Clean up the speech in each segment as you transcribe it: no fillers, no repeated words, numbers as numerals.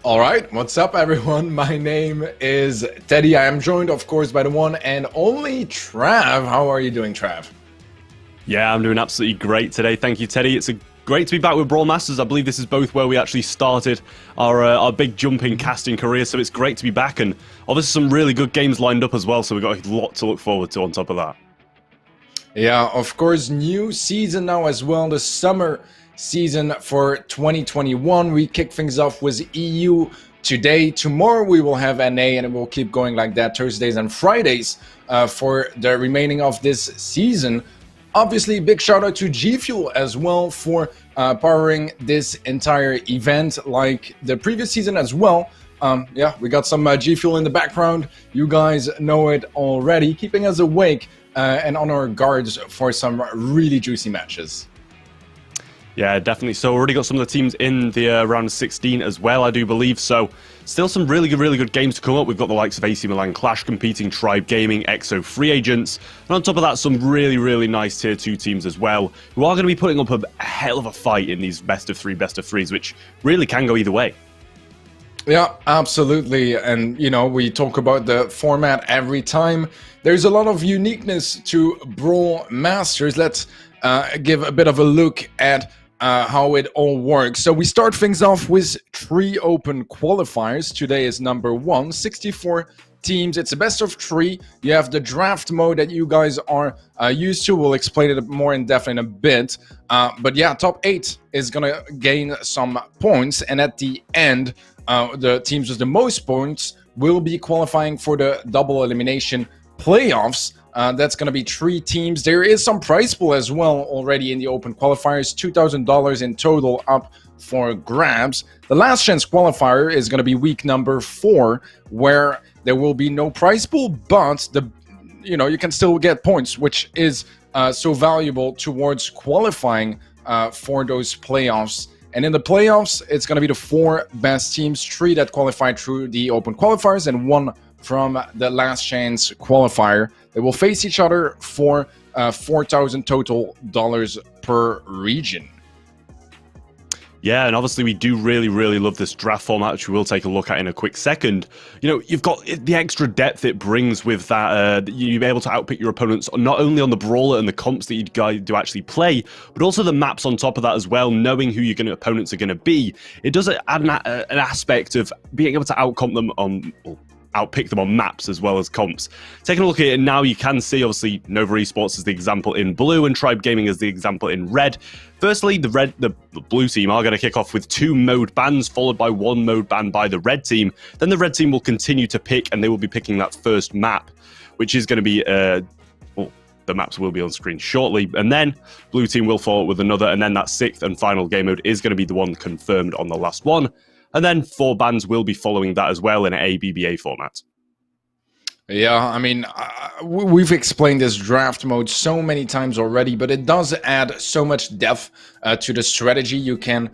All right, what's up everyone? My name is Teddy. I am joined of course by the one and only Trav. How are you doing, Trav? Yeah, I'm doing absolutely great today. Thank you, Teddy. It's great to be back with Brawl Masters. I believe this is both where we actually started our big jumping casting career, so it's great to be back, and obviously some really good games lined up as well, so we've got a lot to look forward to on top of that. Yeah, of course, new season now as well, the summer season for 2021. We kick things off with EU today. Tomorrow we will have NA, and it will keep going like that Thursdays and Fridays for the remaining of this season. Obviously, big shout out to G Fuel as well for powering this entire event like the previous season as well. Yeah, we got some G Fuel in the background. You guys know it already, keeping us awake and on our guards for some really juicy matches. Yeah, definitely. So already got some of the teams in the round of 16 as well, I do believe. So still some really good games to come up. We've got the likes of AC Milan Clash competing, Tribe Gaming, EXO Free Agents. And on top of that, some really nice tier 2 teams as well, who are going to be putting up a hell of a fight in these best of 3s, which really can go either way. Yeah, absolutely. And, you know, we talk about the format every time. There's a lot of uniqueness to Brawl Masters. Let's give a bit of a look at how it all works. So we start things off with 3 open qualifiers. Today is number 1, 64 teams. It's a best of 3. You have the draft mode that you guys are used to. We'll explain it more in depth in a bit. But yeah, top 8 is gonna gain some points, and at the end, the teams with the most points will be qualifying for the double elimination playoffs. That's going to be 3 teams. There is some prize pool as well already in the open qualifiers, $2,000 in total up for grabs. The last chance qualifier is going to be week number 4, where there will be no prize pool, but you can still get points, which is so valuable towards qualifying for those playoffs. And in the playoffs, it's going to be the 4 best teams, 3 that qualified through the open qualifiers and 1 from the last chance qualifier. They will face each other for $4,000 total per region. Yeah, and obviously we do really love this draft format, which we will take a look at in a quick second. You know, you've got the extra depth it brings with that. You'll be able to outpick your opponents not only on the brawler and the comps that you guys do actually play, but also the maps on top of that as well. Knowing who your opponents are going to be, it does add an aspect of being able to outcomp them on. Outpick them on maps as well as comps. Taking a look at it now, you can see obviously Nova Esports is the example in blue and Tribe Gaming is the example in red. Firstly, the blue team are going to kick off with 2 mode bans, followed by 1 mode ban by the red team. Then the red team will continue to pick, and they will be picking that first map, which is going to be the maps will be on screen shortly, and then blue team will follow up with another, and then that 6th and final game mode is going to be the one confirmed on the last one. And then 4 bans will be following that as well in an ABBA format. Yeah, I mean, we've explained this draft mode so many times already, but it does add so much depth to the strategy you can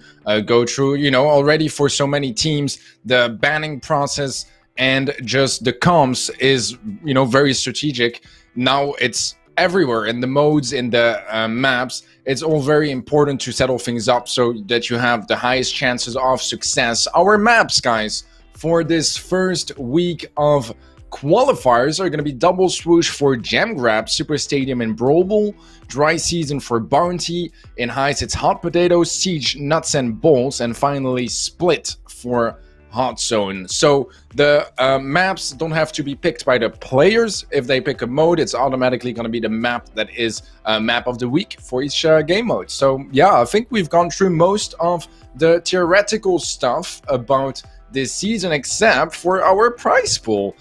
go through. You know, already for so many teams, the banning process and just the comps is, you know, very strategic. Now it's everywhere in the modes, in the maps. It's all very important to settle things up so that you have the highest chances of success. Our maps, guys, for this first week of qualifiers are going to be Double Swoosh for Gem Grab, Super Stadium and Brawl Ball, Dry Season for Bounty, in Highs it's Hot Potatoes, Siege, Nuts and Bolts, and finally Split for Hot Zone. So the maps don't have to be picked by the players. If they pick a mode, it's automatically going to be the map that is map of the week for each game mode. So yeah, I think we've gone through most of the theoretical stuff about this season, except for our prize pool.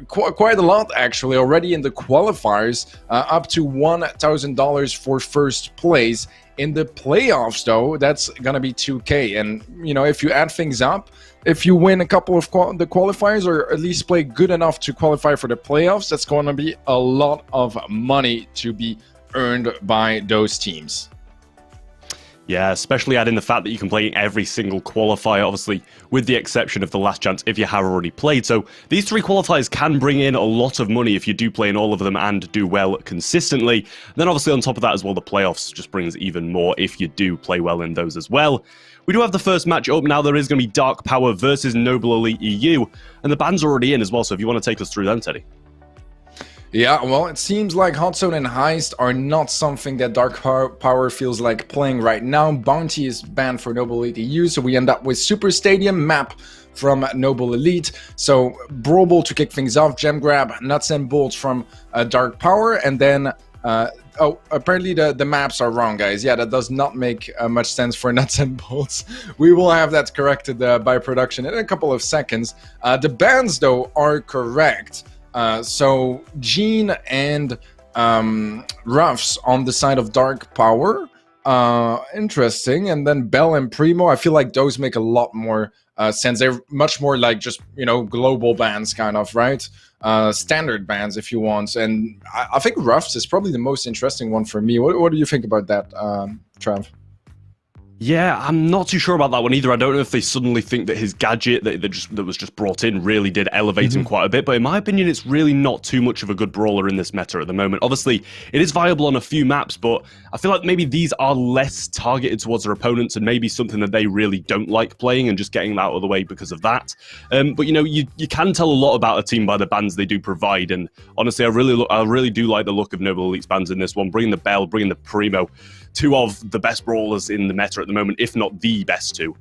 Quite a lot actually already in the qualifiers, up to $1,000 for first place. In the playoffs though, that's gonna be 2K, and you know, if you add things up, if you win a couple of the qualifiers or at least play good enough to qualify for the playoffs, that's going to be a lot of money to be earned by those teams. Yeah, especially adding the fact that you can play every single qualifier, obviously, with the exception of the last chance if you have already played. So these 3 qualifiers can bring in a lot of money if you do play in all of them and do well consistently. And then obviously on top of that as well, the playoffs just brings even more if you do play well in those as well. We do have the first match up now. There is going to be Dark Power versus Noble Elite EU, and the bans are already in as well, so if you want to take us through them, Teddy. Yeah, well, it seems like Hot Zone and Heist are not something that Dark Power feels like playing right now. Bounty is banned for Noble Elite EU, so we end up with Super Stadium map from Noble Elite. So Brawl Ball to kick things off, Gem Grab, Nuts and Bolts from Dark Power, and then... oh, apparently the maps are wrong, guys. Yeah, that does not make much sense for Nuts and Bolts. We will have that corrected by production in a couple of seconds. The bans, though, are correct. So Gene and Ruffs on the side of Dark Power, interesting. And then Bell and Primo, I feel like those make a lot more sense. They're much more like just, you know, global bans kind of, right? Standard bans if you want. And I think Ruffs is probably the most interesting one for me. What do you think about that, Trav? Yeah, I'm not too sure about that one either. I don't know if they suddenly think that his gadget that was just brought in really did elevate him quite a bit, but in my opinion, it's really not too much of a good brawler in this meta at the moment. Obviously, it is viable on a few maps, but I feel like maybe these are less targeted towards their opponents and maybe something that they really don't like playing and just getting that out of the way because of that. But, you know, you can tell a lot about a team by the bans they do provide, and honestly, I really do like the look of Noble Elite's bans in this one. Bringing the Bell, bringing the Primo. 2 of the best brawlers in the meta at the moment, if not the best 2.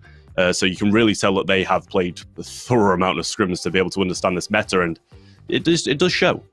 So you can really tell that they have played a thorough amount of scrims to be able to understand this meta, and it does show.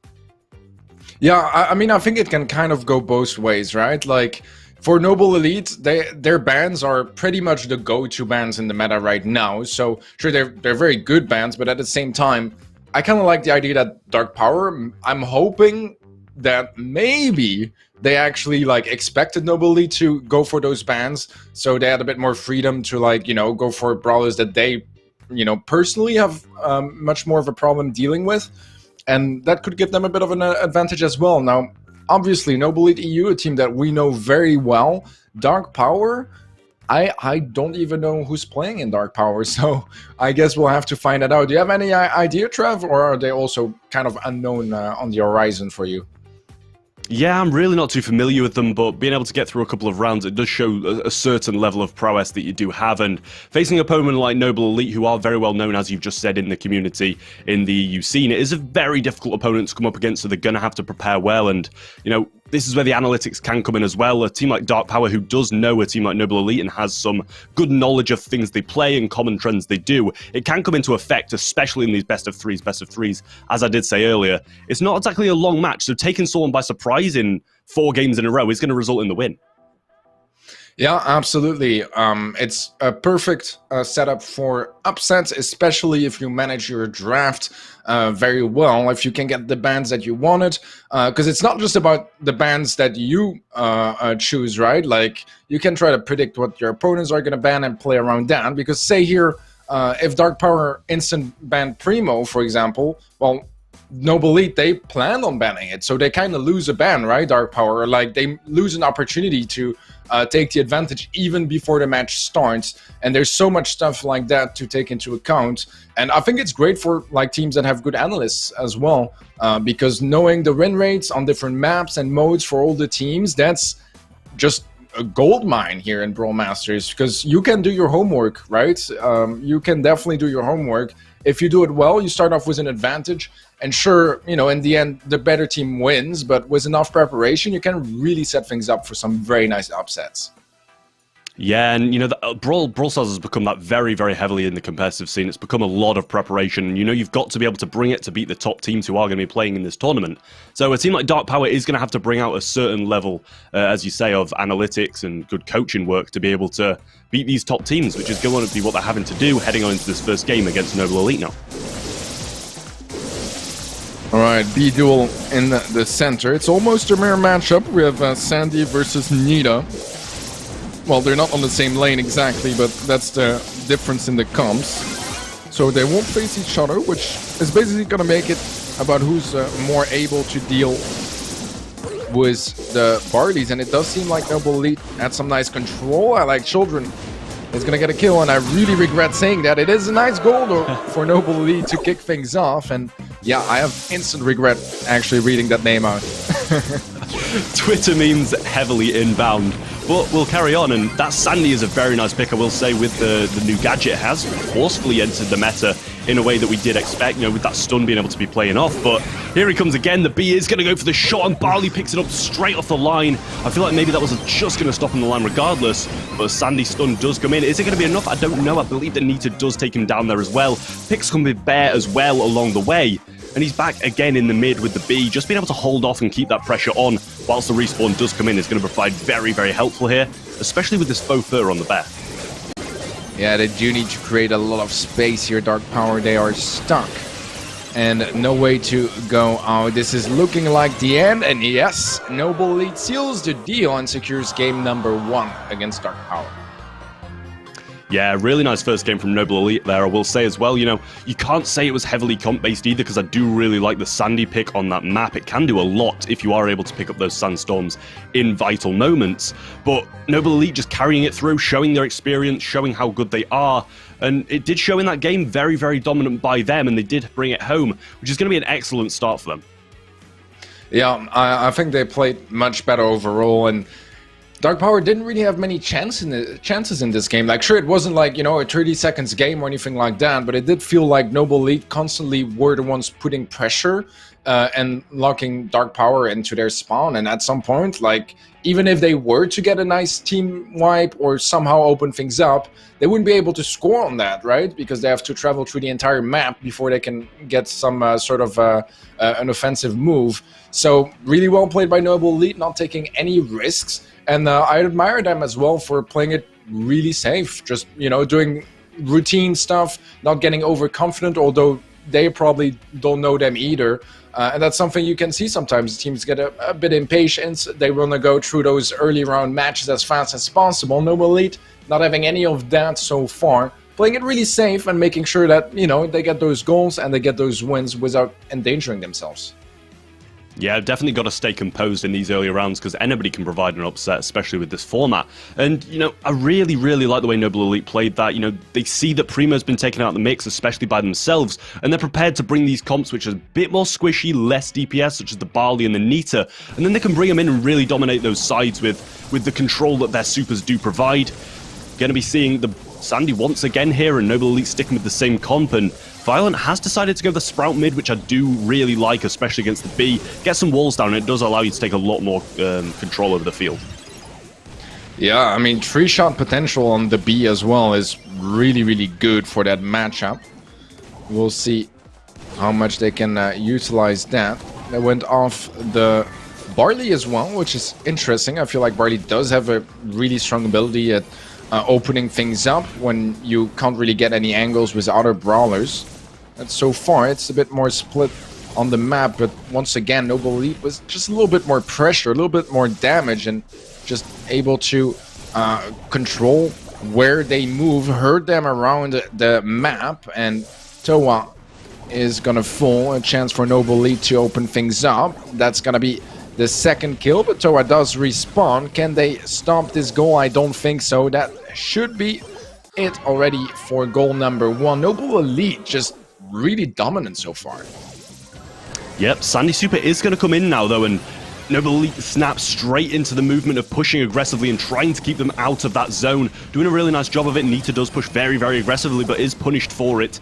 Yeah, I mean, I think it can kind of go both ways, right? Like, for Noble Elite, their bans are pretty much the go-to bans in the meta right now. So, sure, they're very good bans, but at the same time, I kind of like the idea that Dark Power, I'm hoping that maybe they actually like expected Noble Elite to go for those bans, so they had a bit more freedom to, like, you know, go for brawlers that they, you know, personally have much more of a problem dealing with, and that could give them a bit of an advantage as well. Now, obviously, Noble Elite EU, a team that we know very well. Dark Power, I don't even know who's playing in Dark Power, so I guess we'll have to find that out. Do you have any idea, Trev, or are they also kind of unknown on the horizon for you? Yeah, I'm really not too familiar with them, but being able to get through a couple of rounds, it does show a certain level of prowess that you do have, and facing an opponent like Noble Elite, who are very well known, as you've just said, in the community, in the EU scene, it is a very difficult opponent to come up against, so they're going to have to prepare well, and, you know, this is where the analytics can come in as well. A team like Dark Power, who does know a team like Noble Elite and has some good knowledge of things they play and common trends they do, it can come into effect, especially in these best of threes. As I did say earlier, it's not exactly a long match, so taking someone by surprise in 4 games in a row is going to result in the win. Yeah, absolutely. It's a perfect setup for upsets, especially if you manage your draft very well, if you can get the bans that you wanted, because it's not just about the bans that you choose, right? Like, you can try to predict what your opponents are going to ban and play around that, because say here, if Dark Power instant banned Primo, for example, well, Noble Elite, they planned on banning it, so they kind of lose a ban, right? Dark Power, like they lose an opportunity to take the advantage even before the match starts, and there's so much stuff like that to take into account. And I think it's great for like teams that have good analysts as well, because knowing the win rates on different maps and modes for all the teams, that's just a gold mine here in Brawl Masters, because you can do your homework, right? You can definitely do your homework. If you do it well, you start off with an advantage, and sure, you know, in the end, the better team wins, but with enough preparation, you can really set things up for some very nice upsets. Yeah, and you know, Brawl Stars has become that very, very heavily in the competitive scene. It's become a lot of preparation, and you know, you've got to be able to bring it to beat the top teams who are going to be playing in this tournament. So a team like Dark Power is going to have to bring out a certain level, as you say, of analytics and good coaching work to be able to beat these top teams, which is going to be what they're having to do heading on into this first game against Noble Elite now. Alright, B duel in the center. It's almost a mirror matchup. We have Sandy versus Nita. Well, they're not on the same lane exactly, but that's the difference in the comps. So they won't face each other, which is basically going to make it about who's more able to deal with the Barleys. And it does seem like Noble Elite had some nice control. I like Children is going to get a kill, and I really regret saying that. It is a nice goal for Noble Elite to kick things off, and yeah, I have instant regret actually reading that name out. Twitter memes heavily inbound, but we'll carry on, and that Sandy is a very nice pick, I will say, with the new gadget. It has forcefully entered the meta in a way that we did expect, you know, with that stun being able to be playing off. But here he comes again. The B is going to go for the shot, and Barley picks it up straight off the line. I feel like maybe that was just going to stop on the line regardless, but Sandy's stun does come in. Is it going to be enough? I don't know. I believe that Nita does take him down there as well. Picks come with Bear as well along the way. And he's back again in the mid with the B. Just being able to hold off and keep that pressure on whilst the respawn does come in is going to provide very, very helpful here, especially with this faux fur on the Bear. Yeah, they do need to create a lot of space here, Dark Power. They are stuck and no way to go out. This is looking like the end, and yes, Noble Elite seals the deal and secures game number 1 against Dark Power. Yeah, really nice first game from Noble Elite there. I will say as well, you know, you can't say it was heavily comp-based either, because I do really like the Sandy pick on that map. It can do a lot if you are able to pick up those sandstorms in vital moments. But Noble Elite just carrying it through, showing their experience, showing how good they are. And it did show in that game, very, very dominant by them, and they did bring it home, which is going to be an excellent start for them. Yeah, I think they played much better overall, and Dark Power didn't really have many chances in this game. Like, sure, it wasn't like, you know, a 30 seconds game or anything like that, but it did feel like Noble Elite constantly were the ones putting pressure and locking Dark Power into their spawn. And at some point, like, even if they were to get a nice team wipe or somehow open things up, they wouldn't be able to score on that, right? Because they have to travel through the entire map before they can get some sort of an offensive move. So really well played by Noble Elite, not taking any risks. And I admire them as well for playing it really safe. Just, you know, doing routine stuff, not getting overconfident, although they probably don't know them either. And that's something you can see sometimes. Teams get a bit impatient. They want to go through those early round matches as fast as possible. Noble Elite not having any of that so far. Playing it really safe and making sure that, you know, they get those goals and they get those wins without endangering themselves. Yeah, definitely got to stay composed in these early rounds, because anybody can provide an upset, especially with this format. And, you know, I really, really like the way Noble Elite played that. You know, they see that Primo's been taken out of the mix, especially by themselves, and they're prepared to bring these comps, which are a bit more squishy, less DPS, such as the Barley and the Nita, and then they can bring them in and really dominate those sides with the control that their supers do provide. Going to be seeing the Sandy once again here, and Noble Elite sticking with the same comp, and Violent has decided to go the Sprout mid, which I do really like, especially against the B. Get some walls down, and it does allow you to take a lot more control over the field. Yeah, I mean, 3-shot potential on the B as well is really, really good for that matchup. We'll see how much they can utilize that. They went off the Barley as well, which is interesting. I feel like Barley does have a really strong ability at opening things up when you can't really get any angles with other brawlers. And so far, it's a bit more split on the map, but once again, Noble Elite was just a little bit more pressure, a little bit more damage, and just able to control where they move, hurt them around the map, and Toa is gonna fall. A chance for Noble Lead to open things up. That's gonna be the second kill, but Toa does respawn. Can they stop this goal? I don't think so. That should be it already for goal number 1. Noble Elite just really dominant so far. Yep, Sandy Super is going to come in now, though, and Noble Elite snaps straight into the movement of pushing aggressively and trying to keep them out of that zone. Doing a really nice job of it. Nita does push very, very aggressively, but is punished for it.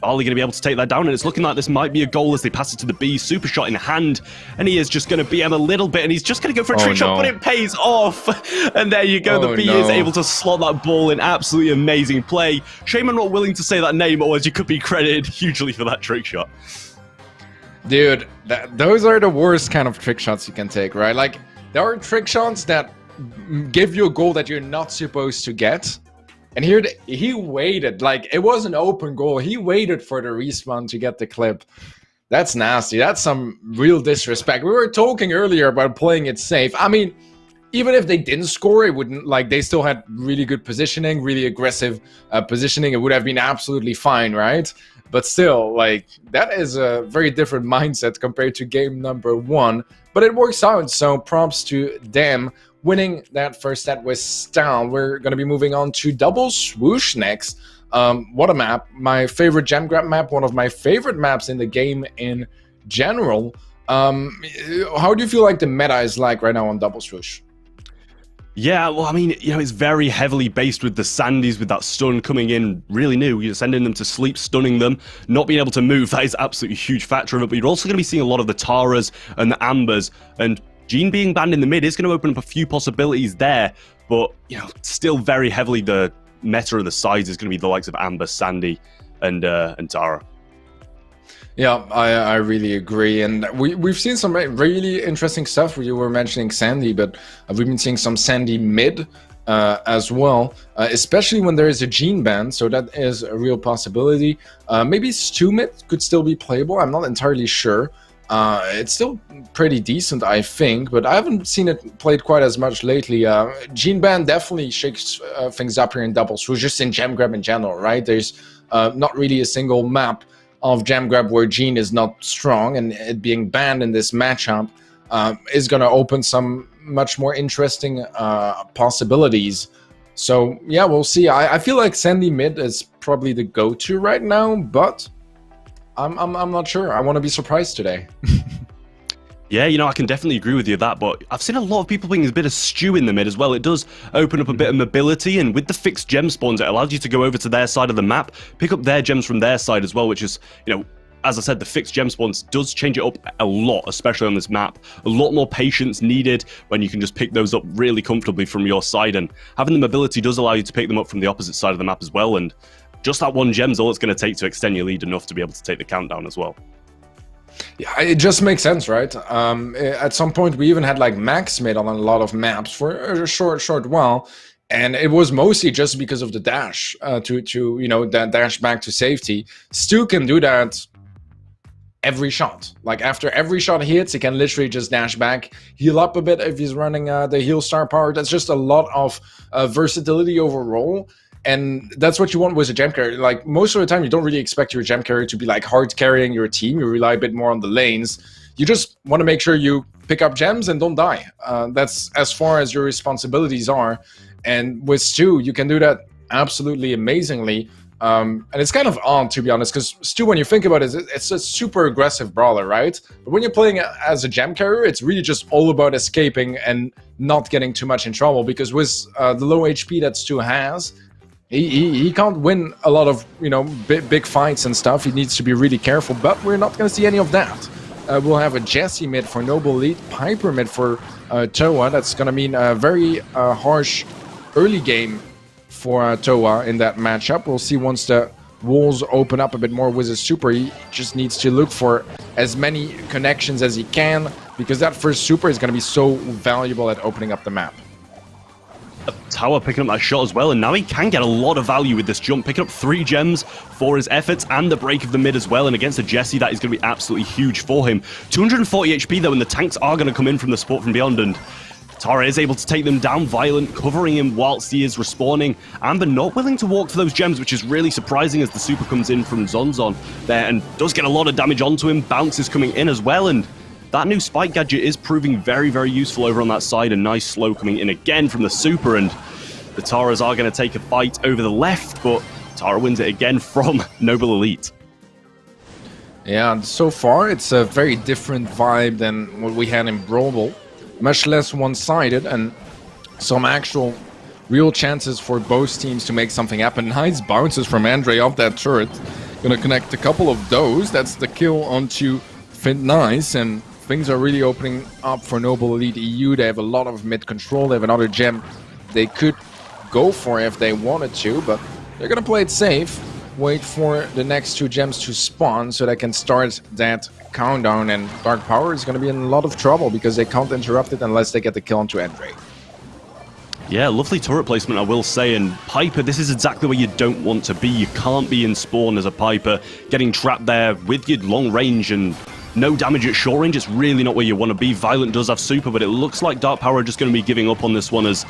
Are they going to be able to take that down? And it's looking like this might be a goal as they pass it to the B. Super shot in hand. And he is just going to BM a little bit. And he's just going to go for a trick shot, but it pays off. And there you go. The B is able to slot that ball in. Absolutely amazing play. Shame I'm not willing to say that name, or as you could be credited hugely for that trick shot. Dude, those are the worst kind of trick shots you can take, right? Like, there are trick shots that give you a goal that you're not supposed to get. And here, he waited, like, it was an open goal. He waited for the respawn to get the clip. That's nasty. That's some real disrespect. We were talking earlier about playing it safe. I mean, even if they didn't score, it wouldn't, like, they still had really good positioning, really aggressive positioning. It would have been absolutely fine, right? But still, like, that is a very different mindset compared to game number 1. But it works out, so props to them. Winning that first set with style. We're going to be moving on to Double Swoosh next. What a map. My favorite gem grab map. One of my favorite maps in the game in general. How do you feel like the meta is like right now on Double Swoosh? Yeah, well, I mean, you know, it's very heavily based with the Sandys, with that stun coming in really new. You're sending them to sleep, stunning them, not being able to move. That is absolutely a huge factor of it. But you're also going to be seeing a lot of the Taras and the Ambers. And Jean being banned in the mid is going to open up a few possibilities there, but, you know, still very heavily the meta of the sides is going to be the likes of Amber, Sandy, and Tara. Yeah, I really agree, and we've seen some really interesting stuff. You were mentioning Sandy, but we've been seeing some Sandy mid as well, especially when there is a Jean ban, so that is a real possibility. Maybe Stu mid could still be playable, I'm not entirely sure. It's still pretty decent, I think, but I haven't seen it played quite as much lately. Jean ban definitely shakes things up here in Double Swoosh, just in gem grab in general, right? There's not really a single map of gem grab where Jean is not strong, and it being banned in this matchup is going to open some much more interesting possibilities. So yeah, we'll see. I feel like Sandy mid is probably the go-to right now, but I'm not sure. I want to be surprised today. Yeah, you know, I can definitely agree with you that, but I've seen a lot of people playing a bit of Stew in the mid as well. It does open up a bit of mobility, and with the fixed gem spawns, it allows you to go over to their side of the map, pick up their gems from their side as well, which is, you know, as I said, the fixed gem spawns does change it up a lot, especially on this map. A lot more patience needed when you can just pick those up really comfortably from your side, and having the mobility does allow you to pick them up from the opposite side of the map as well, and just that one gem's all it's going to take to extend your lead enough to be able to take the countdown as well. Yeah, it just makes sense, right? At some point, we even had like max mid on a lot of maps for a short while, and it was mostly just because of the dash to you know, that dash back to safety. Stu can do that every shot. Like after every shot he hits, he can literally just dash back, heal up a bit if he's running the heal star power. That's just a lot of versatility overall. And that's what you want with a gem carrier. Like most of the time, you don't really expect your gem carrier to be like hard carrying your team. You rely a bit more on the lanes. You just want to make sure you pick up gems and don't die. That's as far as your responsibilities are. And with Stu, you can do that absolutely amazingly. And it's kind of odd, to be honest, because Stu, when you think about it, it's a super aggressive brawler, right? But when you're playing as a gem carrier, it's really just all about escaping and not getting too much in trouble. Because with the low HP that Stu has, he can't win a lot of, you know, big fights and stuff. He needs to be really careful, but we're not going to see any of that. We'll have a Jesse mid for Noble Lead, Piper mid for Toa. That's going to mean a very harsh early game for Toa in that matchup. We'll see once the walls open up a bit more with his super. He just needs to look for as many connections as he can, because that first super is going to be so valuable at opening up the map. Tower picking up that shot as well, and now he can get a lot of value with this jump, picking up 3 gems for his efforts and the break of the mid as well, and against a Jesse that is going to be absolutely huge for him. 240 HP though, and the tanks are going to come in from the support from beyond, and Tara is able to take them down. Violent covering him whilst he is respawning. Amber not willing to walk for those gems, which is really surprising as the super comes in from Zonzon there and does get a lot of damage onto him. Bounce is coming in as well, and that new spike gadget is proving very, very useful over on that side. A nice slow coming in again from the super, and the Taras are going to take a fight over the left, but Tara wins it again from Noble Elite. Yeah, and so far it's a very different vibe than what we had in Brawl. Much less one-sided, and some actual real chances for both teams to make something happen. Nice bounces from Andre off that turret. Gonna connect a couple of those. That's the kill onto Fint Nice, and things are really opening up for Noble Elite EU. They have a lot of mid control. They have another gem they could go for if they wanted to, but they're gonna play it safe. Wait for the next 2 gems to spawn so they can start that countdown, and Dark Power is going to be in a lot of trouble because they can't interrupt it unless they get the kill onto Andre. Yeah, lovely turret placement, I will say, and Piper, this is exactly where you don't want to be. You can't be in spawn as a Piper, getting trapped there with your long range and no damage at short range. It's really not where you want to be. Violent does have super, but it looks like Dark Power are just going to be giving up on this one as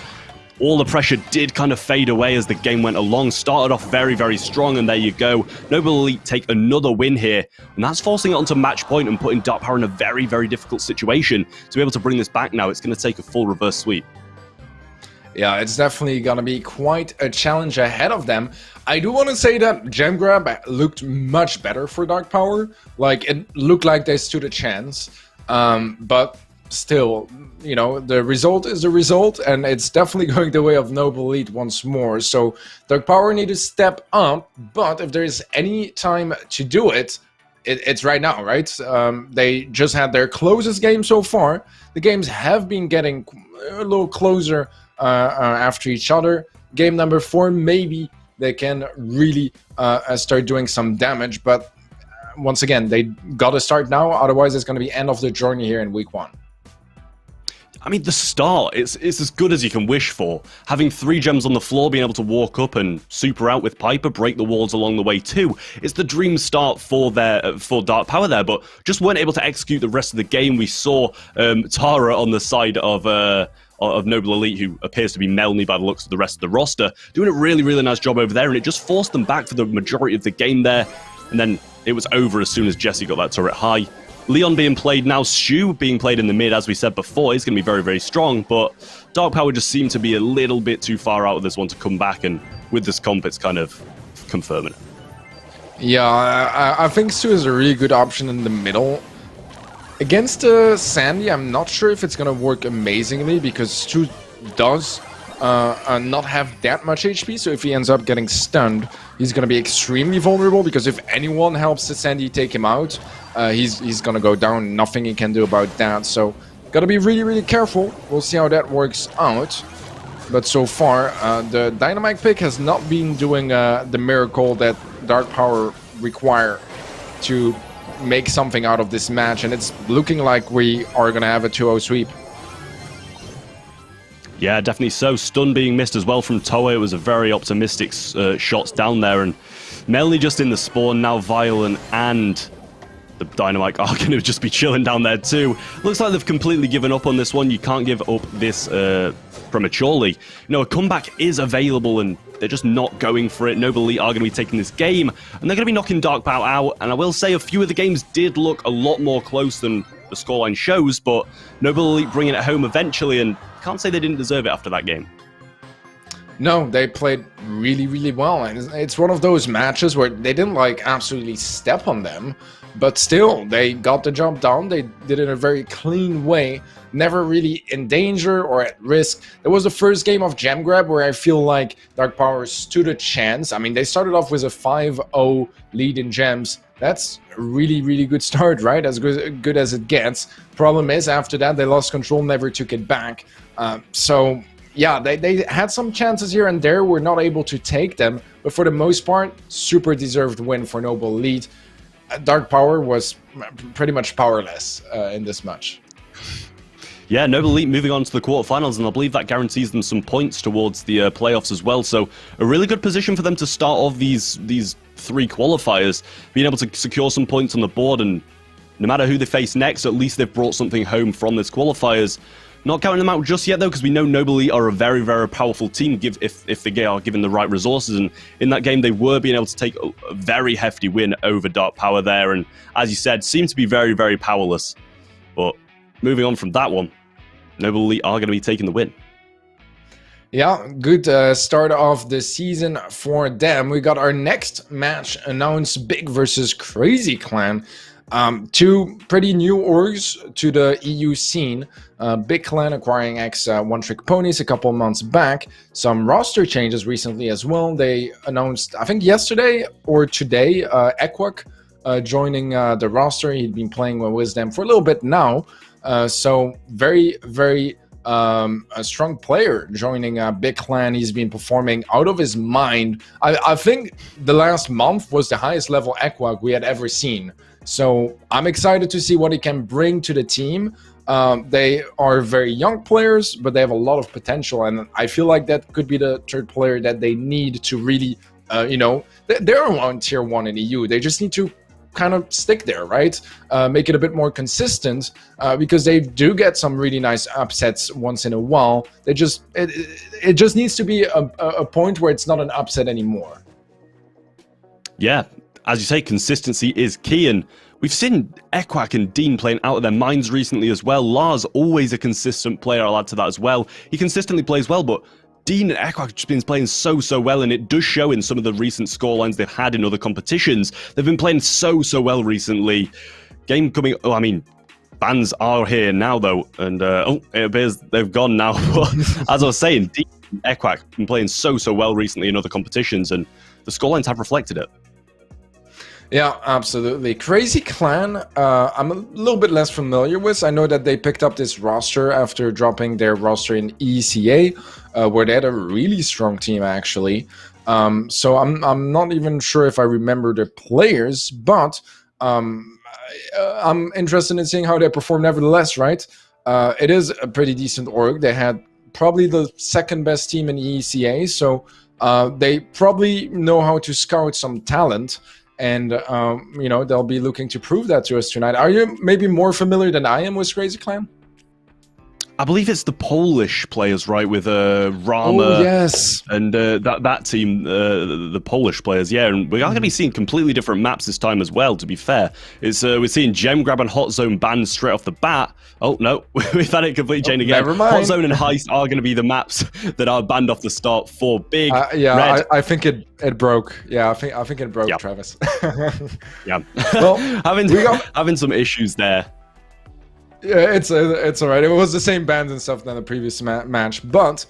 all the pressure did kind of fade away as the game went along. Started off very, very strong, and there you go. Noble Elite take another win here, and that's forcing it onto match point and putting Dark Power in a very, very difficult situation. To be able to bring this back now, it's going to take a full reverse sweep. Yeah, it's definitely going to be quite a challenge ahead of them. I do want to say that Gem Grab looked much better for Dark Power. Like, it looked like they stood a chance, but still, you know, the result is the result, and it's definitely going the way of Noble Elite once more. So Dark Power need to step up, but if there's any time to do it, it's right now, right? They just had their closest game so far. The games have been getting a little closer after each other. Game number 4, maybe they can really start doing some damage, but once again, they gotta start now, otherwise it's gonna be end of the journey here in week 1. I mean, the start, it's as good as you can wish for. Having 3 gems on the floor, being able to walk up and super out with Piper, break the walls along the way too. It's the dream start for Dark Power there, but just weren't able to execute the rest of the game. We saw Tara on the side of Noble Elite, who appears to be Melanie by the looks of the rest of the roster, doing a really, really nice job over there, and it just forced them back for the majority of the game there. And then it was over as soon as Jesse got that turret high. Leon being played now, Shu being played in the mid, as we said before, is going to be very, very strong, but Dark Power just seemed to be a little bit too far out of this one to come back, and with this comp, it's kind of confirming it. Yeah, I think Stu is a really good option in the middle. Against Sandy, I'm not sure if it's going to work amazingly, because Stu does not have that much HP, so if he ends up getting stunned, he's going to be extremely vulnerable, because if anyone helps Sandy take him out, he's going to go down. Nothing he can do about that, so got to be really, really careful. We'll see how that works out. But so far, the Dynamite pick has not been doing the miracle that Dark Power require to make something out of this match, and it's looking like we are going to have a 2-0 sweep. Yeah, definitely so. Stun being missed as well from Toa. It was a very optimistic shots down there, and Melanie just in the spawn. Now Violent and the Dynamite are going to just be chilling down there too. Looks like they've completely given up on this one. You can't give up this prematurely. You know, a comeback is available, and they're just not going for it. Noble Elite are going to be taking this game, and they're going to be knocking Dark Power out. And I will say a few of the games did look a lot more close than the scoreline shows, but Noble Elite bringing it home eventually, and can't say they didn't deserve it after that game. No, they played really, really well, and it's one of those matches where they didn't like absolutely step on them, but still, they got the job done. They did it in a very clean way, never really in danger or at risk. It was the first game of Gem Grab where I feel like Dark Power stood a chance. I mean, they started off with a 5-0 lead in gems. That's a really, really good start, right? As good as it gets. Problem is, after that, they lost control, never took it back. So, yeah, they had some chances here and there. Were not able to take them. But for the most part, super deserved win for Noble Elite. Dark Power was pretty much powerless in this match. Yeah, Noble Elite moving on to the quarterfinals, and I believe that guarantees them some points towards the playoffs as well. So a really good position for them to start off these 3 qualifiers, being able to secure some points on the board, and no matter who they face next, at least they've brought something home from this qualifiers. Not counting them out just yet, though, because we know Noble Elite are a very, very powerful team if they are given the right resources. And in that game, they were being able to take a very hefty win over Dark Power there. And as you said, seem to be very, very powerless. But moving on from that one, Noble Elite are going to be taking the win. Yeah, good start of the season for them. We got our next match announced, Big versus Crazy Clan. Two pretty new orgs to the EU scene. Big Clan acquiring ex One Trick Ponies a couple months back. Some roster changes recently as well. They announced, I think yesterday or today, Equak joining the roster. He'd been playing with them for a little bit now. So very, very a strong player joining Big Clan. He's been performing out of his mind. I think the last month was the highest level Equak we had ever seen. So I'm excited to see what he can bring to the team. They are very young players, but they have a lot of potential, and I feel like that could be the third player that they need to really, you know, they're on tier 1 in EU. They just need to kind of stick there, right? Make it a bit more consistent, because they do get some really nice upsets once in a while. They just it just needs to be a point where it's not an upset anymore. Yeah, as you say, consistency is key, and we've seen Equak and Dean playing out of their minds recently as well. Lars, always a consistent player, I'll add to that as well. He consistently plays well, but Dean and Equak have just been playing so well, and it does show in some of the recent scorelines they've had in other competitions. They've been playing so well recently. Game coming, oh, I mean, bans are here now though, and oh, it appears they've gone now. As I was saying, Dean and Equak have been playing so well recently in other competitions, and the scorelines have reflected it. Yeah, absolutely. Crazy Clan, I'm a little bit less familiar with. I know that they picked up this roster after dropping their roster in ECA, where they had a really strong team, actually. So I'm not even sure if I remember the players, but I'm interested in seeing how they perform nevertheless, right? It is a pretty decent org. They had probably the second best team in ECA, so they probably know how to scout some talent. And, you know, they'll be looking to prove that to us tonight. Are you maybe more familiar than I am with Crazy Clan? I believe it's the Polish players, right, with Rama. Oh, yes. And that team, the Polish players, yeah. And we are going to be seeing completely different maps this time as well, to be fair. It's we're seeing Gem Grab and Hot Zone banned straight off the bat. Oh, no, we've had it complete chain again. Never mind. Hot Zone and Heist are going to be the maps that are banned off the start for Big. Yeah, I think it broke. Yeah, I think it broke, yep. Travis. Yeah. Well, having some issues there. Yeah, it's all right. It was the same bands and stuff than the previous match, but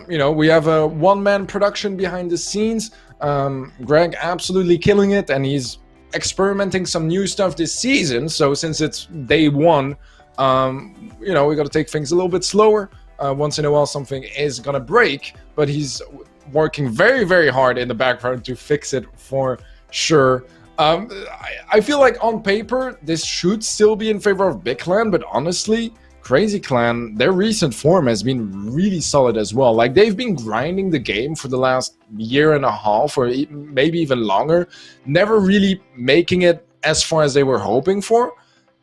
you know, we have a one-man production behind the scenes. Greg absolutely killing it, and he's experimenting some new stuff this season. So since it's day one, you know, we got to take things a little bit slower. Once in a while, something is gonna break, but he's working very hard in the background to fix it for sure. I feel like on paper, this should still be in favor of Big Clan, but honestly, Crazy Clan, their recent form has been really solid as well. Like, they've been grinding the game for the last year and a half, or maybe even longer, never really making it as far as they were hoping for.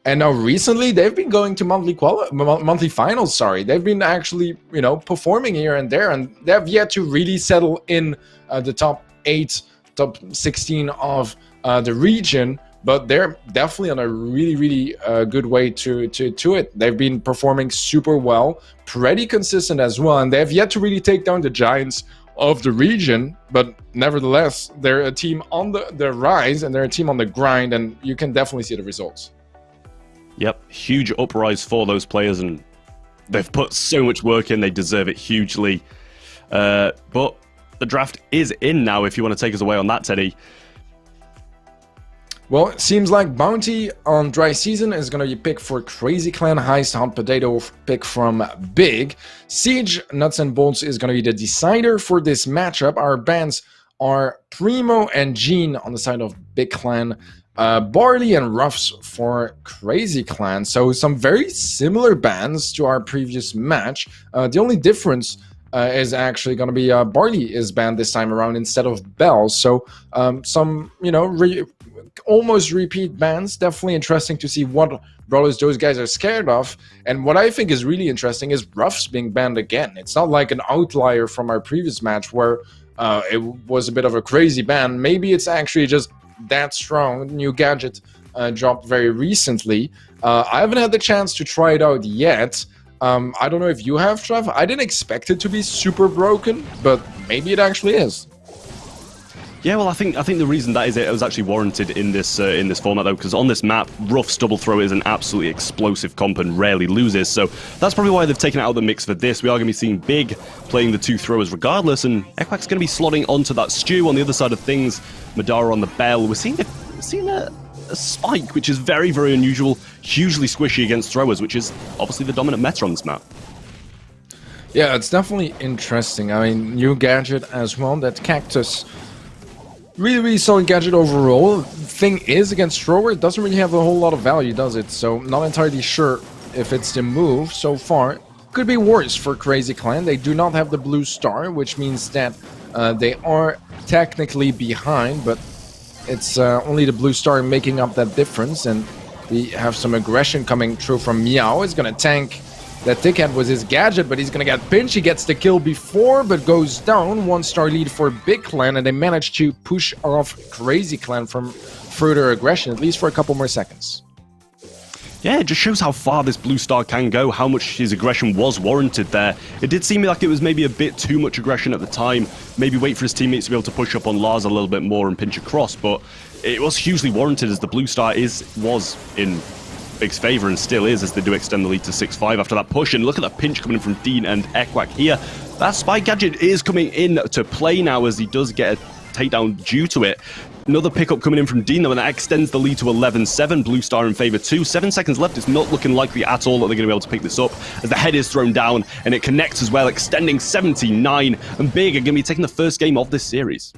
And now recently, they've been going to monthly finals, sorry. They've been actually, you know, performing here and there, and they've yet to really settle in the top 8, top 16 of the region, but they're definitely on a really good way to it. They've been performing super well, pretty consistent as well, and they have yet to really take down the giants of the region, but nevertheless, they're a team on the rise, and they're a team on the grind, and you can definitely see the results. Yep, huge uprise for those players, and they've put so much work in. They deserve it hugely. But the draft is in now, if you want to take us away on that, Teddy. Well, it seems like Bounty on Dry Season is going to be picked for Crazy Clan, Heist, Hot Potato pick from Big. Siege, Nuts and Bolts is going to be the decider for this matchup. Our bans are Primo and Gene on the side of Big Clan, Barley and Ruffs for Crazy Clan. So some very similar bans to our previous match. The only difference is actually going to be Barley is banned this time around instead of Bell. So some, you know, almost repeat bans. Definitely interesting to see what brawlers those guys are scared of. And what I think is really interesting is Ruffs being banned again. It's not like an outlier from our previous match where it was a bit of a crazy ban. Maybe it's actually just that strong. New gadget dropped very recently. I haven't had the chance to try it out yet. I don't know if you have, Trev. I didn't expect it to be super broken, but maybe it actually is. Yeah, well, I think the reason that is it was actually warranted in this format though, because on this map, Ruff's double throw is an absolutely explosive comp and rarely loses. So that's probably why they've taken it out of the mix for this. We are going to be seeing Big playing the two throwers regardless, and Equack's going to be slotting onto that Stew on the other side of things. Madara on the Bell. We're seeing a Spike, which is very, very unusual, hugely squishy against throwers, which is obviously the dominant meta on this map. Yeah, it's definitely interesting. I mean, new gadget as well. That Cactus. Really, really solid gadget overall. Thing is, against thrower, it doesn't really have a whole lot of value, does it? So, not entirely sure if it's the move so far. Could be worse for Crazy Clan. They do not have the blue star, which means that they are technically behind, but it's only the blue star making up that difference. And we have some aggression coming through from Meow. He's gonna tank. That Thickhead was his gadget, but he's gonna get pinched. He gets the kill before, but goes down. 1-star lead for Big Clan, and they managed to push off Crazy Clan from further aggression, at least for a couple more seconds. Yeah, it just shows how far this blue star can go, how much his aggression was warranted there. It did seem like it was maybe a bit too much aggression at the time. Maybe wait for his teammates to be able to push up on Lars a little bit more and pinch across, but it was hugely warranted as the blue star was in Big's favor and still is, as they do extend the lead to 6-5 after that push. And look at that pinch coming in from Dean and Equack here. That Spike gadget is coming in to play now, as he does get a takedown due to it. Another pickup coming in from Dean, though, and that extends the lead to 11-7. Blue star in favor too. 7 seconds left. It's not looking likely at all that they're going to be able to pick this up, as the head is thrown down and it connects as well, extending 79. And Big are going to be taking the first game of this series.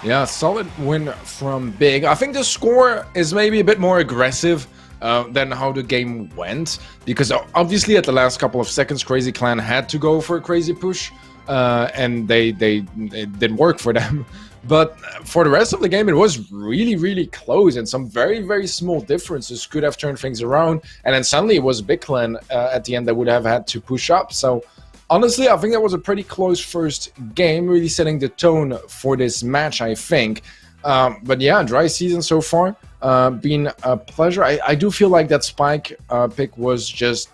Yeah, solid win from Big. I think the score is maybe a bit more aggressive than how the game went, because obviously at the last couple of seconds Crazy Clan had to go for a crazy push, and it didn't work for them. But for the rest of the game, it was really, really close, and some very, very small differences could have turned things around. And then suddenly it was Big Clan at the end that would have had to push up. So honestly, I think that was a pretty close first game, really setting the tone for this match, I think. But yeah, dry season so far. Been a pleasure. I do feel like that Spike pick was just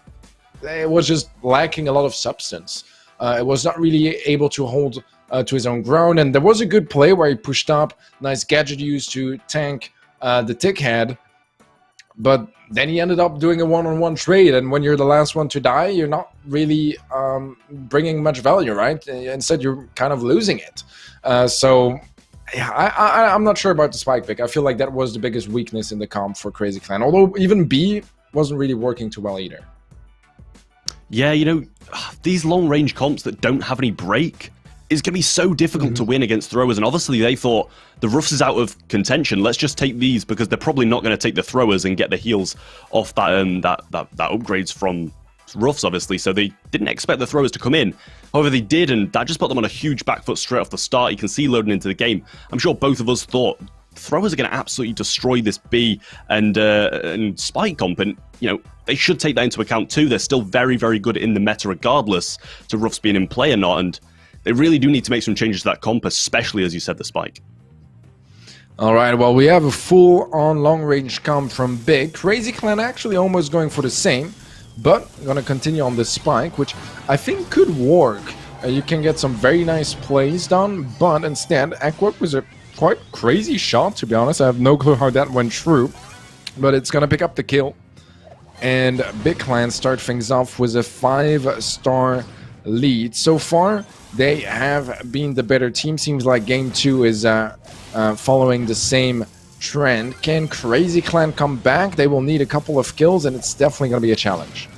lacking a lot of substance. It was not really able to hold to his own ground, and there was a good play where he pushed up, nice gadget used to tank the Thickhead, but then he ended up doing a one-on-one trade, and when you're the last one to die, you're not really bringing much value, right? Instead, you're kind of losing it. So yeah, I'm not sure about the Spike pick. I feel like that was the biggest weakness in the comp for Crazy Clan, although even B wasn't really working too well either. Yeah, you know, these long-range comps that don't have any break is going to be so difficult to win against throwers, and obviously they thought the Ruffs is out of contention, let's just take these, because they're probably not going to take the throwers and get the heals off that upgrades from Ruffs, obviously, so they didn't expect the throwers to come in. However, they did, and that just put them on a huge back foot straight off the start. You can see loading into the game. I'm sure both of us thought throwers are going to absolutely destroy this B and Spike comp, and you know, they should take that into account too. They're still very, very good in the meta regardless to Ruffs being in play or not, and they really do need to make some changes to that comp, especially, as you said, the Spike. All right, well, we have a full-on long-range comp from Big. Crazy Clan actually almost going for the same, but I'm going to continue on the Spike, which I think could work. You can get some very nice plays done, but instead, Equack was a quite crazy shot, to be honest. I have no clue how that went through, but it's going to pick up the kill. And Big Clan start things off with a 5-star lead. So far, they have been the better team. Seems like game 2 is following the same trend. Can Crazy Clan come back? They will need a couple of kills, and it's definitely going to be a challenge.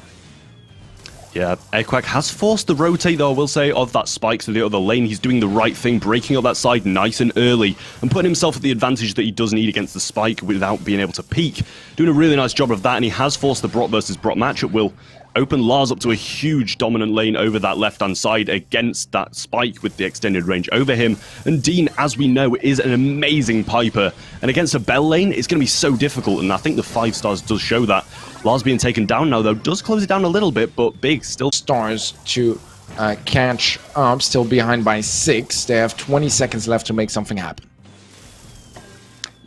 Yeah, Equack has forced the rotate, though, I will say, of that Spike to the other lane. He's doing the right thing, breaking up that side nice and early, and putting himself at the advantage that he does need against the Spike without being able to peek. Doing a really nice job of that, and he has forced the Brock versus Brock matchup. Will open Lars up to a huge dominant lane over that left-hand side against that Spike with the extended range over him. And Dean, as we know, is an amazing piper. And against a Bell lane, it's going to be so difficult, and I think the 5 stars does show that. Lars being taken down now, though, does close it down a little bit, but Big still... Stars to catch up, still behind by 6. They have 20 seconds left to make something happen.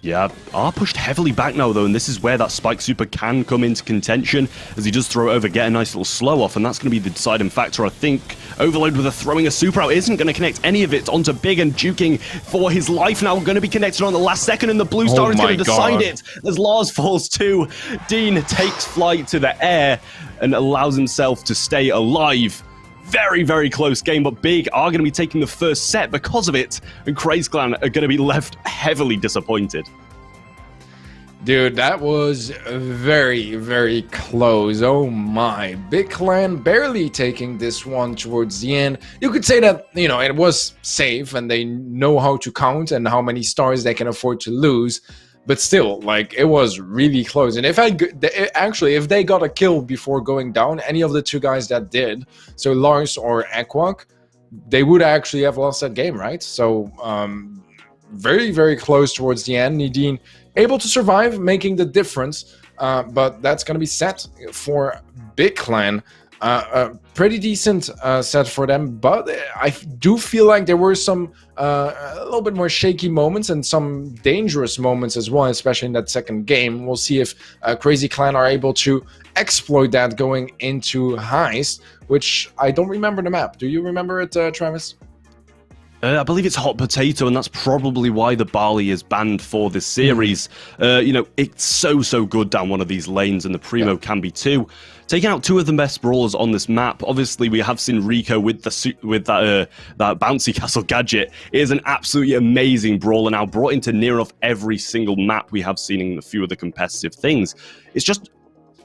Yeah, are pushed heavily back now, though, and this is where that Spike Super can come into contention, as he does throw it over, get a nice little slow off, and that's going to be the deciding factor, I think. Overload with throwing a Super out isn't going to connect any of it onto Big, and juking for his life now, going to be connected on the last second, and the blue star is going to decide it, as Lars falls too. Dean takes flight to the air, and allows himself to stay alive. Very, very close game, but Big are going to be taking the first set because of it, and Craze Clan are going to be left heavily disappointed. Dude, that was very, very close. Oh my. Big Clan barely taking this one towards the end. You could say that, you know, it was safe and they know how to count and how many stars they can afford to lose. But still, like, it was really close. And if if they got a kill before going down, any of the 2 guys that did, so Lars or Aquak, they would actually have lost that game, right? So, very, very close towards the end. Nadine able to survive, making the difference. But that's going to be set for Big Clan. Pretty decent set for them, but I do feel like there were some a little bit more shaky moments and some dangerous moments as well, especially in that second game. We'll see if Crazy Clan are able to exploit that going into Heist, which I don't remember the map. Do you remember it, Travis? I believe it's Hot Potato, and that's probably why the Barley is banned for this series. You know, it's so good down one of these lanes, and the Primo can be too. Taking out 2 of the best brawlers on this map. Obviously, we have seen Rico with that bouncy castle gadget. It is an absolutely amazing brawler now, brought into near enough every single map we have seen in a few of the competitive things. It's just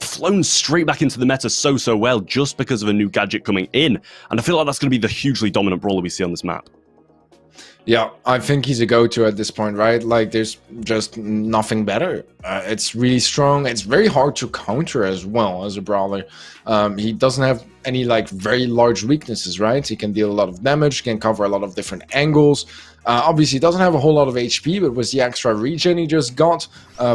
flown straight back into the meta so well just because of a new gadget coming in, and I feel like that's going to be the hugely dominant brawler we see on this map. Yeah, I think he's a go-to at this point, right? Like, there's just nothing better. It's really strong. It's very hard to counter as well as a brawler. He doesn't have any, like, very large weaknesses, right? He can deal a lot of damage, can cover a lot of different angles. Obviously, he doesn't have a whole lot of HP, but with the extra regen he just got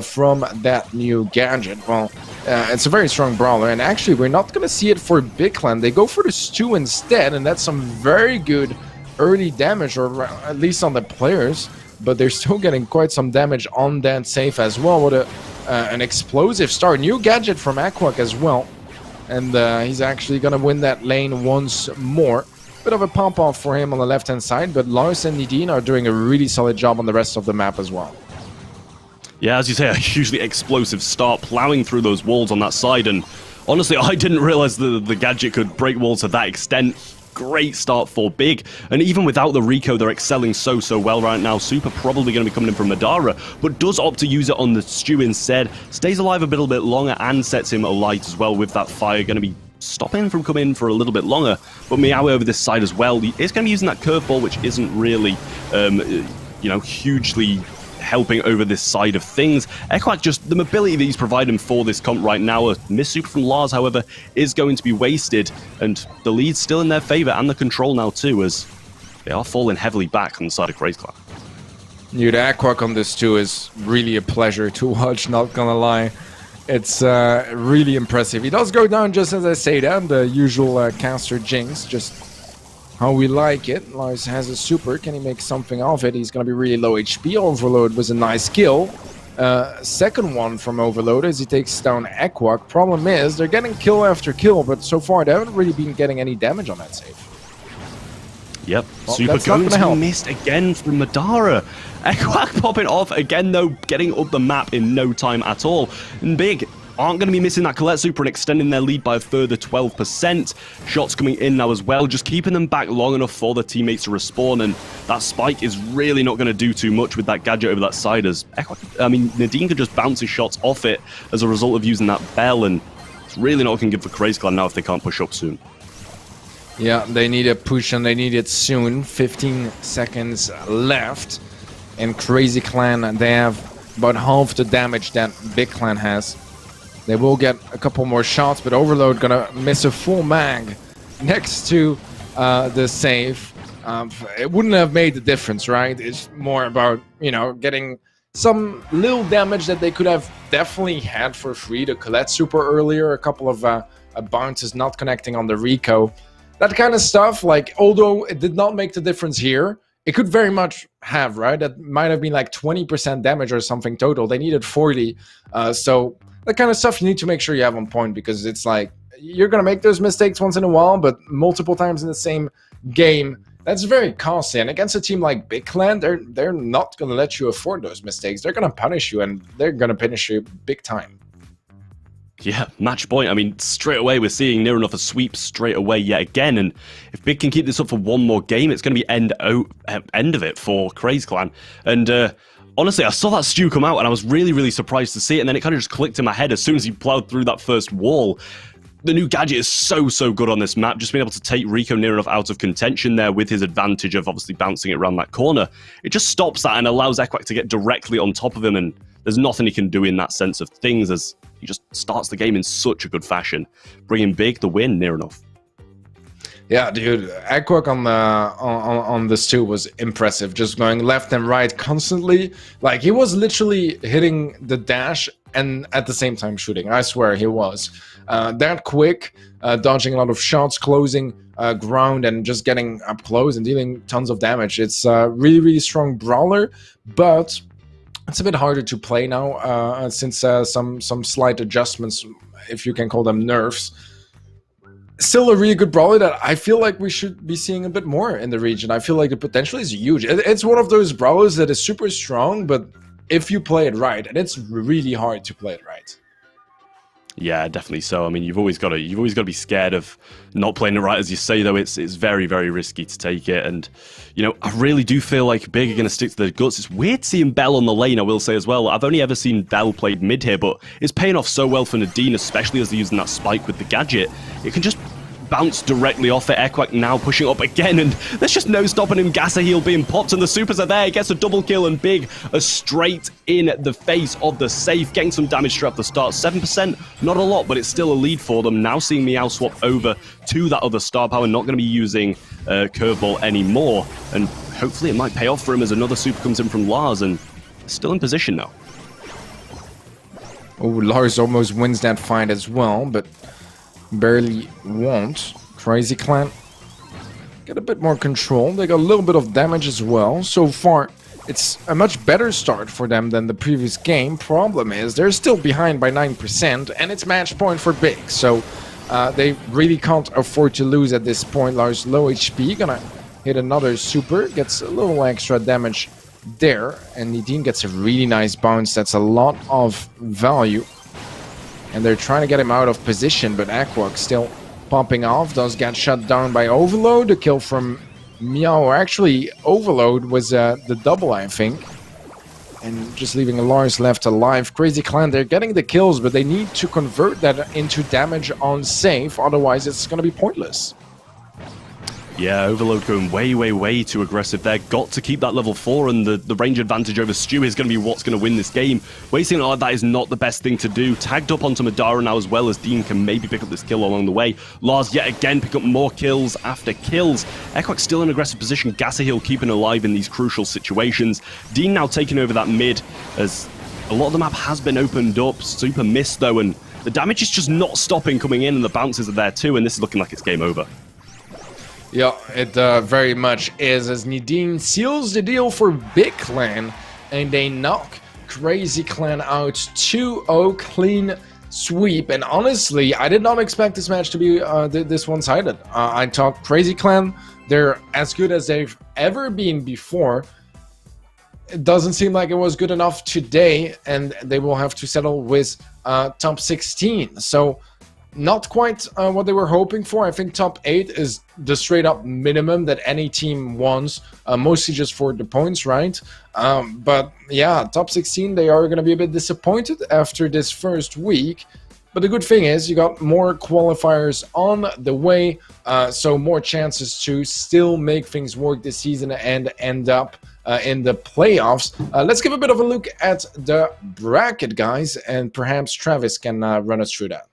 from that new gadget, well, it's a very strong brawler. And actually, we're not going to see it for Big Clan. They go for the Stew instead, and that's some very good early damage, or at least on the players, but they're still getting quite some damage on that safe as well. What an explosive start. New gadget from Aquak as well, and he's actually gonna win that lane once more. Bit of a pump off for him on the left hand side, but Lars and Nadine are doing a really solid job on the rest of the map as well. Yeah, as you say, a hugely explosive start, plowing through those walls on that side, and honestly, I didn't realize the gadget could break walls to that extent. Great start for Big, and even without the Rico, they're excelling so well right now. Super probably going to be coming in from Madara, but does opt to use it on the Stew instead. Stays alive a little bit longer and sets him alight as well with that fire. Going to be stopping him from coming in for a little bit longer, but Meow over this side as well. He's going to be using that curveball, which isn't really, you know, hugely helping over this side of things. Equak, just the mobility that he's providing for this comp right now. A miss super from Lars, however, is going to be wasted, and the lead's still in their favor, and the control now too, as they are falling heavily back on the side of Craze Clan. Dude, Aquak on this too is really a pleasure to watch, not gonna lie. It's really impressive. He does go down just as I say that, the usual caster jinx, just how we like it. Lars has a super. Can he make something of it? He's going to be really low HP. Overload was a nice kill. Second one from Overload as he takes down Aquak. Problem is, they're getting kill after kill, but so far they haven't really been getting any damage on that save. Yep, well, super going to be missed again from Madara. Aquak popping off again, though, getting up the map in no time at all. And Big aren't going to be missing that Colette super and extending their lead by a further 12%. Shots coming in now as well, just keeping them back long enough for their teammates to respawn, and that Spike is really not going to do too much with that gadget over that side, as Nadine could just bounce his shots off it as a result of using that Bell, and it's really not looking good for Craze Clan now if they can't push up soon. Yeah, they need a push, and they need it soon. 15 seconds left, and Crazy Clan, they have about half the damage that Big Clan has. They will get a couple more shots, but Overload gonna miss a full mag next to the save. It wouldn't have made the difference, right? It's more about, you know, getting some little damage that they could have definitely had for free. The Colette super earlier, a couple of bounces not connecting on the Rico. That kind of stuff, like, although it did not make the difference here, it could very much have, right? That might have been like 20% damage or something total. They needed 40. So that kind of stuff you need to make sure you have on point, because it's like, you're going to make those mistakes once in a while, but multiple times in the same game, that's very costly. And against a team like Big Clan, they're not going to let you afford those mistakes. They're going to punish you, and they're going to punish you big time. Yeah, match point. I mean, straight away, we're seeing near enough a sweep straight away yet again. And if Big can keep this up for one more game, it's going to be end of it for Craze Clan. And honestly, I saw that Stew come out, and I was really, really surprised to see it. And then it kind of just clicked in my head as soon as he plowed through that first wall. The new gadget is so good on this map. Just being able to take Rico near enough out of contention there with his advantage of obviously bouncing it around that corner. It just stops that and allows Equac to get directly on top of him, and there's nothing he can do in that sense of things, as he just starts the game in such a good fashion, bringing Big the win near enough. Yeah, dude, Equac on this too was impressive. Just going left and right constantly. Like, he was literally hitting the dash and at the same time shooting. I swear he was. That quick, dodging a lot of shots, closing ground, and just getting up close and dealing tons of damage. It's a really strong brawler, but it's a bit harder to play now since some slight adjustments, if you can call them nerfs. Still a really good brawler that I feel like we should be seeing a bit more in the region. I feel like the potential is huge. It's one of those brawlers that is super strong, but if you play it right, and it's really hard to play it right. Yeah, definitely so. I mean, you've always got to be scared of not playing it right, as you say. Though it's very risky to take it, and you know, I really do feel like Big are going to stick to their guts. It's weird seeing Bell on the lane, I will say as well. I've only ever seen Bell played mid here, but it's paying off so well for Nadine, especially as they're using that spike with the gadget. It can just bounce directly off it. Equac now pushing up again, and there's just no stopping him. Gasser heal being popped, and the supers are there. He gets a double kill, and Big are straight in the face of the safe, getting some damage straight off the start. 7%, not a lot, but it's still a lead for them. Now seeing Meow swap over to that other star power, not going to be using curveball anymore, and hopefully it might pay off for him as another super comes in from Lars, and still in position now. Oh, Lars almost wins that fight as well, but barely won't. Crazy Clan get a bit more control. They got a little bit of damage as well. So far, it's a much better start for them than the previous game. Problem is, they're still behind by 9%, and it's match point for Big. So they really can't afford to lose at this point. Lars low HP, gonna hit another super, gets a little extra damage there, and Nadine gets a really nice bounce. That's a lot of value. And they're trying to get him out of position, but Equac still popping off. Does get shut down by Overload. The kill from Meow, or actually Overload was the double, I think. And just leaving Lars left alive. Crazy Clan, they're getting the kills, but they need to convert that into damage on safe, otherwise it's going to be pointless. Yeah, Overload going way too aggressive there. Got to keep that level 4, and the range advantage over Stew is going to be what's going to win this game. Wasting it like that is not the best thing to do. Tagged up onto Madara now as well, as Dean can maybe pick up this kill along the way. Lars yet again pick up more kills after kills. Equac still in aggressive position. Gasser heal keeping alive in these crucial situations. Dean now taking over that mid, as a lot of the map has been opened up. Super missed though, and the damage is just not stopping coming in, and the bounces are there too, and this is looking like it's game over. Yeah, it very much is, as Nadine seals the deal for Big Clan, and they knock Crazy Clan out 2-0 clean sweep. And honestly, I did not expect this match to be this one-sided. I thought Crazy Clan, they're as good as they've ever been before. It doesn't seem like it was good enough today, and they will have to settle with top 16. So not quite what they were hoping for. I think top 8 is the straight up minimum that any team wants, mostly just for the points, right? But yeah, top 16, they are going to be a bit disappointed after this first week. But the good thing is you got more qualifiers on the way, so more chances to still make things work this season and end up in the playoffs. Let's give a bit of a look at the bracket, guys, and perhaps Travis can run us through that.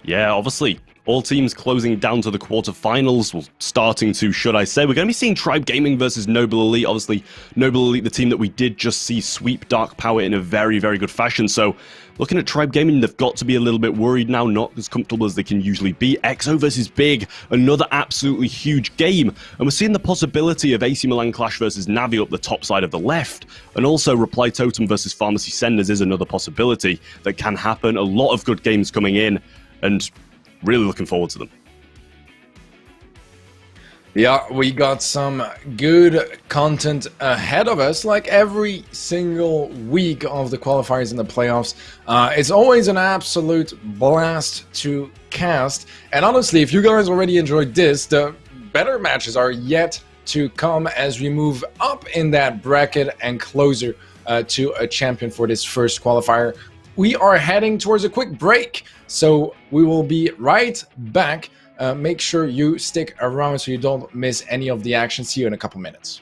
Yeah, obviously, all teams closing down to the quarterfinals, well, starting to, should I say. We're going to be seeing Tribe Gaming versus Noble Elite. Obviously, Noble Elite, the team that we did just see sweep Dark Power in a very, very good fashion. So, looking at Tribe Gaming, they've got to be a little bit worried now, not as comfortable as they can usually be. EXO versus Big, another absolutely huge game. And we're seeing the possibility of AC Milan Clash versus Navi up the top side of the left. And also Reply Totem versus Pharmacy Senders is another possibility that can happen. A lot of good games coming in, and really looking forward to them. Yeah, we got some good content ahead of us, like every single week of the qualifiers and the playoffs. It's always an absolute blast to cast. And honestly, if you guys already enjoyed this, the better matches are yet to come as we move up in that bracket and closer to a champion for this first qualifier. We are heading towards a quick break, so we will be right back. Make sure you stick around so you don't miss any of the action. See you in a couple minutes.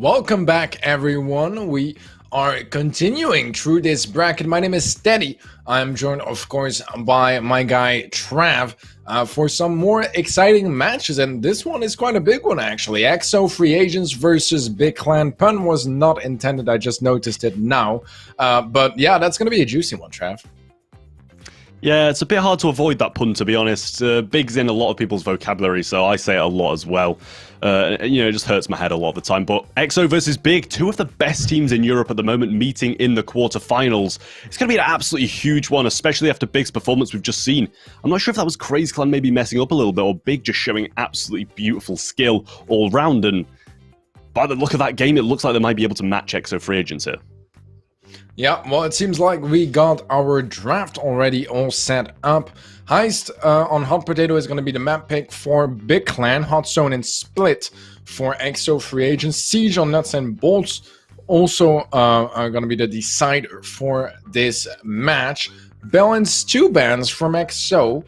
Welcome back, everyone. We are continuing through this bracket. My name is Steady. I'm joined, of course, by my guy Trav for some more exciting matches, and this one is quite a big one, actually. EXO Free Agents versus Big Clan. Pun was not intended, I just noticed it now. But yeah, that's going to be a juicy one, Trav. Yeah, it's a bit hard to avoid that pun, to be honest. Big's in a lot of people's vocabulary, so I say it a lot as well. It just hurts my head a lot of the time. But EXO versus Big, two of the best teams in Europe at the moment, meeting in the quarterfinals. It's going to be an absolutely huge one, especially after Big's performance we've just seen. I'm not sure if that was Crazy Clan maybe messing up a little bit, or Big just showing absolutely beautiful skill all round. And by the look of that game, it looks like they might be able to match EXO Free Agents here. Yeah, well, it seems like we got our draft already all set up. Heist on Hot Potato is going to be the map pick for Big Clan. Hot Zone and Split for EXO Free Agents. Siege on Nuts and Bolts also are going to be the decider for this match. Balance 2 bans from EXO.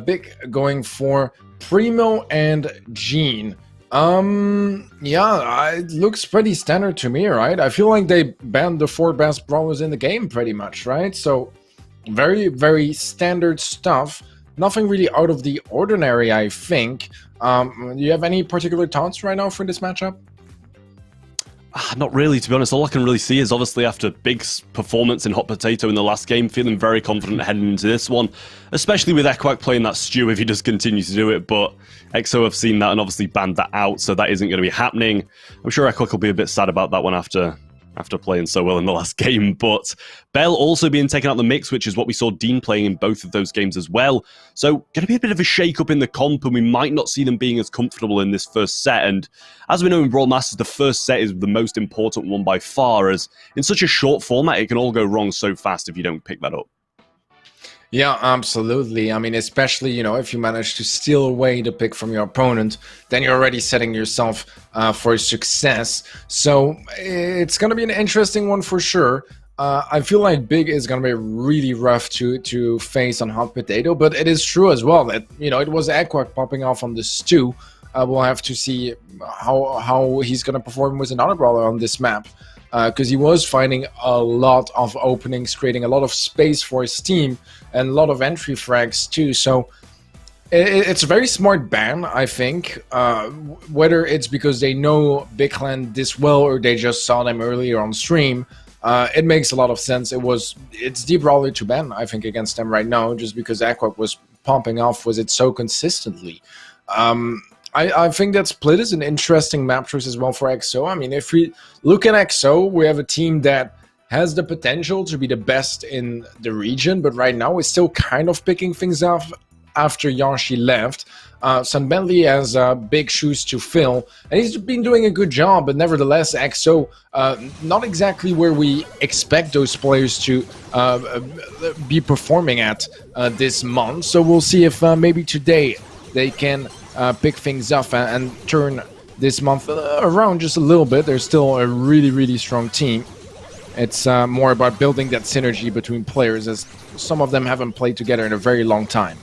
Big going for Primo and Gene. Yeah, it looks pretty standard to me, right? I feel like they banned the 4 best brawlers in the game pretty much, right? So very, very standard stuff. Nothing really out of the ordinary, I think. Do you have any particular thoughts right now for this matchup? Not really, to be honest. All I can really see is obviously after Big's performance in Hot Potato in the last game, feeling very confident heading into this one, especially with Equac playing that stew if he does continue to do it. But EXO have seen that and obviously banned that out, so that isn't going to be happening. I'm sure Equac will be a bit sad about that one after playing so well in the last game. But Bell also being taken out of the mix, which is what we saw Dean playing in both of those games as well. So going to be a bit of a shake-up in the comp, and we might not see them being as comfortable in this first set. And as we know in Brawl Masters, the first set is the most important one by far, as in such a short format, it can all go wrong so fast if you don't pick that up. Yeah, absolutely. I mean, especially, if you manage to steal away the pick from your opponent, then you're already setting yourself for success. So it's going to be an interesting one for sure. I feel like Big is going to be really rough to face on Hot Potato, but it is true as well that, it was Equac popping off on the stew. We'll have to see how he's going to perform with another brawler on this map. Because he was finding a lot of openings, creating a lot of space for his team, and a lot of entry frags too. So it's a very smart ban, I think. Whether it's because they know Big Clan this well or they just saw them earlier on stream, it makes a lot of sense. It's the brawler to ban, I think, against them right now, just because Equac was pumping off with it so consistently. I think that Split is an interesting map choice as well for EXO. I mean, if we look at EXO, we have a team that has the potential to be the best in the region, but right now we're still kind of picking things up after Yashi left. Sun Bentley has big shoes to fill, and he's been doing a good job, but nevertheless, EXO, not exactly where we expect those players to be performing at this month. So we'll see if maybe today they can pick things up and turn this month around just a little bit. They're still a really, really strong team. It's more about building that synergy between players, as some of them haven't played together in a very long time.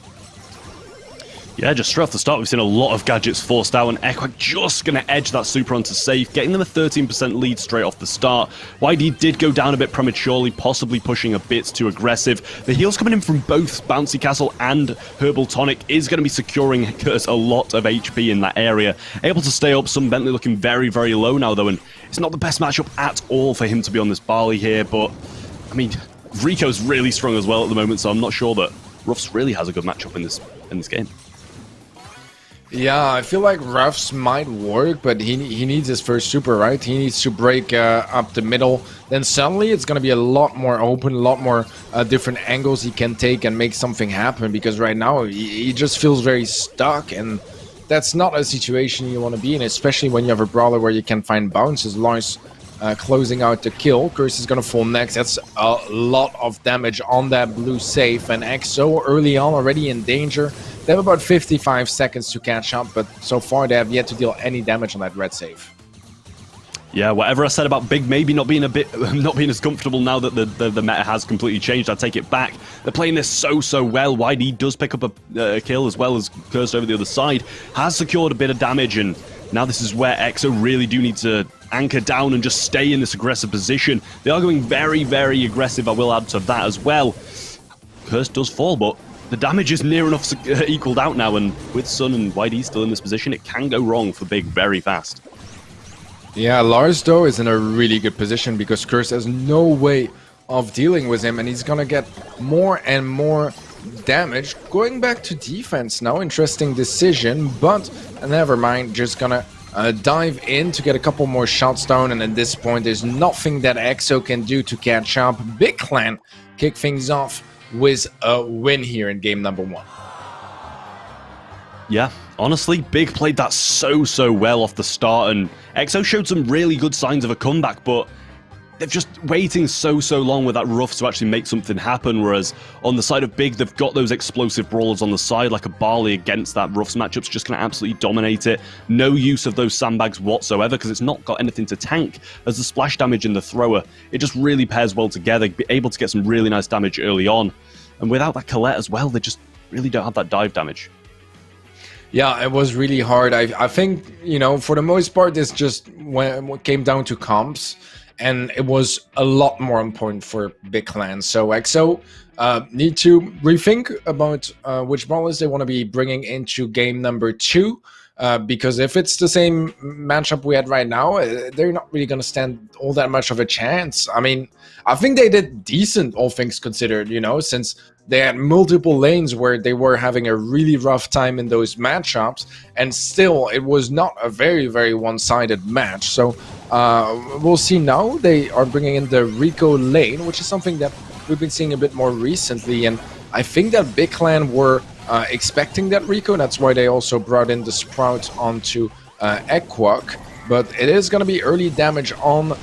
Yeah, just straight off the start, we've seen a lot of gadgets forced out, and Equac just going to edge that super onto safe, getting them a 13% lead straight off the start. YD did go down a bit prematurely, possibly pushing a bit too aggressive. The heals coming in from both Bouncy Castle and Herbal Tonic is going to be securing Curse a lot of HP in that area. Able to stay up, some Bentley looking very, very low now, though, and it's not the best matchup at all for him to be on this Barley here, but, I mean, Rico's really strong as well at the moment, so I'm not sure that Ruffs really has a good matchup in this game. Yeah, I feel like Ruffs might work, but he needs his first super, right? He needs to break up the middle. Then suddenly it's going to be a lot more open, a lot more different angles he can take and make something happen. Because right now he just feels very stuck, and that's not a situation you want to be in, especially when you have a brawler where you can find bounces. Lars closing out the kill. Curse is going to fall next. That's a lot of damage on that blue safe, and EXO early on already in danger. They have about 55 seconds to catch up, but so far they have yet to deal any damage on that red save. Yeah, whatever I said about Big maybe not being as comfortable now that the meta has completely changed, I take it back. They're playing this so well. YD does pick up a kill as well as Cursed over the other side. Has secured a bit of damage, and now this is where EXO really do need to anchor down and just stay in this aggressive position. They are going very, very aggressive, I will add to that as well. Curse does fall, but the damage is near enough equaled out now, and with Sun and YD still in this position, it can go wrong for Big very fast. Yeah, Lars, though, is in a really good position because Curse has no way of dealing with him, and he's gonna get more and more damage. Going back to defense now, interesting decision, but never mind, just gonna dive in to get a couple more shots down, and at this point, there's nothing that EXO can do to catch up. Big Clan kick things off with a win here in game number 1. Yeah, honestly, Big played that so well off the start, and EXO showed some really good signs of a comeback, but they're just waiting so long with that rough to actually make something happen, whereas on the side of Big, they've got those explosive brawlers on the side, like a Barley against that roughs matchup's just going to absolutely dominate it. No use of those sandbags whatsoever, because it's not got anything to tank, as the splash damage and the thrower, it just really pairs well together, be able to get some really nice damage early on. And without that Colette as well, they just really don't have that dive damage. Yeah, it was really hard. I think, you know, for the most part, this just came down to comps, and it was a lot more on point for Big Clan. So EXO need to rethink about which brawlers they want to be bringing into game number 2. Because if it's the same matchup we had right now, they're not really going to stand all that much of a chance. I mean, I think they did decent, all things considered, you know, since they had multiple lanes where they were having a really rough time in those matchups, and still, it was not a very one-sided match. So we'll see now. They are bringing in the Rico lane, which is something that we've been seeing a bit more recently, and I think that Big Clan were expecting that Rico, and that's why they also brought in the Sprout onto Equok. But it is going to be early damage on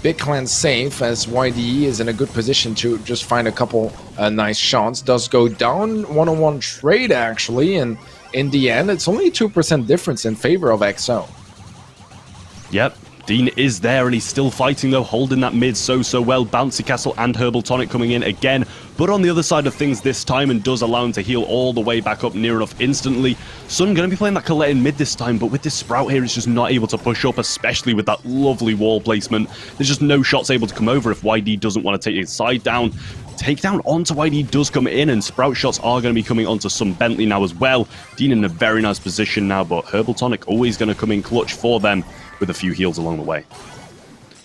Big Clan safe, as YDE is in a good position to just find a couple nice shots. Does go down, one-on-one trade actually, and in the end, it's only a 2% difference in favor of EXO. Yep. Dean is there, and he's still fighting though, holding that mid so well. Bouncy Castle and Herbal Tonic coming in again, but on the other side of things this time, and does allow him to heal all the way back up near enough instantly. Sun going to be playing that Colette in mid this time, but with this Sprout here, he's just not able to push up, especially with that lovely wall placement. There's just no shots able to come over if YD doesn't want to take his side down. Takedown onto YD does come in, and Sprout shots are going to be coming onto some Bentley now as well. Dean in a very nice position now, but Herbal Tonic always going to come in clutch for them, with a few heals along the way.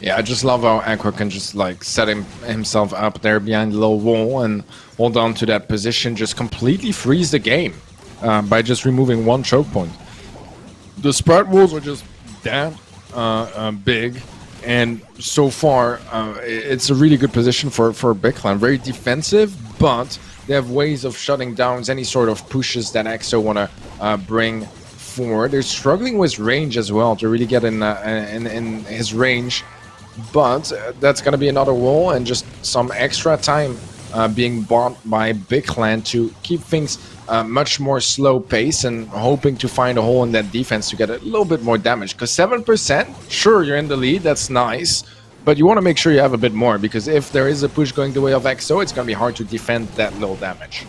Yeah, I just love how Aqua can just like set himself up there behind the little wall and hold on to that position, just completely freeze the game by just removing one choke point. The Sprout walls are just that big, and so far it's a really good position for Big Clan. Very defensive, but they have ways of shutting down any sort of pushes that EXO want to bring forward. They're struggling with range as well to really get in his range, but that's going to be another wall and just some extra time being bought by Big Clan to keep things much more slow pace, and hoping to find a hole in that defense to get a little bit more damage. Because 7%, sure, you're in the lead, that's nice, but you want to make sure you have a bit more, because if there is a push going the way of EXO, it's going to be hard to defend that little damage.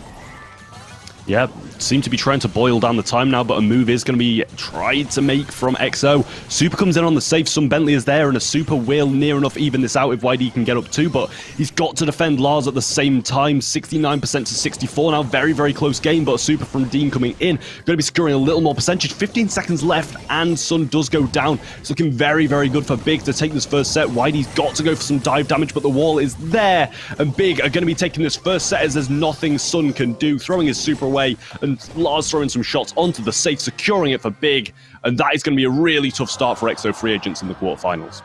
Yeah, seem to be trying to boil down the time now, but a move is going to be tried to make from EXO. Super comes in on the safe, some Bentley is there, and a Super will near enough even this out if YD can get up too, but he's got to defend Lars at the same time. 69% to 64 now, very close game, but a Super from Dean coming in, going to be securing a little more percentage. 15 seconds left, and Sun does go down. It's looking very good for Big to take this first set. YD's got to go for some dive damage, but the wall is there, and Big are going to be taking this first set as there's nothing Sun can do, throwing his Super away, and Lars throwing some shots onto the safe, securing it for Big, and that is going to be a really tough start for EXO free agents in the quarterfinals.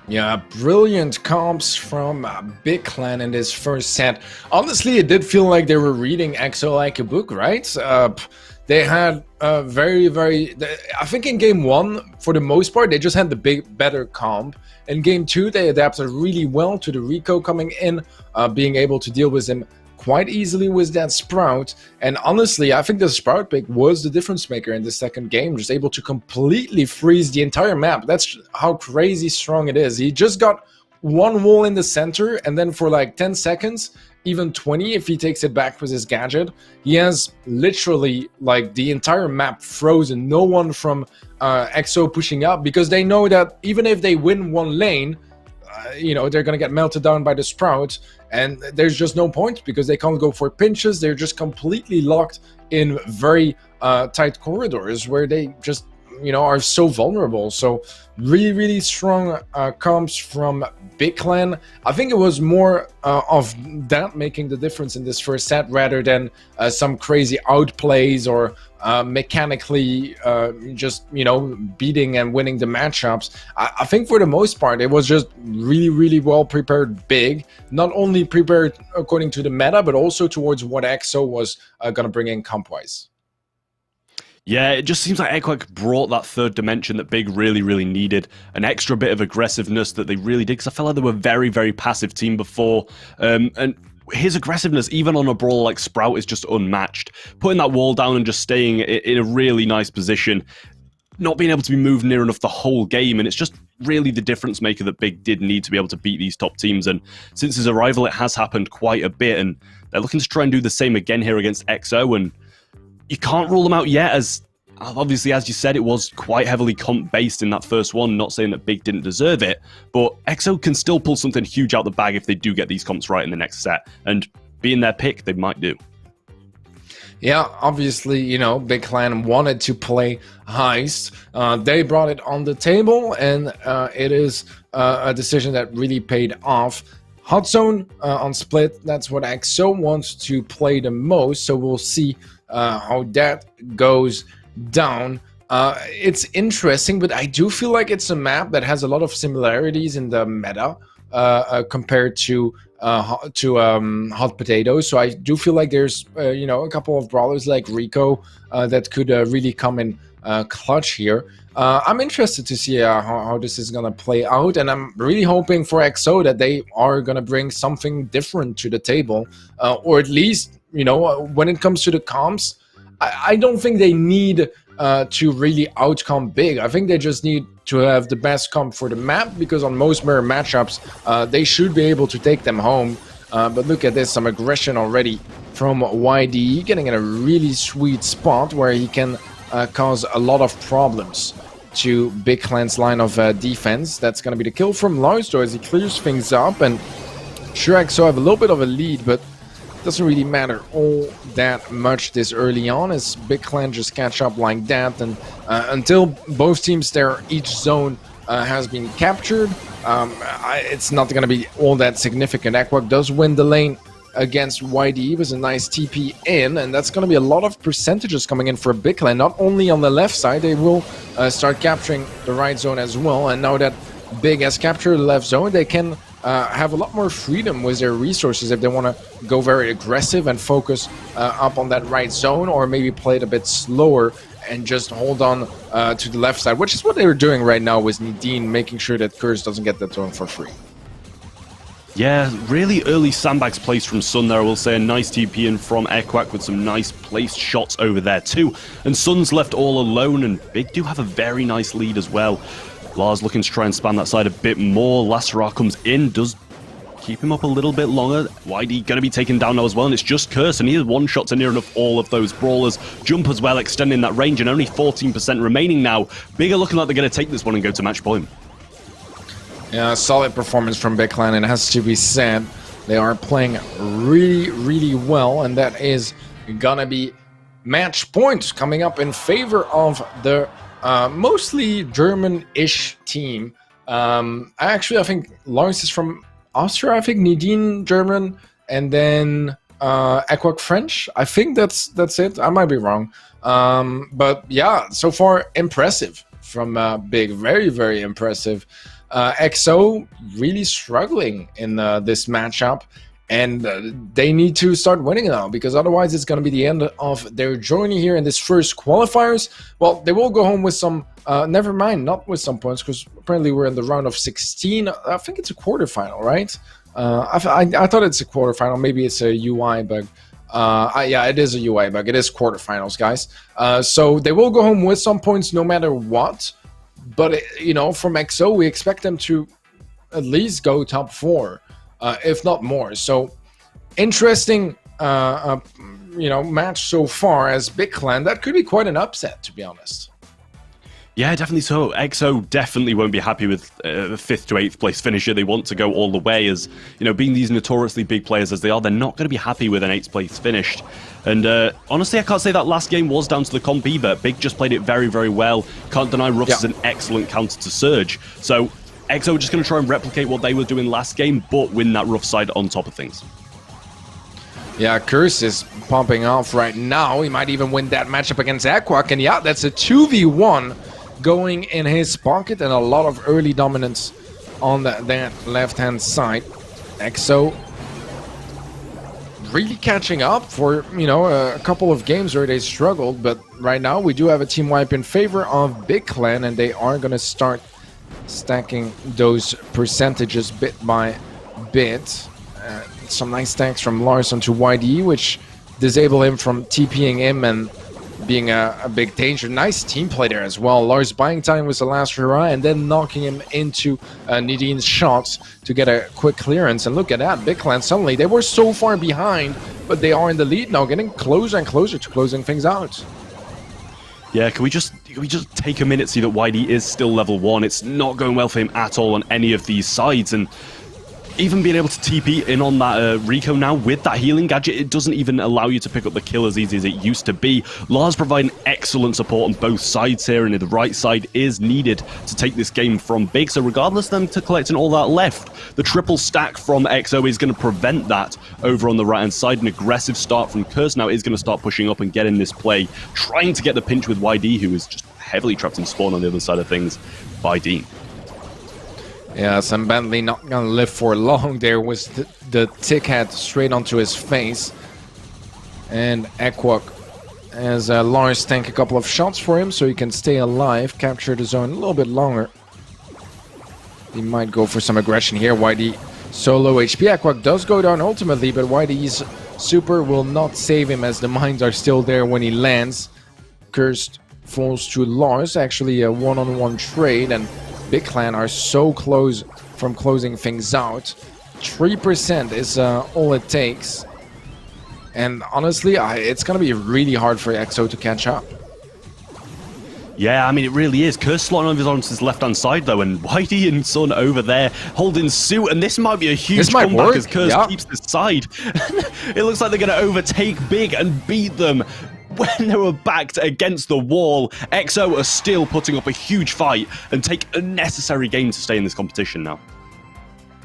Yeah, brilliant comps from Big Clan in this first set. Honestly, it did feel like they were reading EXO like a book, right? They had I think in game 1, for the most part, they just had the better comp. In game 2, they adapted really well to the Rico coming in, being able to deal with him quite easily with that Sprout. And honestly, I think the Sprout pick was the difference maker in the second game, just able to completely freeze the entire map. That's how crazy strong it is. He just got one wall in the center, and then for like 10 seconds, even 20 if he takes it back with his gadget, he has literally like the entire map frozen. No one from EXO pushing up, because they know that even if they win one lane, you know, they're gonna get melted down by the Sprout, and there's just no point because they can't go for pinches. They're just completely locked in very tight corridors where they just, you know, are so vulnerable. So really strong comps from Big Clan. I think it was more of that making the difference in this first set, rather than some crazy outplays or mechanically just, you know, beating and winning the matchups. I think for the most part it was just really well prepared. Big, not only prepared according to the meta, but also towards what EXO was gonna bring in comp-wise. Yeah, it just seems like Equac brought that third dimension that Big really needed. An extra bit of aggressiveness that they really did, because I felt like they were a very passive team before. And his aggressiveness, even on a brawler like Sprout, is just unmatched. Putting that wall down and just staying in a really nice position, not being able to be moved near enough the whole game, and it's just really the difference maker that Big did need to be able to beat these top teams. And since his arrival, it has happened quite a bit, and they're looking to try and do the same again here against EXO, and you can't rule them out yet, as obviously, as you said, it was quite heavily comp-based in that first one. Not saying that Big didn't deserve it, but EXO can still pull something huge out the bag if they do get these comps right in the next set, and being their pick, they might do. Yeah, obviously, you know, Big Clan wanted to play Heist. They brought it on the table, and it is a decision that really paid off. Hot Zone on Split, that's what EXO wants to play the most, so we'll see how that goes down. It's interesting, but I do feel like it's a map that has a lot of similarities in the meta compared to Hot Potatoes. So I do feel like there's you know, a couple of brawlers like Rico that could really come in clutch here. I'm interested to see how this is gonna play out, and I'm really hoping for EXO that they are gonna bring something different to the table, or at least, you know, when it comes to the comps, I don't think they need to really outcomp Big. I think they just need to have the best comp for the map, because on most mirror matchups, they should be able to take them home. But look at this, some aggression already from YD, getting in a really sweet spot where he can cause a lot of problems to Big Clan's line of defense. That's going to be the kill from Loisto as he clears things up, and sure, EXO have a little bit of a lead, but doesn't really matter all that much this early on, as Big Clan just catch up like that, and until both teams, each zone has been captured, it's not going to be all that significant. Equac does win the lane against YD with a nice TP in, and that's going to be a lot of percentages coming in for Big Clan. Not only on the left side, they will start capturing the right zone as well, and now that Big has captured the left zone, they can have a lot more freedom with their resources if they want to go very aggressive and focus up on that right zone, or maybe play it a bit slower and just hold on to the left side, which is what they're doing right now with Nadine, making sure that Curse doesn't get that zone for free. Yeah, really early sandbags placed from Sun there, I will say. A nice TP in from Equac with some nice placed shots over there too. And Sun's left all alone, and Big do have a very nice lead as well. Lars looking to try and span that side a bit more. Lasserar comes in, does keep him up a little bit longer. YD going to be taken down now as well, and it's just Curse, and he has one shot to near enough all of those brawlers. Jump as well, extending that range, and only 14% remaining now. Big are looking like they're going to take this one and go to match point. Yeah, solid performance from Big Clan, and it has to be said, they are playing really well, and that is gonna be match point coming up in favor of the mostly German-ish team. I think Lawrence is from Austria. I think Nadine German, and then Equac French. I think that's it. I might be wrong, but yeah, so far impressive from Big. Very impressive. EXO really struggling in this matchup, and they need to start winning now, because otherwise it's going to be the end of their journey here in this first qualifiers. Well, they will go home with some, never mind, not with some points, because apparently we're in the round of 16. I think it's a quarterfinal, right? I thought it's a quarterfinal. Maybe it's a UI bug. Yeah, it is a UI bug. It is quarterfinals, guys. So they will go home with some points no matter what. But, you know, from EXO, we expect them to at least go top 4, if not more. So interesting, match so far as Big Clan. That could be quite an upset, to be honest. Yeah, definitely so. EXO definitely won't be happy with the 5th to 8th place finisher. They want to go all the way, as being these notoriously big players as they are, they're not going to be happy with an 8th place finish. And honestly, I can't say that last game was down to the comp either. Big just played it very, very well. Can't deny Ruffs is an excellent counter to Surge. So EXO are just going to try and replicate what they were doing last game, but win that rough side on top of things. Yeah, Curse is pumping off right now. He might even win that matchup against Aquak. And yeah, that's a 2v1 going in his pocket, and a lot of early dominance on that left-hand side. EXO really catching up for, a couple of games where they struggled, but right now we do have a team wipe in favor of Big Clan, and they are going to start stacking those percentages bit by bit. Some nice stacks from Lars onto YD, which disable him from TPing him and being a big danger. Nice team play there as well. Lars buying time with the last hurrah and then knocking him into Nadine's shots to get a quick clearance. And look at that, Big Clan suddenly, they were so far behind, but they are in the lead now, getting closer and closer to closing things out. Yeah, can we just take a minute, see that YD is still level 1. It's not going well for him at all on any of these sides, and even being able to TP in on that Rico now with that healing gadget, it doesn't even allow you to pick up the kill as easy as it used to be. Lars providing excellent support on both sides here, and the right side is needed to take this game from Big. So regardless of them to collecting all that left, the triple stack from EXO is going to prevent that over on the right-hand side. An aggressive start from Curse now is going to start pushing up and getting this play, trying to get the pinch with YD, who is just heavily trapped in spawn on the other side of things by Dean. Yeah, Sam Bentley not gonna live for long. There was the tick head straight onto his face. And Aquak as Lars tank a couple of shots for him so he can stay alive, capture the zone a little bit longer. He might go for some aggression here. YD solo HP. Aquak does go down ultimately, but YD's super will not save him as the mines are still there when he lands. Cursed falls to Lars, actually a one-on-one trade, and Big Clan are so close from closing things out. 3% is all it takes. And honestly, it's going to be really hard for EXO to catch up. Yeah, I mean, it really is. Curse slotting over onto his left-hand side, though, and YD and Sun over there holding suit, and this might be a huge comeback as Curse keeps this side. It looks like they're going to overtake Big and beat them. When they were backed against the wall, EXO are still putting up a huge fight and take a necessary game to stay in this competition now.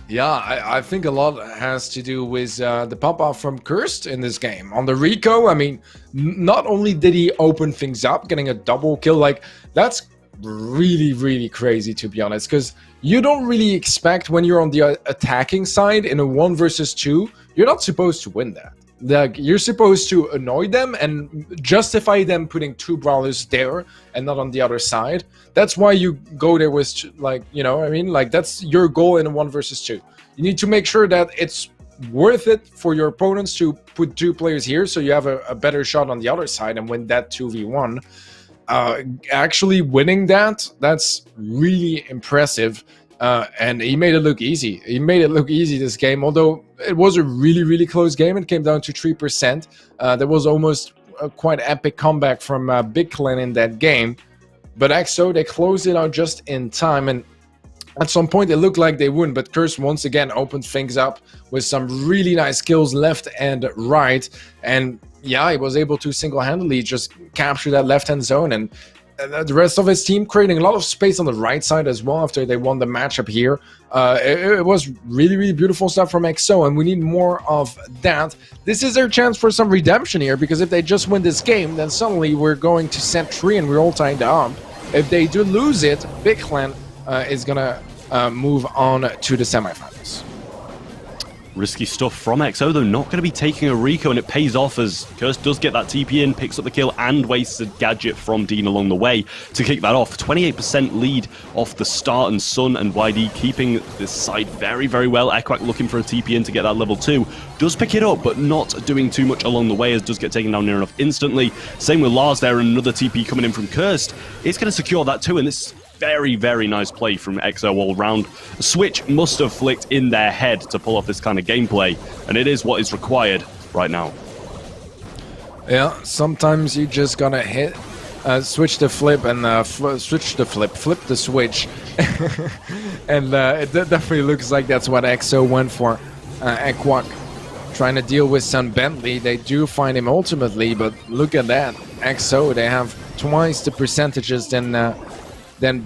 Yeah, I think a lot has to do with the pop-off from Cursed in this game. On the Rico, I mean, not only did he open things up, getting a double kill, like, that's really, really crazy, to be honest, because you don't really expect when you're on the attacking side in a 1 versus 2, you're not supposed to win that. Like, you're supposed to annoy them and justify them putting 2 brawlers there and not on the other side. That's why you go there with, like, like, that's your goal in a 1 versus 2. You need to make sure that it's worth it for your opponents to put 2 players here so you have a better shot on the other side and win that 2v1. Actually winning that's really impressive. And he made it look easy. He made it look easy this game, although it was a really, really close game. It came down to 3%. There was almost a quite epic comeback from Big Clan in that game. But EXO, they closed it out just in time. And at some point, it looked like they wouldn't. But Curse once again opened things up with some really nice kills left and right. And yeah, he was able to single-handedly just capture that left-hand zone. And the rest of his team creating a lot of space on the right side as well after they won the matchup here. It was really, really beautiful stuff from EXO, and we need more of that. This is their chance for some redemption here, because if they just win this game, then suddenly we're going to set 3 and we're all tied up. If they do lose it, Big Clan is going to move on to the semifinals. Risky stuff from EXO, though, not going to be taking a Rico, and it pays off as Curse does get that TP in, picks up the kill, and wastes a gadget from Dean along the way to kick that off. 28% lead off the start, and Sun and YD keeping this side very, very well. Aquak looking for a TP in to get that level 2. Does pick it up, but not doing too much along the way, as does get taken down near enough instantly. Same with Lars there, and another TP coming in from Cursed. It's going to secure that too, and this very, very nice play from EXO all round. A switch must have flicked in their head to pull off this kind of gameplay, and it is what is required right now. Yeah, sometimes you just gotta switch the flip and flip the switch. And it definitely looks like that's what EXO went for. Equak trying to deal with Sun Bentley. They do find him ultimately, but look at that. EXO, they have twice the percentages than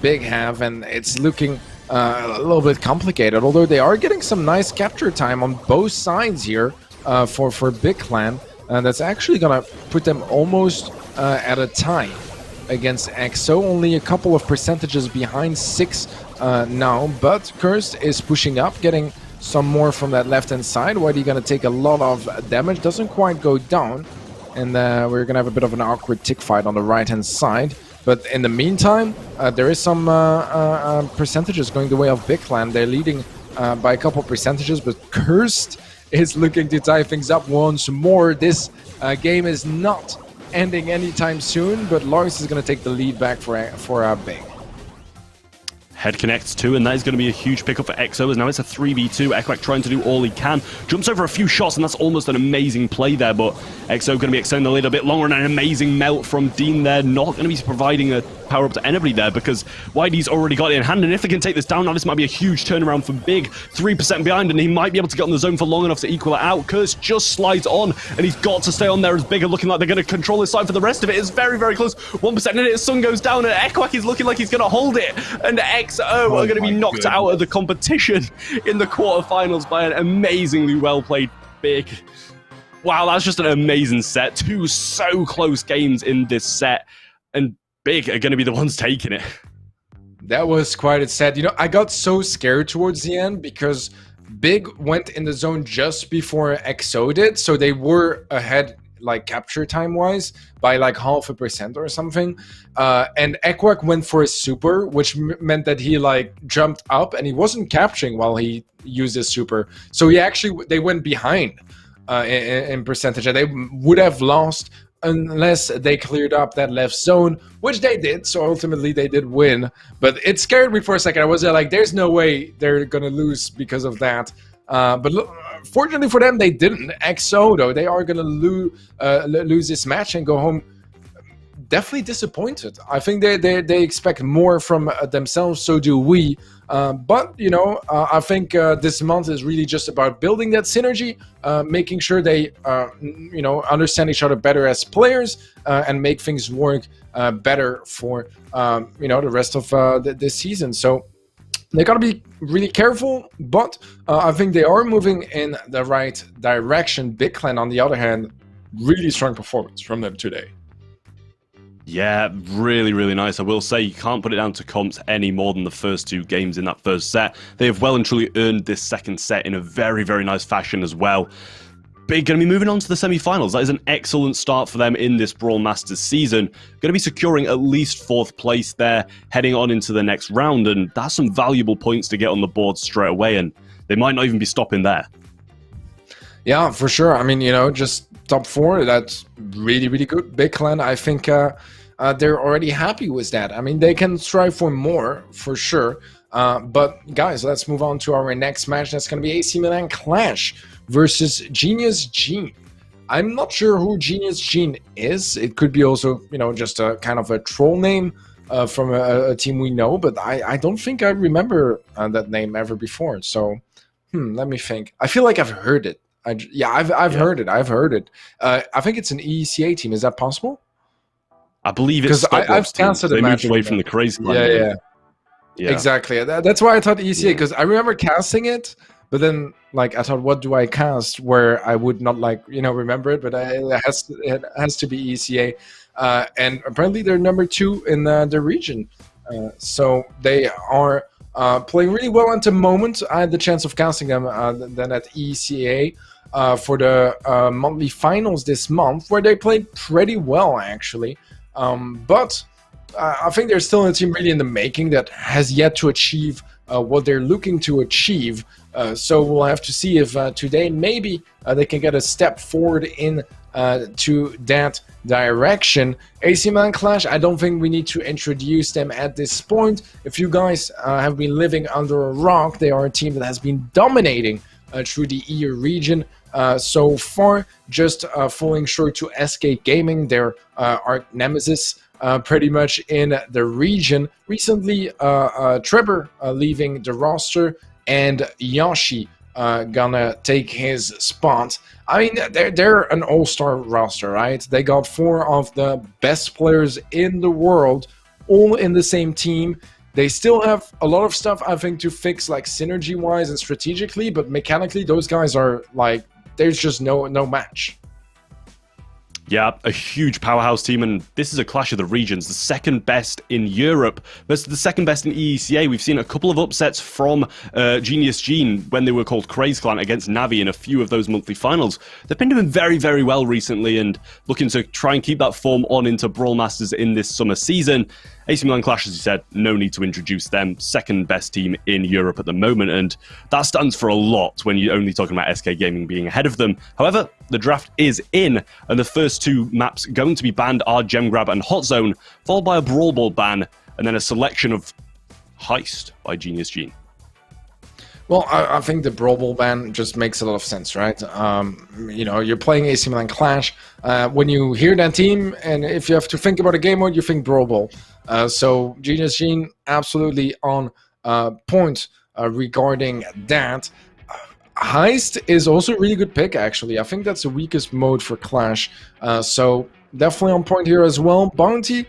Big have, and it's looking a little bit complicated, although they are getting some nice capture time on both sides here for Big Clan. That's actually gonna put them almost at a tie against EXO, only a couple of percentages behind 6 now, but Cursed is pushing up, getting some more from that left-hand side. Whitey gonna take a lot of damage, doesn't quite go down, and we're gonna have a bit of an awkward tick fight on the right-hand side. But in the meantime, there is some percentages going the way of Big Clan. They're leading by a couple percentages, but Cursed is looking to tie things up once more. This game is not ending anytime soon, but Lars is going to take the lead back for Big. Head connects too, and that is going to be a huge pickup for EXO, as now it's a 3v2. Equak trying to do all he can. Jumps over a few shots, and that's almost an amazing play there, but EXO going to be extending the lead a bit longer, and an amazing melt from Dean there. Not going to be providing a power-up to anybody there, because Whitey's already got it in hand, and if they can take this down now, this might be a huge turnaround for Big. 3% behind, and he might be able to get on the zone for long enough to equal it out. Curse just slides on, and he's got to stay on there as Big are looking like they're going to control this side for the rest of it. It's very, very close. 1% in it, Sun goes down, and Equak is looking like he's going to hold it, and EXO are going to be knocked out of the competition in the quarterfinals by an amazingly well-played Big. Wow, that's just an amazing set. 2 so close games in this set, and Big are going to be the ones taking it. That was quite a set. You know, I got so scared towards the end because Big went in the zone just before EXO did, so they were ahead, like capture time wise, by like 0.5% or something. And Equak went for a super, which meant that he like jumped up and he wasn't capturing while he used his super. So they went behind in percentage, and they would have lost unless they cleared up that left zone, which they did. So ultimately they did win, but it scared me for a second. I was like, there's no way they're gonna lose because of that. But look, fortunately for them, they didn't. EXO, though, they are gonna lose this match and go home definitely disappointed. I think they expect more from themselves, so do we. But, you know, I think this month is really just about building that synergy, making sure they, you know, understand each other better as players, and make things work better for, you know, the rest of this season. So they gotta be really careful, but I think they are moving in the right direction. Big Clan, on the other hand, really strong performance from them today. Yeah, really, really nice. I will say you can't put it down to comps any more than the first 2 games in that first set. They have well and truly earned this second set in a very, very nice fashion as well. Big going to be moving on to the semi-finals. That is an excellent start for them in this Brawl Masters season. Going to be securing at least 4th place there, heading on into the next round, and that's some valuable points to get on the board straight away, and they might not even be stopping there. Yeah, for sure. I mean, you know, just top 4, that's really, really good. Big Clan, I think they're already happy with that. I mean, they can strive for more, for sure. But guys, let's move on to our next match. That's going to be AC Milan Clash versus Genius Gene. I'm not sure who Genius Gene is. It could be also, you know, just a kind of a troll name from a team we know, but I don't think I remember that name ever before. So, let me think. I feel like I've heard it. I've heard it. I've heard it. I think it's an EECA team. Is that possible? I believe it's I've casted a match away from the crazy. Yeah. Exactly. That's why I thought EECA, because I remember casting it, but then like I thought, what do I cast where I would not like, you know, remember it? But it has to be EECA, and apparently they're number 2 in the region. So they are playing really well at the moment. I had the chance of casting them then at EECA for the monthly finals this month, where they played pretty well actually. But I think they're still a team really in the making that has yet to achieve what they're looking to achieve. So we'll have to see if today maybe they can get a step forward in to that direction. AC Milan Clash, I don't think we need to introduce them at this point. If you guys have been living under a rock, they are a team that has been dominating through the EU region so far, just falling short to SK Gaming, their arch nemesis, pretty much in the region. Recently, Trevor leaving the roster, and Yoshi gonna take his spot. I mean, they're an all-star roster, right? They got 4 of the best players in the world, all in the same team. They still have a lot of stuff, I think, to fix, like synergy-wise and strategically, but mechanically, those guys are like, there's just no match. Yeah, a huge powerhouse team, and this is a clash of the regions. The second best in Europe versus the second best in EECA. We've seen a couple of upsets from Genius Gene when they were called Craze Clan against Navi in a few of those monthly finals. They've been doing very, very well recently and looking to try and keep that form on into Brawl Masters in this summer season. AC Milan Clash, as you said, no need to introduce them. Second best team in Europe at the moment, and that stands for a lot when you're only talking about SK Gaming being ahead of them. However, the draft is in, and the first 2 maps going to be banned are Gem Grab and Hot Zone, followed by a Brawl Ball ban, and then a selection of Heist by Genius Gene. Well, I think the Brawl Ball ban just makes a lot of sense, right? You know, you're playing AC Milan Clash. When you hear that team, and if you have to think about a game mode, you think Brawl Ball. So Genius Gene absolutely on point regarding that. Heist is also a really good pick, actually. I think that's the weakest mode for Clash. So definitely on point here as well. Bounty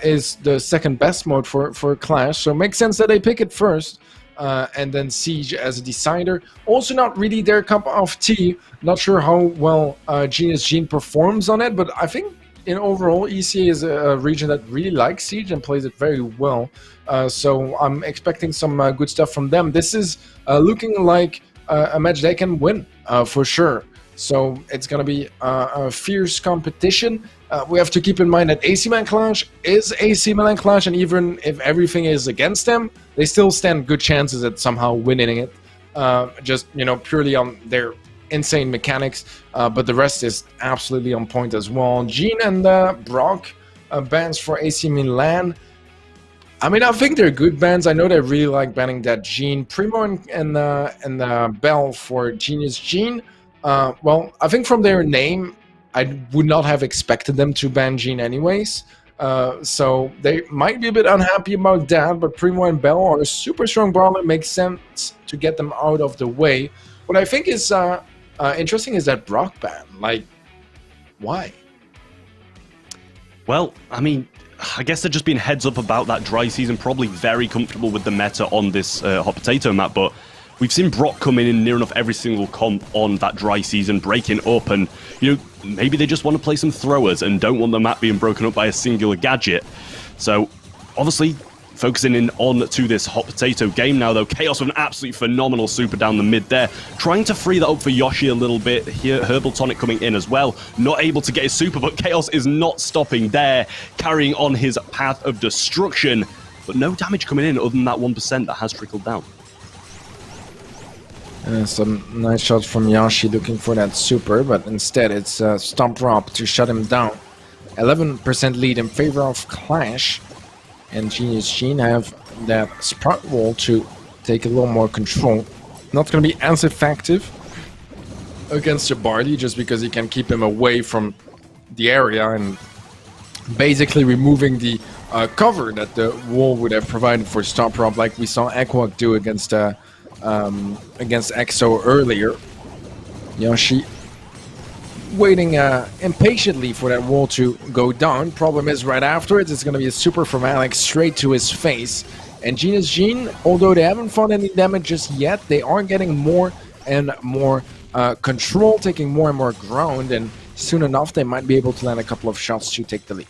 is the second best mode for Clash, so it makes sense that they pick it first. And then Siege as a decider. Also not really their cup of tea. Not sure how well Genius Gene performs on it, but I think in overall, ECA is a region that really likes Siege and plays it very well. So I'm expecting some good stuff from them. This is looking like a match they can win for sure. So it's going to be a fierce competition. We have to keep in mind that AC Milan Clash is AC Milan Clash, and even if everything is against them, they still stand good chances at somehow winning it. Just, you know, purely on their insane mechanics, but the rest is absolutely on point as well. Gene and Brock bans for AC Milan. I mean, I think they're good bans. I know they really like banning that Gene. Primo and Bell for Genius Gene. Well, I think from their name, I would not have expected them to ban Gene anyways. So they might be a bit unhappy about that, but Primo and Bell are a super strong brawler. It makes sense to get them out of the way. What I think is interesting is that Brock ban. Like, why? Well, I mean, I guess they're just being heads up about that dry season, probably very comfortable with the meta on this hot potato map, but we've seen Brock come in near enough every single comp on that dry season, breaking up, and, you know, maybe they just want to play some throwers and don't want the map being broken up by a singular gadget. So, obviously, focusing in on to this hot potato game now, though. Chaos with an absolutely phenomenal super down the mid there. Trying to free that up for Yoshi a little bit. Here, Herbal Tonic coming in as well. Not able to get his super, but Chaos is not stopping there. Carrying on his path of destruction. But no damage coming in other than that 1% that has trickled down. Some nice shots from Yoshi looking for that super, but instead it's Stomp Rob to shut him down. 11% lead in favor of Clash. And Genius Gene have that Sprout Wall to take a little more control. Not going to be as effective against a Barley just because he can keep him away from the area and basically removing the cover that the wall would have provided for Stomp Rob, like we saw Aquak do against EXO earlier. Yoshi waiting impatiently for that wall to go down. Problem is, right afterwards, it's going to be a super from Alex straight to his face. And Genius Gene, although they haven't found any damage just yet, they are getting more and more control, taking more and more ground, and soon enough they might be able to land a couple of shots to take the lead.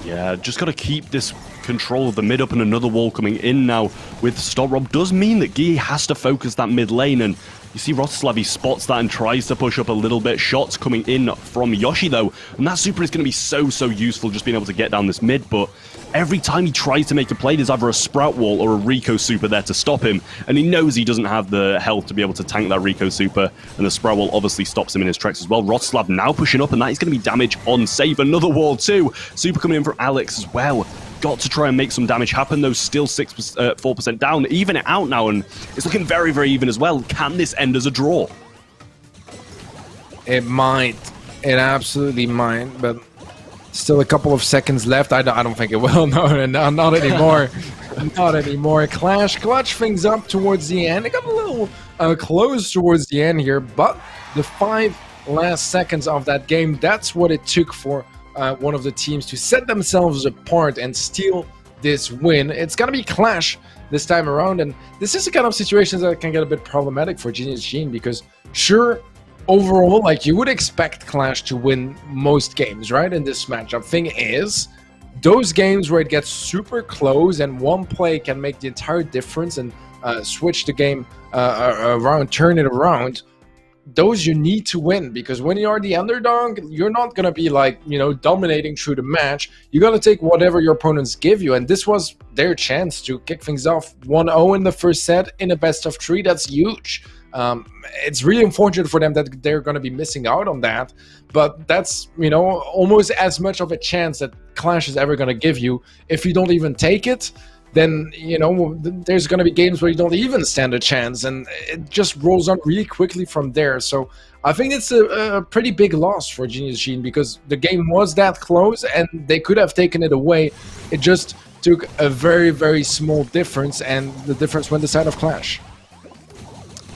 Yeah, just got to keep this control of the mid up, and another wall coming in now with Stomp Rob does mean that Guy has to focus that mid lane, and you see Roslavy spots that and tries to push up a little bit. Shots coming in from Yoshi though, and that super is going to be so useful, just being able to get down this mid, but every time he tries to make a play, there's either a Sprout wall or a Rico super there to stop him, and he knows he doesn't have the health to be able to tank that Rico super, and the Sprout wall obviously stops him in his tracks as well. Rostislav now pushing up, and that is going to be damage on save. Another wall too. Super coming in from Alex as well. Got to try and make some damage happen, though still 4% down. Even it out now, and it's looking very, very even as well. Can this end as a draw? It might. It absolutely might, but still a couple of seconds left. I don't think it will. No, not anymore. Not anymore. Clash clutch things up towards the end. It got a little close towards the end here, but the 5 last seconds of that game, that's what it took for one of the teams to set themselves apart and steal this win. It's gonna be Clash this time around, and this is the kind of situation that can get a bit problematic for Genius Gene, because sure, overall, like, you would expect Clash to win most games, right, in this matchup. Thing is, those games where it gets super close and one play can make the entire difference and switch the game around, turn it around, those you need to win, because when you are the underdog, you're not going to be, like, you know, dominating through the match. You got to take whatever your opponents give you, and this was their chance to kick things off 1-0 in the first set in a best of 3. That's huge. It's really unfortunate for them that they're going to be missing out on that, but that's, you know, almost as much of a chance that Clash is ever going to give you. If you don't even take it, then, you know, there's going to be games where you don't even stand a chance, and it just rolls on really quickly from there. So I think it's a pretty big loss for Genius Gene, because the game was that close and they could have taken it away. It just took a very, very small difference, and the difference went the side of Clash.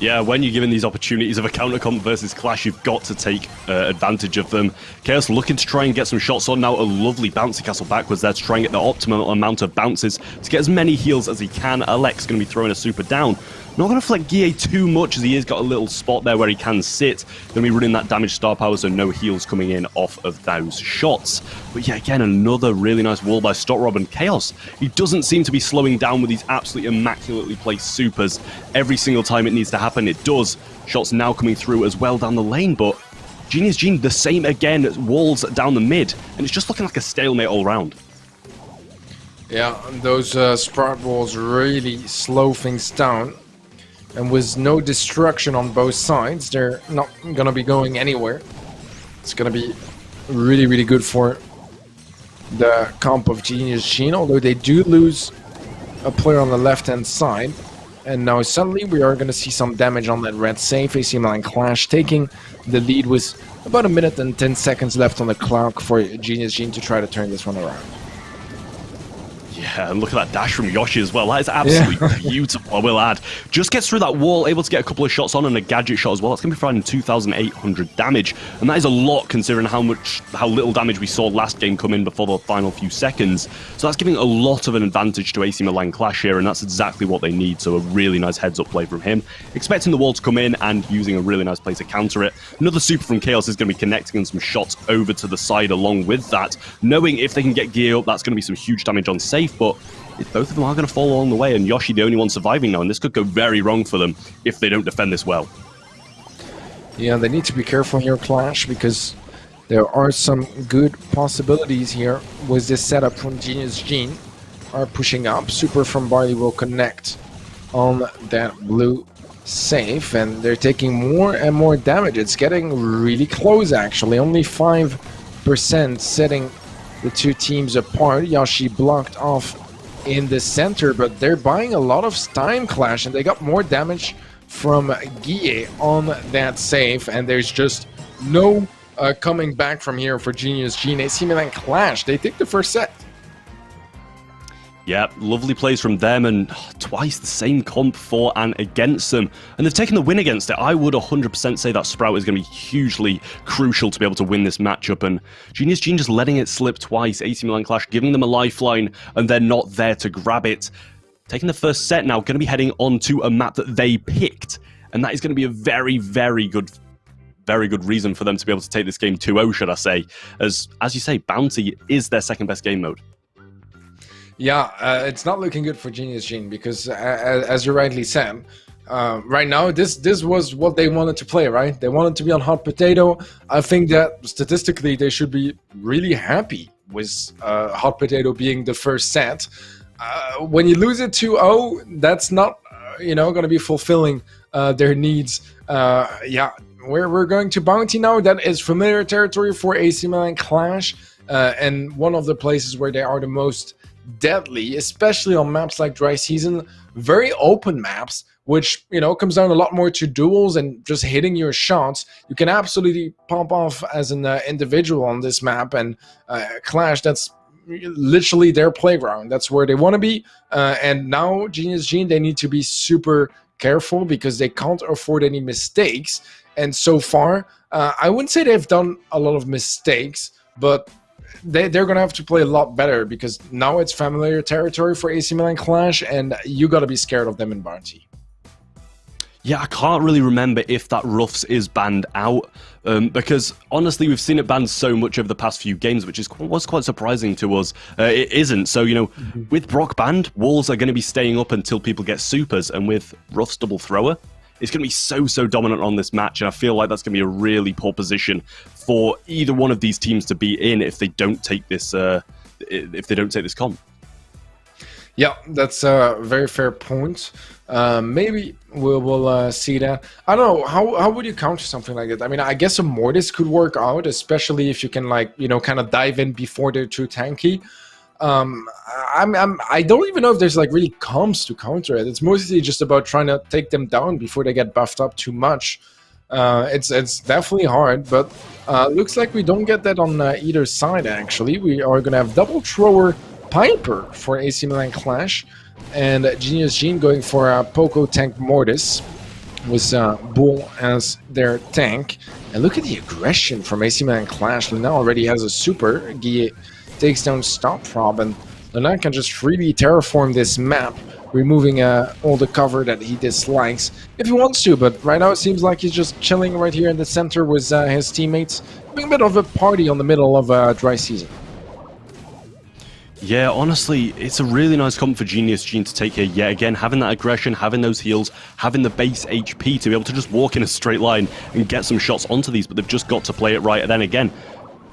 Yeah, when you're given these opportunities of a counter comp versus Clash, you've got to take advantage of them. Chaos looking to try and get some shots on now. A lovely bouncy castle backwards there to try and get the optimal amount of bounces to get as many heals as he can. Alex going to be throwing a super down. Not going to flex Guille too much, as he has got a little spot there where he can sit. Going to be running that damage star power, so no heals coming in off of those shots. But yeah, again, another really nice wall by Stotrob, and Chaos, he doesn't seem to be slowing down with these absolutely immaculately placed supers. Every single time it needs to happen, it does. Shots now coming through as well down the lane, but Genius Gene, the same again, walls down the mid, and it's just looking like a stalemate all round. Yeah, those Sprout walls really slow things down. And with no destruction on both sides, they're not going to be going anywhere. It's going to be really, really good for the comp of Genius Gene, although they do lose a player on the left-hand side. And now suddenly we are going to see some damage on that red safe. AC Milan Clash taking the lead with about 1 minute and 10 seconds left on the clock for Genius Gene to try to turn this one around. Yeah, and look at that dash from Yoshi as well. That is absolutely beautiful, I will add. Just gets through that wall, able to get a couple of shots on and a gadget shot as well. That's going to be providing 2,800 damage. And that is a lot considering how little damage we saw last game come in before the final few seconds. So that's giving a lot of an advantage to AC Milan Clash here, and that's exactly what they need. So a really nice heads-up play from him. Expecting the wall to come in and using a really nice play to counter it. Another super from Chaos is going to be connecting and some shots over to the side along with that. Knowing if they can get gear up, that's going to be some huge damage on safe. But both of them are going to fall along the way, and Yoshi the only one surviving now, and this could go very wrong for them if they don't defend this well. Yeah, they need to be careful here, Clash, because there are some good possibilities here with this setup from Genius Gene. Are pushing up. Super from Barley will connect on that blue safe, and they're taking more and more damage. It's getting really close, actually. Only 5% setting the two teams apart. Yoshi blocked off in the center, but they're buying a lot of time, Clash, and they got more damage from Guille on that save, and there's just no coming back from here for Genius Gene. AC Milan Clash, they take the first set. Yeah, lovely plays from them, and twice the same comp for and against them. And they've taken the win against it. I would 100% say that Sprout is going to be hugely crucial to be able to win this matchup. And Genius Gene just letting it slip twice. AC Milan Clash giving them a lifeline, and they're not there to grab it. Taking the first set now, going to be heading on to a map that they picked. And that is going to be a very, very good reason for them to be able to take this game 2-0, should I say. As you say, Bounty is their second best game mode. Yeah, it's not looking good for Genius Gene, because as you rightly said, right now this was what they wanted to play, right? They wanted to be on hot potato. I think that statistically they should be really happy with hot potato being the first set. When you lose it 2-0, that's not going to be fulfilling their needs. Yeah, we're going to Bounty now. That is familiar territory for AC Milan Clash, and one of the places where they are the most deadly, especially on maps like Dry Season, very open maps, which comes down a lot more to duels and just hitting your shots. You can absolutely pop off as an individual on this map, and Clash, that's literally their playground. That's where they want to be, and now Genius Gene, they need to be super careful because they can't afford any mistakes. And so far, I wouldn't say they've done a lot of mistakes, but they're going to have to play a lot better because now it's familiar territory for AC Milan Clash, and you got to be scared of them in Bounty. Yeah, I can't really remember if that Ruffs is banned out, because honestly, we've seen it banned so much over the past few games, which was quite surprising to us. It isn't. So, with Brock banned, walls are going to be staying up until people get supers, and with Ruffs double thrower, it's going to be so dominant on this match, and I feel like that's going to be a really poor position for either one of these teams to be in if they don't take this comp. Yeah, that's a very fair point. Maybe we'll see that. I don't know, how would you counter something like that? I mean, I guess a Mortis could work out, especially if you can kind of dive in before they're too tanky. I don't even know if there's really comps to counter it. It's mostly just about trying to take them down before they get buffed up too much. It's definitely hard, but looks like we don't get that on either side. Actually, we are gonna have double thrower Piper for AC Milan Clash, and Genius Gene going for a Poco Tank Mortis with Bull as their tank. And look at the aggression from AC Milan Clash. Luna already has a super. Guille takes down Stop Prob, and Luna can just freely terraform this map, removing all the cover that he dislikes if he wants to. But right now it seems like he's just chilling right here in the center with his teammates, having a bit of a party on the middle of Dry Season. Yeah, honestly, it's a really nice comp for Genius Gene to take here yet again, having that aggression, having those heals, having the base HP to be able to just walk in a straight line and get some shots onto these, but they've just got to play it right. And then again,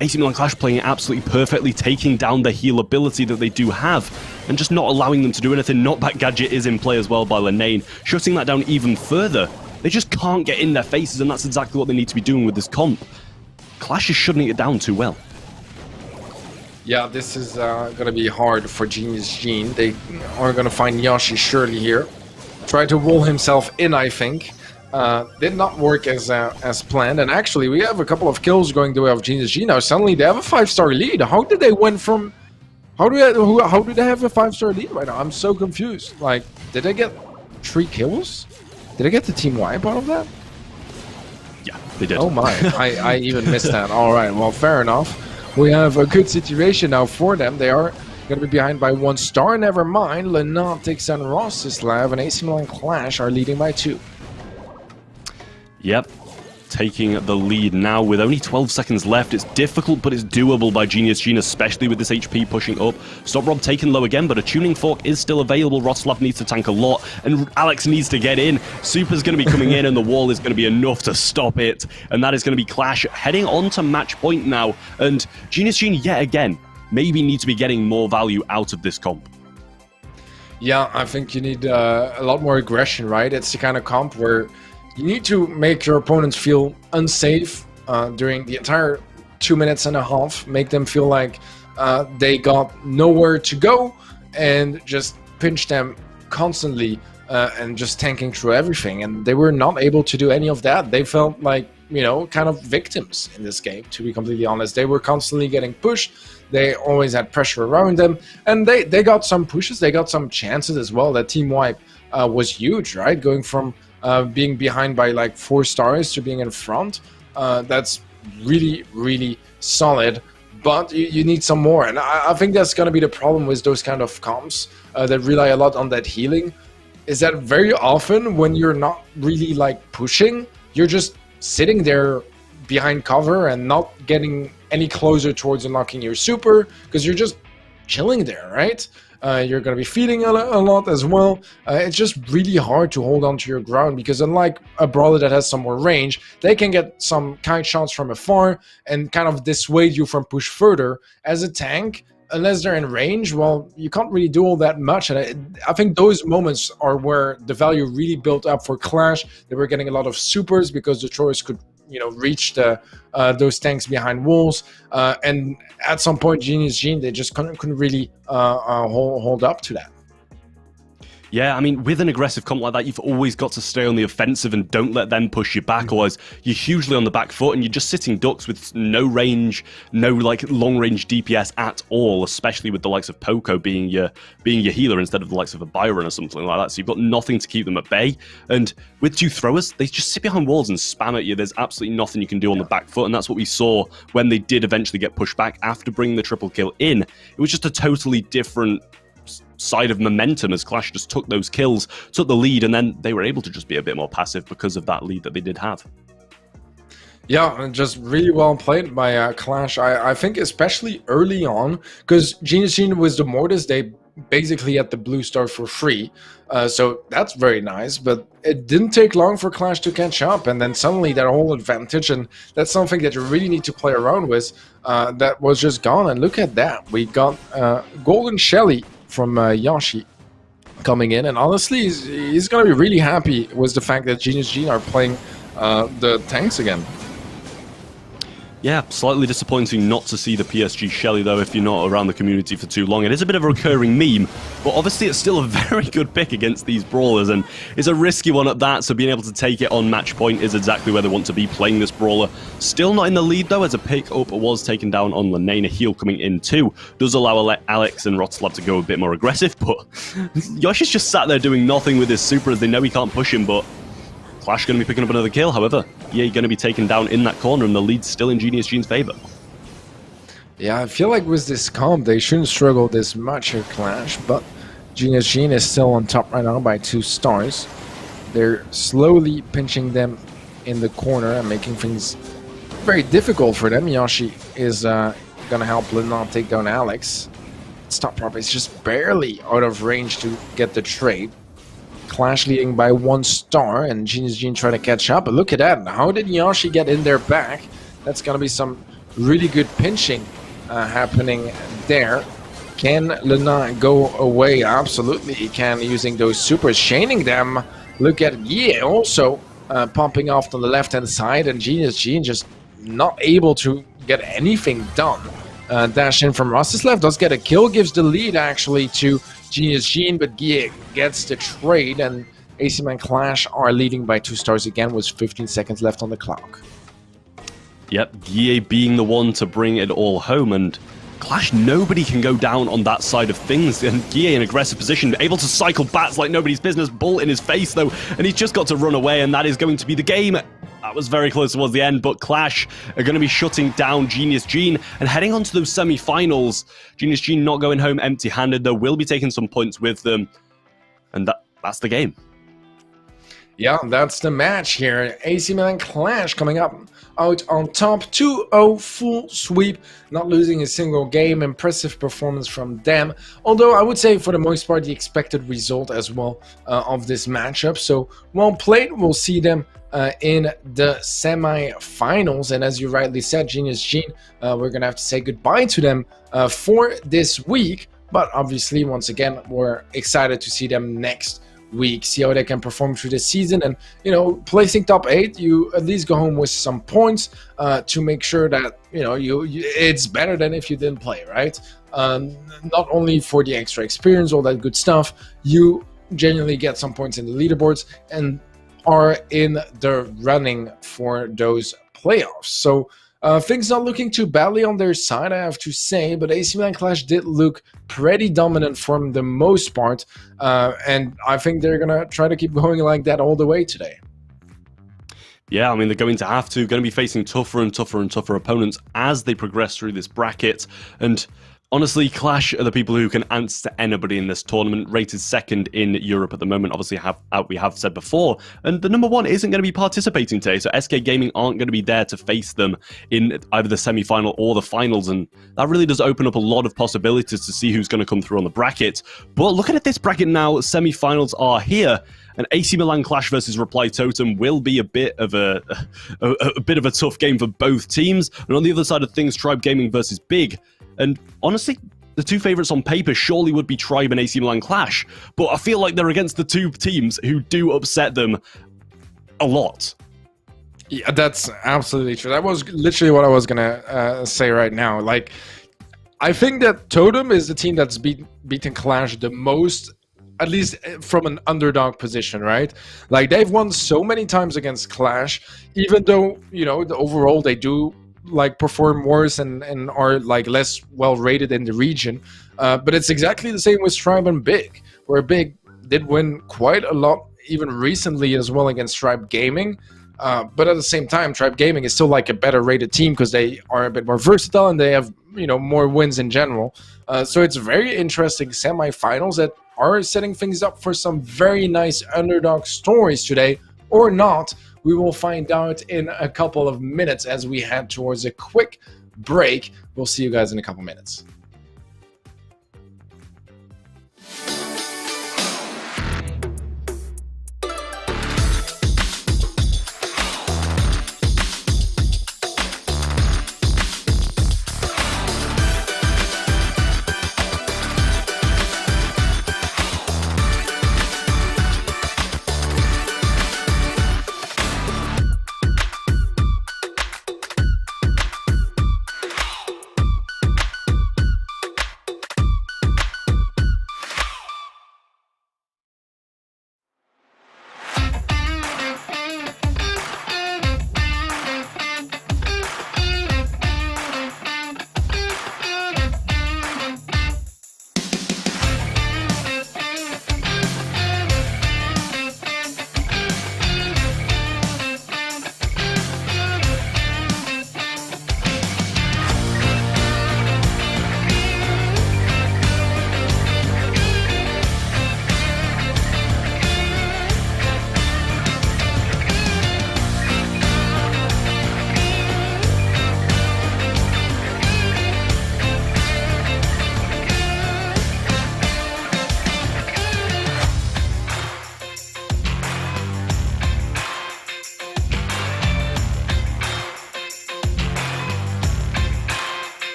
AC Milan Clash playing it absolutely perfectly, taking down the heal ability that they do have, and just not allowing them to do anything. Knockback Gadget is in play as well by Lenane, shutting that down even further. They just can't get in their faces, and that's exactly what they need to be doing with this comp. Clash is shutting it down too well. Yeah, this is going to be hard for Genius Gene. They are going to find Yoshi surely here. Try to wall himself in, I think. Did not work as planned. And actually, we have a couple of kills going the way of Genius Gene. Now, suddenly they have a 5-star lead. How did they win from... How do they have a 5-star lead right now? I'm so confused. Did they get 3 kills? Did they get the team wipe out of that? Yeah, they did. Oh my, I even missed that. All right, well, fair enough. We have a good situation now for them. They are going to be behind by 1 star. Never mind. Lenard takes down Rostislav, and AC Milan Clash are leading by 2. Yep, taking the lead now with only 12 seconds left. It's difficult, but it's doable by Genius Gene, especially with this HP pushing up. Stop Rob taken low again, but a tuning fork is still available. Roslav needs to tank a lot, and Alex needs to get in. Super's going to be coming in, and the wall is going to be enough to stop it. And that is going to be Clash heading on to match point now. And Genius Gene, yet again, maybe need to be getting more value out of this comp. Yeah, I think you need a lot more aggression, right? It's the kind of comp where you need to make your opponents feel unsafe during the entire 2.5 minutes. Make them feel like they got nowhere to go, and just pinch them constantly and just tanking through everything. And they were not able to do any of that. They felt like, kind of victims in this game, to be completely honest. They were constantly getting pushed. They always had pressure around them, and they got some pushes. They got some chances as well. That team wipe was huge, right? Going from being behind by 4 stars to being in front. That's really solid, but you need some more. And I think that's going to be the problem with those kind of comps that rely a lot on that healing, is that very often when you're not really pushing, you're just sitting there behind cover and not getting any closer towards unlocking your super, because you're just chilling there, right? You're going to be feeding a lot as well. It's just really hard to hold on to your ground because unlike a brawler that has some more range, they can get some kite shots from afar and kind of dissuade you from push further. As a tank, unless they're in range, well, you can't really do all that much. And I think those moments are where the value really built up for Clash. They were getting a lot of supers because the Troyes could, reach those tanks behind walls. And at some point, Genius Gene, they just couldn't really hold up to that. Yeah, I mean, with an aggressive comp like that, you've always got to stay on the offensive and don't let them push you back, otherwise you're hugely on the back foot and you're just sitting ducks with no range, no long-range DPS at all, especially with the likes of Poco being your healer instead of the likes of a Byron or something like that. So you've got nothing to keep them at bay. And with two throwers, they just sit behind walls and spam at you. There's absolutely nothing you can do on the back foot, and that's what we saw when they did eventually get pushed back after bringing the triple kill in. It was just a totally different side of momentum as Clash just took those kills, took the lead, and then they were able to just be a bit more passive because of that lead that they did have. Yeah, just really well played by Clash. I think especially early on, because Genius Gene was the Mortis, they basically had the blue star for free. So that's very nice, but it didn't take long for Clash to catch up, and then suddenly that whole advantage, and that's something that you really need to play around with, that was just gone. And look at that. We got Golden Shelly from Yashi coming in, and honestly, he's going to be really happy with the fact that Genius Gene are playing the tanks again. Yeah, slightly disappointing not to see the PSG Shelly, though, if you're not around the community for too long. It is a bit of a recurring meme, but obviously it's still a very good pick against these brawlers, and it's a risky one at that, so being able to take it on match point is exactly where they want to be playing this brawler. Still not in the lead, though, as a pick-up was taken down on Lane. A heal coming in, too. Does allow Alex and Rotzlav to go a bit more aggressive, but Yoshi's just sat there doing nothing with his super as they know he can't push him, but Clash going to be picking up another kill. However, yeah, going to be taken down in that corner, and the lead's still in Genius Gene's favor. Yeah, I feel like with this comp, they shouldn't struggle this much at Clash, but Genius Gene is still on top right now by 2 stars. They're slowly pinching them in the corner and making things very difficult for them. Yoshi is going to help Lina take down Alex. Stop prop is just barely out of range to get the trade. Clash leading by 1 star, and Genius Gene trying to catch up. But look at that. How did Yoshi get in their back? That's going to be some really good pinching happening there. Can Lina go away? Absolutely, he can, using those supers, chaining them. Look at Guille also pumping off on the left-hand side, and Genius Gene just not able to get anything done. Dash in from Rostislav does get a kill, gives the lead actually to Genius Gene, but Guille gets the trade, and AC Man Clash are leading by 2 stars again with 15 seconds left on the clock. Yep, Guille being the one to bring it all home, and Clash, nobody can go down on that side of things, and Guille in aggressive position, able to cycle bats like nobody's business. Bull in his face though, and he's just got to run away, and that is going to be the game. That was very close towards the end, but Clash are going to be shutting down Genius Gene and heading on to those semi-finals. Genius Gene not going home empty-handed, though, will be taking some points with them, and that's the game. Yeah, that's the match here. AC Milan Clash coming up out on top. 2-0 full sweep, not losing a single game. Impressive performance from them. Although I would say for the most part the expected result as well of this matchup. So well played. We'll see them in the semi-finals. And as you rightly said, Genius Gene, we're going to have to say goodbye to them for this week. But obviously, once again, we're excited to see them next week, see how they can perform through the season, and placing top 8, you at least go home with some points to make sure that it's better than if you didn't play, right? Not only for the extra experience, all that good stuff, you genuinely get some points in the leaderboards and are in the running for those playoffs. So things not looking too badly on their side, I have to say, but AC Milan Clash did look pretty dominant for the most part, and I think they're going to try to keep going like that all the way today. Yeah, I mean, they're going to be facing tougher and tougher and tougher opponents as they progress through this bracket, and Honestly, Clash are the people who can answer to anybody in this tournament, rated second in Europe at the moment. Obviously, we have said before, and the number one isn't going to be participating today, so SK Gaming aren't going to be there to face them in either the semi-final or the finals, and that really does open up a lot of possibilities to see who's going to come through on the bracket. But looking at this bracket now, semi-finals are here. An AC Milan Clash versus Reply Totem will be a bit of a tough game for both teams, and on the other side of things, Tribe Gaming versus Big. And honestly, the two favourites on paper surely would be Tribe and AC Milan Clash, but I feel like they're against the two teams who do upset them a lot. Yeah, that's absolutely true. That was literally what I was gonna say right now. Like, I think that Totem is the team that's beaten Clash the most, at least from an underdog position, right? Like, they've won so many times against Clash, even though, you know, overall they do like perform worse and are like less well rated in the region, but it's exactly the same with Tribe and Big, where Big did win quite a lot even recently as well against Tribe Gaming, but at the same time Tribe Gaming is still like a better rated team because they are a bit more versatile and they have, you know, more wins in general. So it's very interesting semi-finals that are setting things up for some very nice underdog stories today, or not. We will find out in a couple of minutes as we head towards a quick break. We'll see you guys in a couple minutes.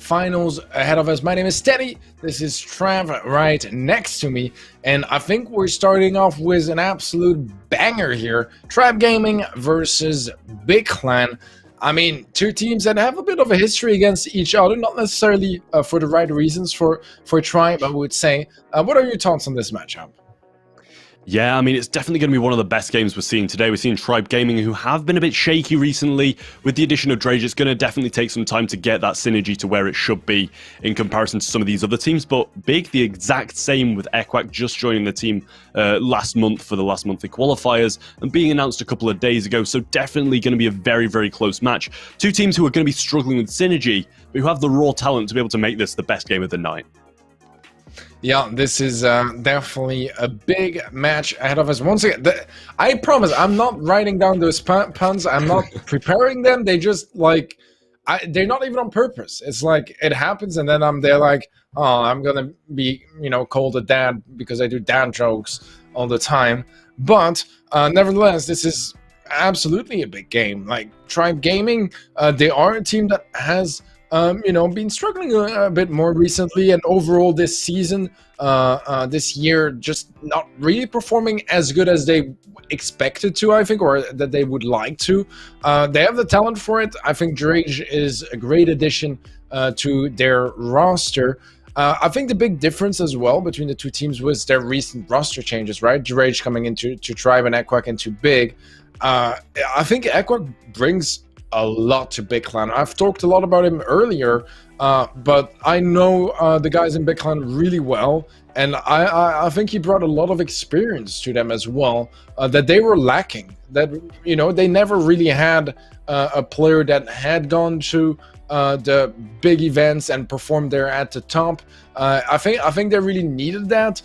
finals ahead of us. My name is Teddy. This is Trav right next to me. And I think we're starting off with an absolute banger here. Tribe Gaming versus Big Clan. I mean, two teams that have a bit of a history against each other, not necessarily for the right reasons for Tribe, I would say. What are your thoughts on this matchup? Yeah, I mean, it's definitely going to be one of the best games we're seeing today. We're seeing Tribe Gaming, who have been a bit shaky recently. With the addition of Drage, it's going to definitely take some time to get that synergy to where it should be in comparison to some of these other teams. But Big, the exact same with Equac just joining the team last month for the last monthly qualifiers and being announced a couple of days ago. So definitely going to be a very, very close match. Two teams who are going to be struggling with synergy, but who have the raw talent to be able to make this the best game of the night. Yeah, this is definitely a big match ahead of us. Once again, I promise I'm not writing down those puns. I'm not preparing them. They just like, they're not even on purpose. It's like it happens, and then I'm there like, oh, I'm gonna be, you know, called a dad because I do dad jokes all the time. But nevertheless, this is absolutely a big game. Like Tribe Gaming, they are a team that has you know, been struggling a bit more recently, and overall this season, this year, just not really performing as good as they expected to, I think, or that they would like to. They have the talent for it. I think Drage is a great addition to their roster. I think the big difference as well between the two teams was their recent roster changes, right? Drage coming into Tribe and Equac into Big. I think Equac brings a lot to Big Clan. I've talked a lot about him earlier, but I know the guys in Big Clan really well, and I think he brought a lot of experience to them as well that they were lacking. That, you know, they never really had a player that had gone to the big events and performed there at the top. I think they really needed that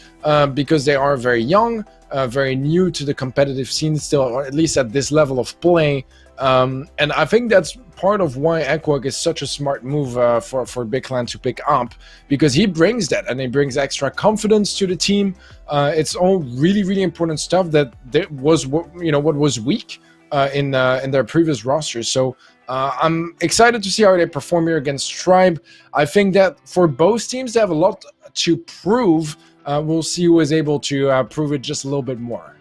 because they are very young, very new to the competitive scene still, or at least at this level of play. And I think that's part of why Equac is such a smart move for Big Clan to pick up, because he brings that, and he brings extra confidence to the team. It's all really, really important stuff that was, you know, what was weak in their previous rosters. So I'm excited to see how they perform here against Tribe. I think that for both teams, they have a lot to prove. We'll see who is able to prove it just a little bit more.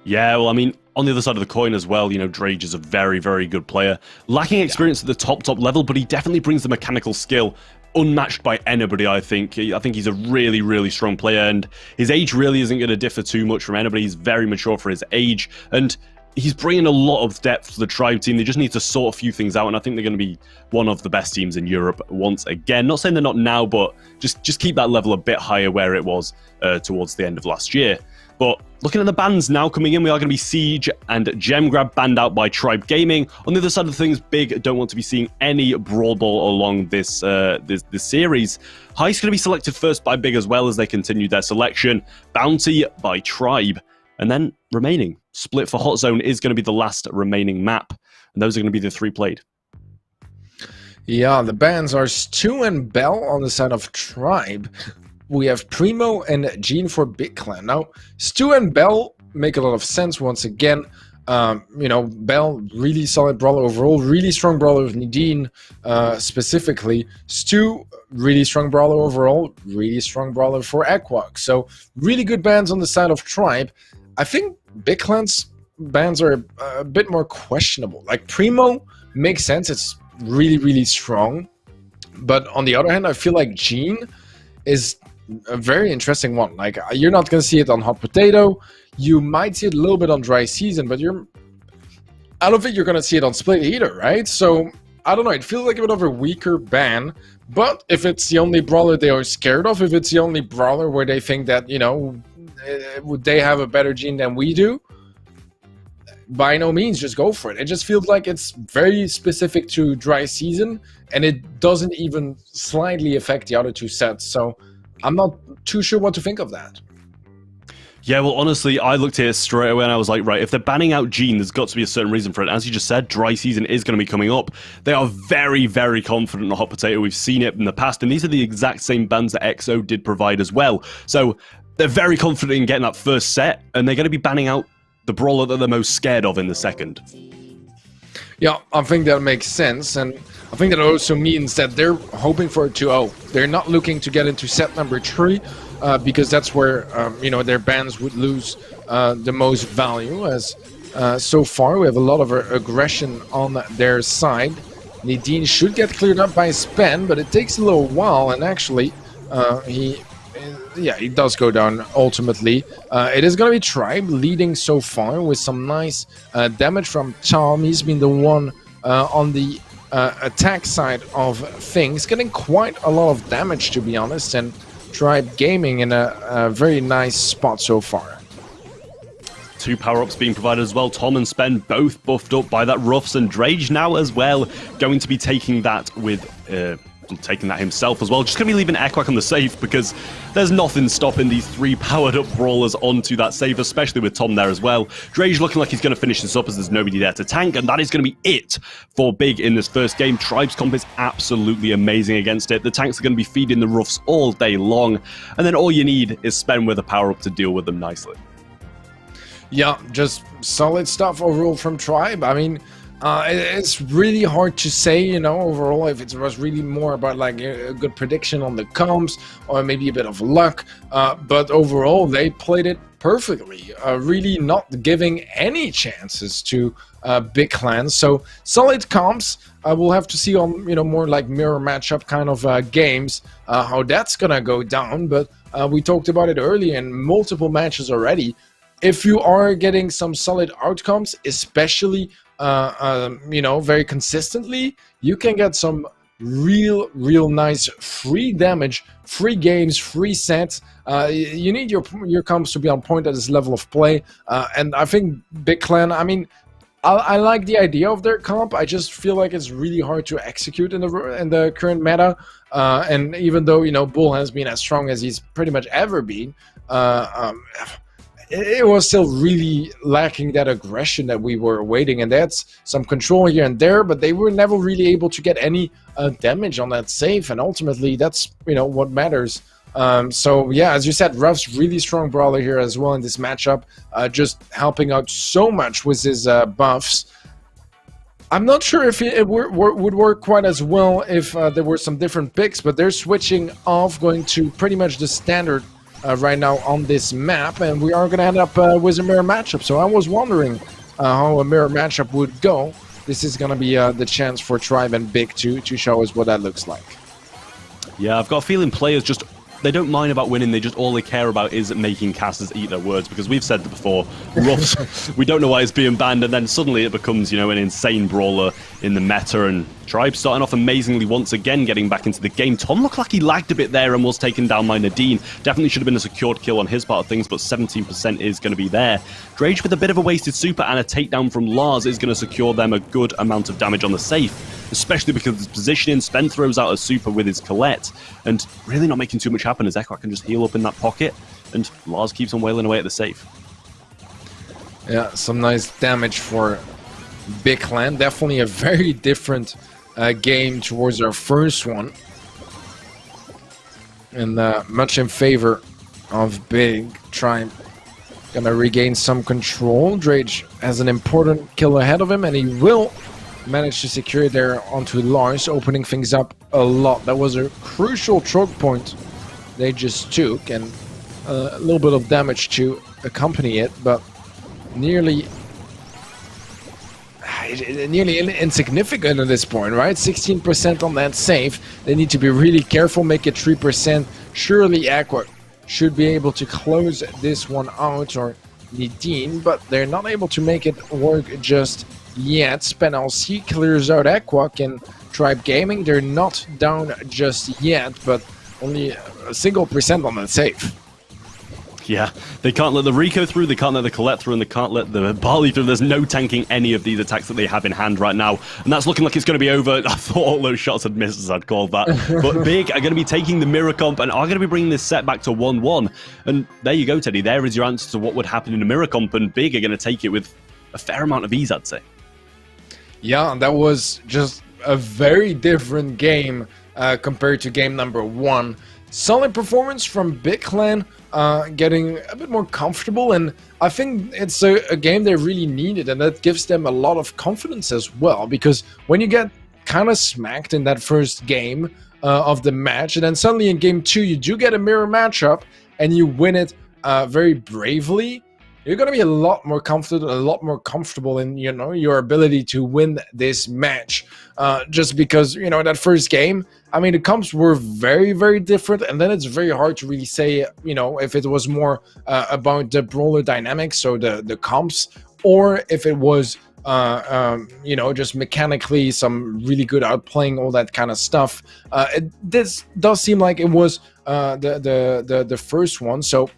Yeah, well, I mean, on the other side of the coin as well, you know, Drage is a very, very good player. Lacking experience at the top level, but he definitely brings the mechanical skill unmatched by anybody, I think. I think he's a really, really strong player, and his age really isn't going to differ too much from anybody. He's very mature for his age, and he's bringing a lot of depth to the Tribe team. They just need to sort a few things out, and I think they're going to be one of the best teams in Europe once again. Not saying they're not now, but just keep that level a bit higher where it was towards the end of last year. But looking at the bans now coming in, we are going to be Siege and Gem Grab banned out by Tribe Gaming. On the other side of things, Big don't want to be seeing any Brawl Ball along this this series. Heist going to be selected first by Big as well as they continue their selection. Bounty by Tribe. And then remaining, Split for Hot Zone is going to be the last remaining map. And those are going to be the three played. Yeah, the bans are Stu and Bell on the side of Tribe. We have Primo and Gene for Big Clan. Now, Stu and Bell make a lot of sense once again. You know, Bell, really solid brawler overall, really strong brawler with Nadine specifically. Stu, really strong brawler overall, really strong brawler for Equac. So, really good bans on the side of Tribe. I think Big Clan's bans are a bit more questionable. Like, Primo makes sense, it's really, really strong. But on the other hand, I feel like Gene is a very interesting one. Like, you're not going to see it on Hot Potato. You might see it a little bit on Dry Season, but I don't think you're going to see it on Split either, right? So, I don't know. It feels like a bit of a weaker ban, but if it's the only brawler they are scared of, if it's the only brawler where they think that, you know, would they have a better gene than we do, by no means, just go for it. It just feels like it's very specific to Dry Season, and it doesn't even slightly affect the other two sets. So, I'm not too sure what to think of that. Yeah, well, honestly, I looked at it straight away and I was like, right, if they're banning out Gene, there's got to be a certain reason for it. As you just said, Dry Season is going to be coming up. They are very, very confident on Hot Potato. We've seen it in the past, and these are the exact same bans that EXO did provide as well. So they're very confident in getting that first set, and they're going to be banning out the brawler that they're most scared of in the second. Yeah, I think that makes sense, and I think that also means that they're hoping for a 2-0. They're not looking to get into set number 3, because that's where their bans would lose the most value. As so far we have a lot of aggression on their side. Nadine should get cleared up by Spen, but it takes a little while, and actually he does go down ultimately. It is going to be Tribe leading so far with some nice damage from Tom. He's been the one on the attack side of things, getting quite a lot of damage, to be honest, and Tribe Gaming in a very nice spot so far. 2 power-ups being provided as well. Tom and Spen both buffed up by that Ruffs, and Drage now as well going to be taking that with taking that himself as well. Just going to be leaving Equak on the safe because there's nothing stopping these 3 powered-up brawlers onto that safe, especially with Tom there as well. Drage looking like he's going to finish this up as there's nobody there to tank, and that is going to be it for Big in this first game. Tribe's comp is absolutely amazing against it. The tanks are going to be feeding the Ruffs all day long, and then all you need is Spen with a power-up to deal with them nicely. Yeah, just solid stuff overall from Tribe. I mean, it's really hard to say, overall, if it was really more about like a good prediction on the comps or maybe a bit of luck. But overall, they played it perfectly, really not giving any chances to big clans. So solid comps. We'll have to see on more like mirror matchup kind of games how that's gonna go down. But we talked about it earlier in multiple matches already. If you are getting some solid outcomes, especially very consistently, you can get some real nice free damage, free games, free sets. You need your comps to be on point at this level of play, and I think Big Clan, I mean, I like the idea of their comp. I just feel like it's really hard to execute in the current meta, and even though Bull has been as strong as he's pretty much ever been, it was still really lacking that aggression that we were awaiting, and that's some control here and there, but they were never really able to get any damage on that safe, and ultimately that's what matters. So yeah, as you said, Ruff's really strong brawler here as well in this matchup, just helping out so much with his buffs. I'm not sure if it would work quite as well if there were some different picks, but they're switching off, going to pretty much the standard right now on this map, and we are going to end up with a mirror matchup. So I was wondering how a mirror matchup would go. This is going to be the chance for Tribe and Big to show us what that looks like. Yeah, I've got a feeling players just, they don't mind about winning, all they care about is making casters eat their words, because we've said before, Ruffs, we don't know why it's being banned, and then suddenly it becomes, an insane brawler in the meta, and Tribe starting off amazingly once again, getting back into the game. Tom looked like he lagged a bit there and was taken down by Nadine. Definitely should have been a secured kill on his part of things, but 17% is going to be there. Drage with a bit of a wasted super and a takedown from Lars is going to secure them a good amount of damage on the safe, especially because of his positioning. Spen throws out a super with his Colette, and really not making too much happen as Equak can just heal up in that pocket, and Lars keeps on wailing away at the safe. Yeah, some nice damage for Big Clan. Definitely a very different game towards our first one, and much in favor of Big. Tribe gonna regain some control. Drage has an important kill ahead of him, and he will manage to secure it there onto Lars, opening things up a lot. That was a crucial choke point they just took, and a little bit of damage to accompany it, but nearly insignificant at this point, right? 16% on that save. They need to be really careful, make it 3%. Surely Aqua should be able to close this one out, or Nadine, but they're not able to make it work just yet. Spen LC clears out Equak, and Tribe Gaming, they're not down just yet, but only a single percent on that save. Yeah, they can't let the Rico through, they can't let the Colette through, and they can't let the Barley through. There's no tanking any of these attacks that they have in hand right now, and that's looking like it's going to be over. I thought all those shots had missed, as I'd called that. But Big are going to be taking the mirror comp and are going to be bringing this set back to 1-1. And there you go, Teddy. There is your answer to what would happen in a mirror comp, and Big are going to take it with a fair amount of ease, I'd say. Yeah, that was just a very different game compared to game number 1. solid performance from Big Clan, getting a bit more comfortable, and I think it's a game they really needed, and that gives them a lot of confidence as well, because when you get kind of smacked in that first game of the match, and then suddenly in game 2 you do get a mirror matchup and you win it very bravely, you're going to be a lot more confident, a lot more comfortable in, you know, your ability to win this match. Just because, you know, that first game, I mean, the comps were very, very different, and then it's very hard to really say, you know, if it was more about the brawler dynamics, so the comps, or if it was, you know, just mechanically some really good outplaying, all that kind of stuff. This does seem like it was the first one, so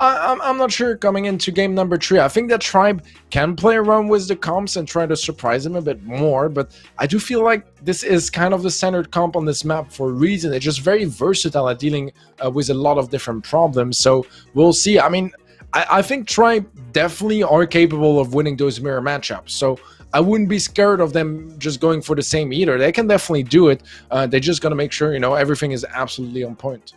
I'm not sure coming into game number 3. I think that Tribe can play around with the comps and try to surprise them a bit more, but I do feel like this is kind of the standard comp on this map for a reason. It's just very versatile at dealing with a lot of different problems, so we'll see. I mean, I think Tribe definitely are capable of winning those mirror matchups, so I wouldn't be scared of them just going for the same either. They can definitely do it. They just got to make sure, you know, everything is absolutely on point.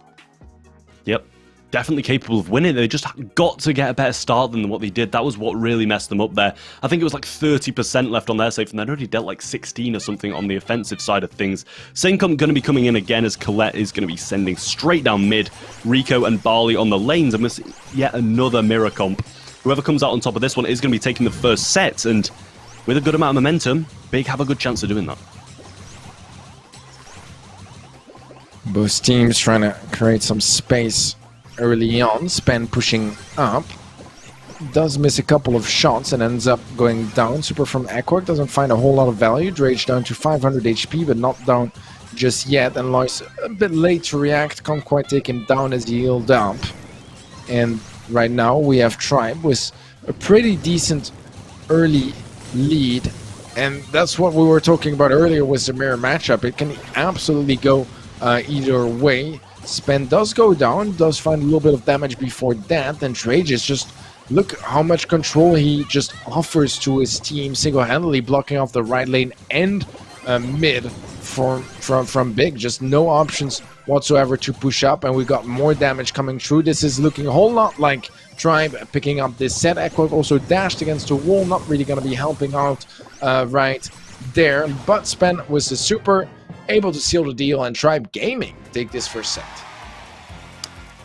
Yep. Definitely capable of winning. They just got to get a better start than what they did. That was what really messed them up there. I think it was like 30% left on their save, and they'd already dealt like 16 or something on the offensive side of things. Sancom going to be coming in again as Colette is going to be sending straight down mid. Rico and Barley on the lanes, and we're seeing yet another mirror comp. Whoever comes out on top of this one is going to be taking the first set, and with a good amount of momentum, Big have a good chance of doing that. Both teams trying to create some space early on. Spen pushing up, does miss a couple of shots and ends up going down. Super from Equark doesn't find a whole lot of value. Drage down to 500 HP, but not down just yet, and Lois a bit late to react, can't quite take him down as he healed up. And right now we have Tribe with a pretty decent early lead, and that's what we were talking about earlier with the mirror matchup. It can absolutely go either way. Spen does go down, does find a little bit of damage before that, and Drage is just, look how much control he just offers to his team, single-handedly blocking off the right lane and mid from Big. Just no options whatsoever to push up, and we got more damage coming through. This is looking a whole lot like Tribe picking up this set. Equark also dashed against the wall, not really going to be helping out right there, but Spen with the super able to seal the deal, and Tribe Gaming take this first set.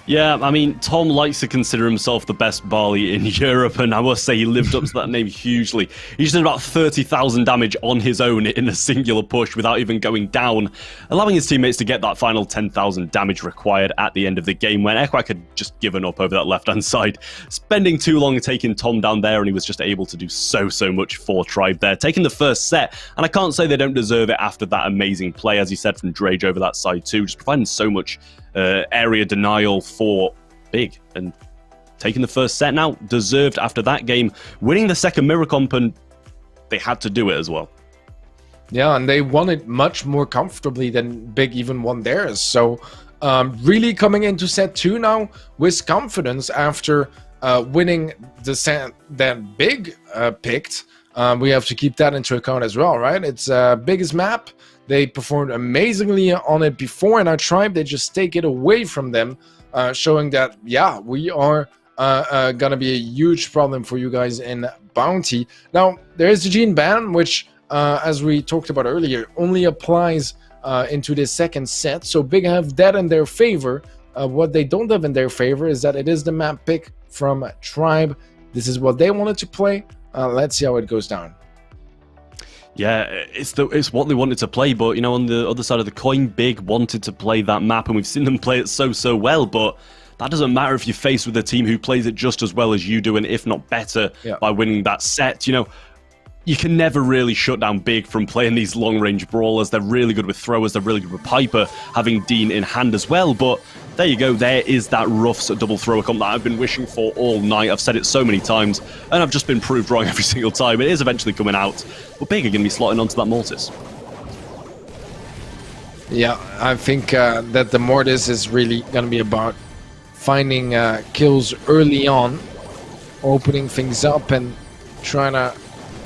Yeah, I mean, Tom likes to consider himself the best Barley in Europe, and I must say he lived up to that name hugely. He just did about 30,000 damage on his own in a singular push without even going down, allowing his teammates to get that final 10,000 damage required at the end of the game when Equark had just given up over that left-hand side. Spending too long taking Tom down there, and he was just able to do so much for Tribe there, taking the first set, and I can't say they don't deserve it after that amazing play, as you said, from Drage over that side too, just providing so much area denial for Big, and taking the first set now, deserved after that game, winning the second mirror comp, and they had to do it as well. Yeah, and they won it much more comfortably than Big even won theirs, so really coming into set 2 now with confidence after winning the set that Big picked. We have to keep that into account as well, right? It's biggest map. They performed amazingly on it before, and our Tribe, they just take it away from them, showing that, yeah, we are gonna be a huge problem for you guys in Bounty. Now, there is the Gene ban, which, as we talked about earlier, only applies into the second set, so Big have that in their favor. What they don't have in their favor is that it is the map pick from Tribe. This is what they wanted to play. Let's see how it goes down. Yeah, it's what they wanted to play, but, you know, on the other side of the coin, Big wanted to play that map, and we've seen them play it so well, but that doesn't matter if you're faced with a team who plays it just as well as you do, and if not better, by winning that set. You know, you can never really shut down Big from playing these long-range brawlers. They're really good with throwers, they're really good with Piper, having Dean in hand as well, but there you go, there is that Ruffs double thrower comp that I've been wishing for all night. I've said it so many times, and I've just been proved wrong every single time. It is eventually coming out, but Big are going to be slotting onto that Mortis. Yeah, I think that the Mortis is really going to be about finding kills early on, opening things up, and trying to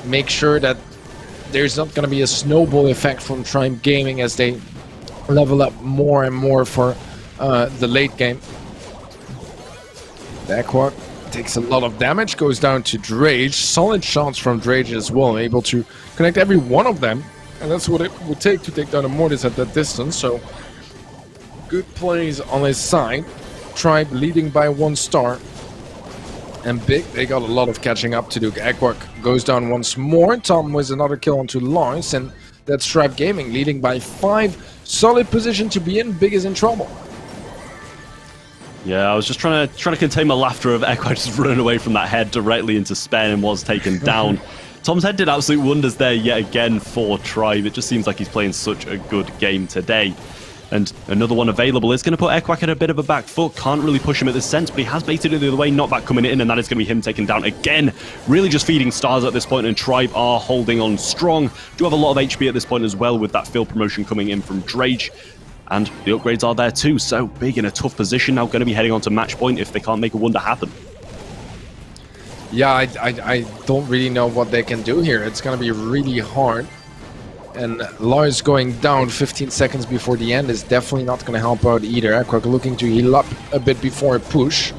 make sure that there's not going to be a snowball effect from Tribe Gaming as they level up more and more for the late game. The Aqua takes a lot of damage, goes down to Drage. Solid shots from Drage as well, able to connect every one of them. And that's what it would take to take down a Mortis at that distance. So, good plays on his side. Tribe leading by 1 star. And Big, they got a lot of catching up to do. Aqua goes down once more. Tom with another kill onto Lars. And that's Tribe Gaming leading by 5. Solid position to be in. Big is in trouble. Yeah, I was just trying to contain my laughter of Equa just running away from that head directly into Spen and was taken down. Tom's head did absolute wonders there yet again for Tribe. It just seems like he's playing such a good game today. And another one available is going to put Equak at a bit of a back foot. Can't really push him at this sense, but he has baited it the other way. Knockback coming in, and that is going to be him taken down again. Really just feeding stars at this point, and Tribe are holding on strong. Do have a lot of HP at this point as well, with that field promotion coming in from Drage. And the upgrades are there too, so Big in a tough position now, going to be heading on to match point if they can't make a wonder happen. Yeah, I don't really know what they can do here. It's going to be really hard. And Lars going down 15 seconds before the end is definitely not going to help out either. Aquak looking to heal up a bit before a push.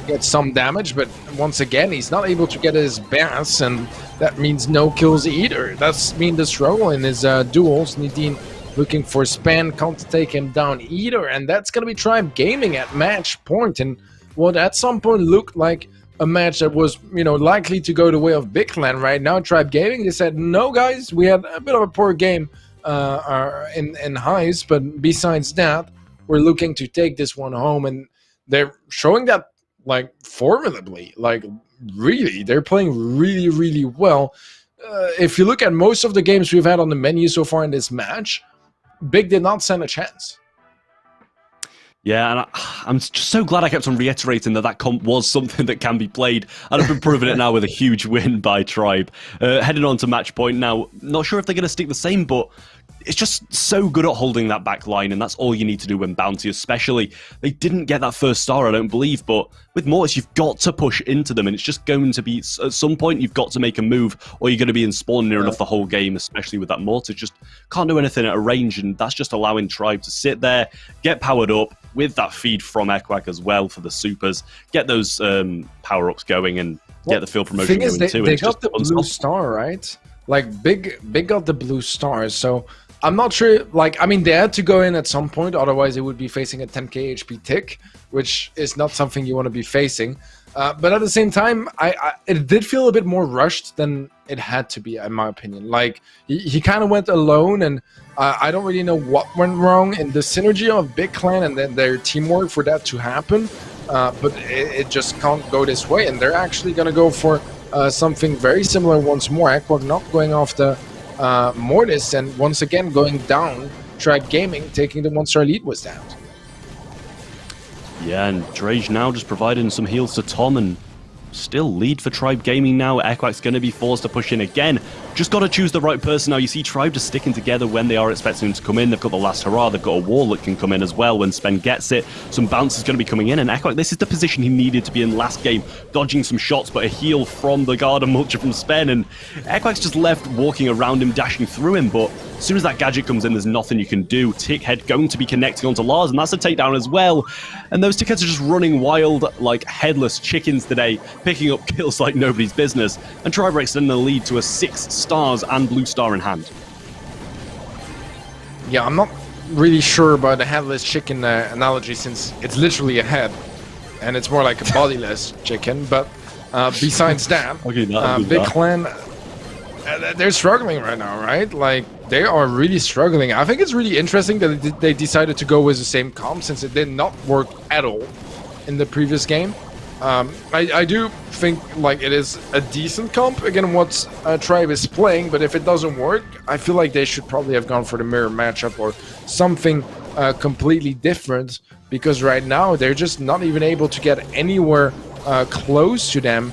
Get some damage, but once again, he's not able to get his bass, and that means no kills either. That's been the struggle in his duels. Nidine looking for Span, can't take him down either, and that's going to be Tribe Gaming at match point. And what at some point looked like a match that was, you know, likely to go the way of Big Clan right now, Tribe Gaming, they said, no guys, we had a bit of a poor game in highs, but besides that, we're looking to take this one home, and they're showing that, like, formidably, like, really, they're playing really, really well. If you look at most of the games we've had on the menu so far in this match, Big did not stand a chance. Yeah, and I'm just so glad I kept on reiterating that comp was something that can be played, and I've been proving it now with a huge win by Tribe. Heading on to match point now, not sure if they're going to stick the same, but it's just so good at holding that back line, and that's all you need to do when Bounty, especially. They didn't get that first star, I don't believe, but with Mortis, you've got to push into them, and it's just going to be, at some point, you've got to make a move, or you're going to be in spawn near enough the whole game, especially with that Mortis. Just can't do anything at a range, and that's just allowing Tribe to sit there, get powered up, with that feed from Equak as well for the supers, get those power-ups going, and get the field promotion going too. They got the blue star, right? Like, Big got the blue stars, so I'm not sure, like, I mean, they had to go in at some point, otherwise they would be facing a 10k HP tick, which is not something you want to be facing. But at the same time, it did feel a bit more rushed than it had to be, in my opinion. Like, he kind of went alone, and I don't really know what went wrong in the synergy of Big Clan and then their teamwork for that to happen. But it just can't go this way, and they're actually going to go for something very similar once more. Aquak not going off the Mortis, and once again going down. Tribe Gaming taking the 1-star lead was down. Yeah, and Drage now just providing some heals to Tom, and still lead for Tribe Gaming now. Equak's going to be forced to push in again. Just got to choose the right person now. You see Tribe just sticking together when they are expecting him to come in. They've got the last hurrah. They've got a wall that can come in as well when Spen gets it. Some bounce is going to be coming in, and Equak, this is the position he needed to be in last game. Dodging some shots, but a heal from the Garden Mulcher from Spen, and Equak's just left walking around him, dashing through him, but as soon as that gadget comes in, there's nothing you can do. Tickhead going to be connecting onto Lars, and that's a takedown as well. And those Tickheads are just running wild like headless chickens today, picking up kills like nobody's business. And Tribe extending the lead to a 6 stars and blue star in hand. Yeah, I'm not really sure about the headless chicken analogy, since it's literally a head, and it's more like a bodiless chicken. But besides that, okay, Big Clan, they're struggling right now, right? Like, they are really struggling. I think it's really interesting that they decided to go with the same comp, since it did not work at all in the previous game. I do think, like, it is a decent comp again what Tribe is playing, but if it doesn't work, I feel like they should probably have gone for the mirror matchup or something completely different, because right now they're just not even able to get anywhere close to them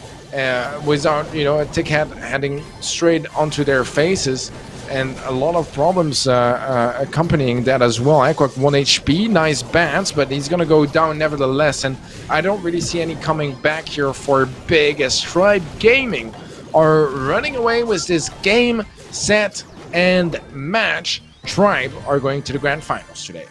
without, you know, a Tickhead heading straight onto their faces, and a lot of problems accompanying that as well. Aquak 1 HP, nice bats, but he's gonna go down nevertheless, and I don't really see any coming back here for Big, as Tribe Gaming are running away with this game, set, and match. Tribe are going to the grand finals today.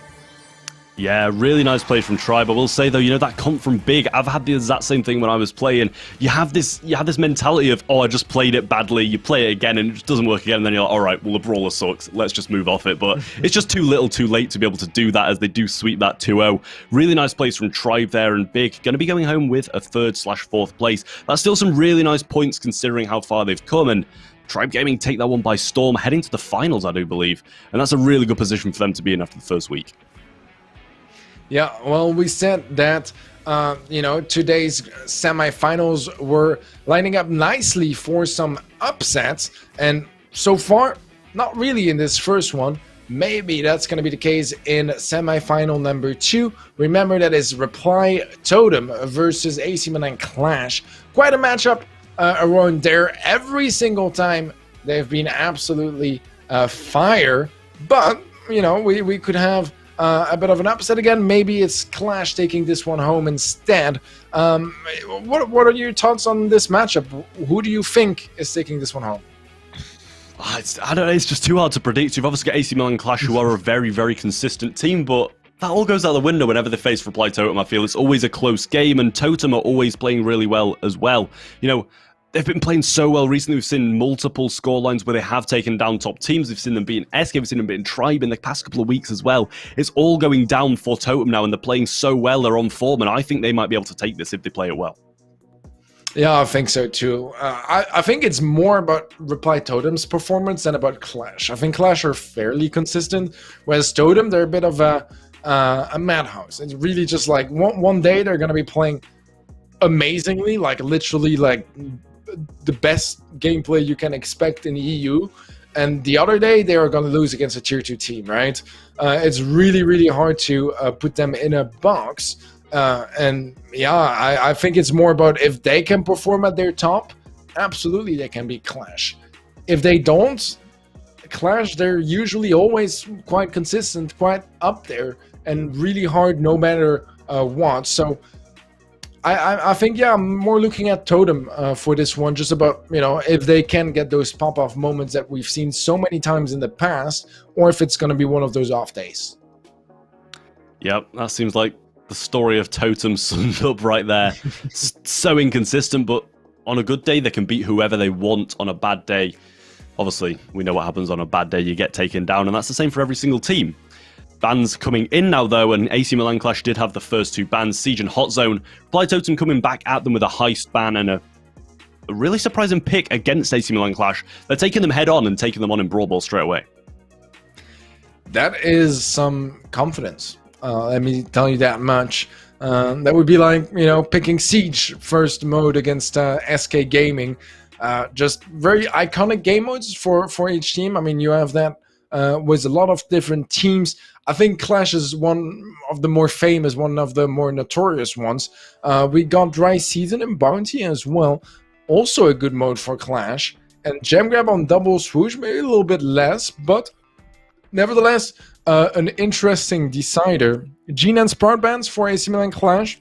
Yeah, really nice play from Tribe. I will say though, you know, that comp from Big, I've had the exact same thing when I was playing. You have this mentality of, oh, I just played it badly. You play it again and it just doesn't work again, and then you're like, all right, well, the brawler sucks. Let's just move off it. But it's just too little, too late to be able to do that, as they do sweep that 2-0. Really nice plays from Tribe there, and Big going to be going home with a 3rd/4th place. That's still some really nice points considering how far they've come, and Tribe Gaming take that one by storm, heading to the finals, I do believe. And that's a really good position for them to be in after the first week. Yeah, well, we said that, you know, today's semifinals were lining up nicely for some upsets, and so far, not really in this first one. Maybe that's going to be the case in semifinal number 2. Remember, that is Reply Totem versus AC Milan Clash. Quite a matchup around there. Every single time they've been absolutely fire, but, you know, we could have a bit of an upset again. Maybe it's Clash taking this one home instead. What are your thoughts on this matchup? Who do you think is taking this one home? I don't know, it's just too hard to predict. You've obviously got AC Milan Clash, who are a very, very consistent team, but that all goes out the window whenever they face Reply Totem. I feel it's always a close game, and Totem are always playing really well as well. You know, they've been playing so well recently. We've seen multiple scorelines where they have taken down top teams. We've seen them beating SK, we've seen them beating Tribe in the past couple of weeks as well. It's all going down for Totem now, and they're playing so well, they're on form, and I think they might be able to take this if they play it well. Yeah, I think so too. I think it's more about Reply Totem's performance than about Clash. I think Clash are fairly consistent, whereas Totem, they're a bit of a madhouse. It's really just like one day they're going to be playing amazingly, like literally like the best gameplay you can expect in the EU, and the other day they are going to lose against a tier 2 team, right? It's really, really hard to put them in a box. And yeah, I think it's more about if they can perform at their top, absolutely they can beat Clash. If they don't, Clash, they're usually always quite consistent, quite up there, and really hard no matter what. So I think, yeah, I'm more looking at Totem for this one, just about, you know, if they can get those pop-off moments that we've seen so many times in the past, or if it's going to be one of those off days. Yep, that seems like the story of Totem summed up right there. So inconsistent, but on a good day, they can beat whoever they want. On a bad day, obviously, we know what happens on a bad day. You get taken down, and that's the same for every single team. Bans coming in now, though, and AC Milan Clash did have the first 2 bans, Siege and Hot Zone. Reply Totem coming back at them with a heist ban and a really surprising pick against AC Milan Clash. They're taking them head on and taking them on in Brawl Ball straight away. That is some confidence. Let me tell you that much. That would be like, you know, picking Siege first mode against SK Gaming. Just very iconic game modes for each team. I mean, you have that with a lot of different teams. I think Clash is one of the more famous, one of the more notorious ones. We got Dry Season and Bounty as well. Also a good mode for Clash. And Gem Grab on Double Swoosh, maybe a little bit less, but nevertheless, an interesting decider. Gene and Sprout bans for AC Milan Clash.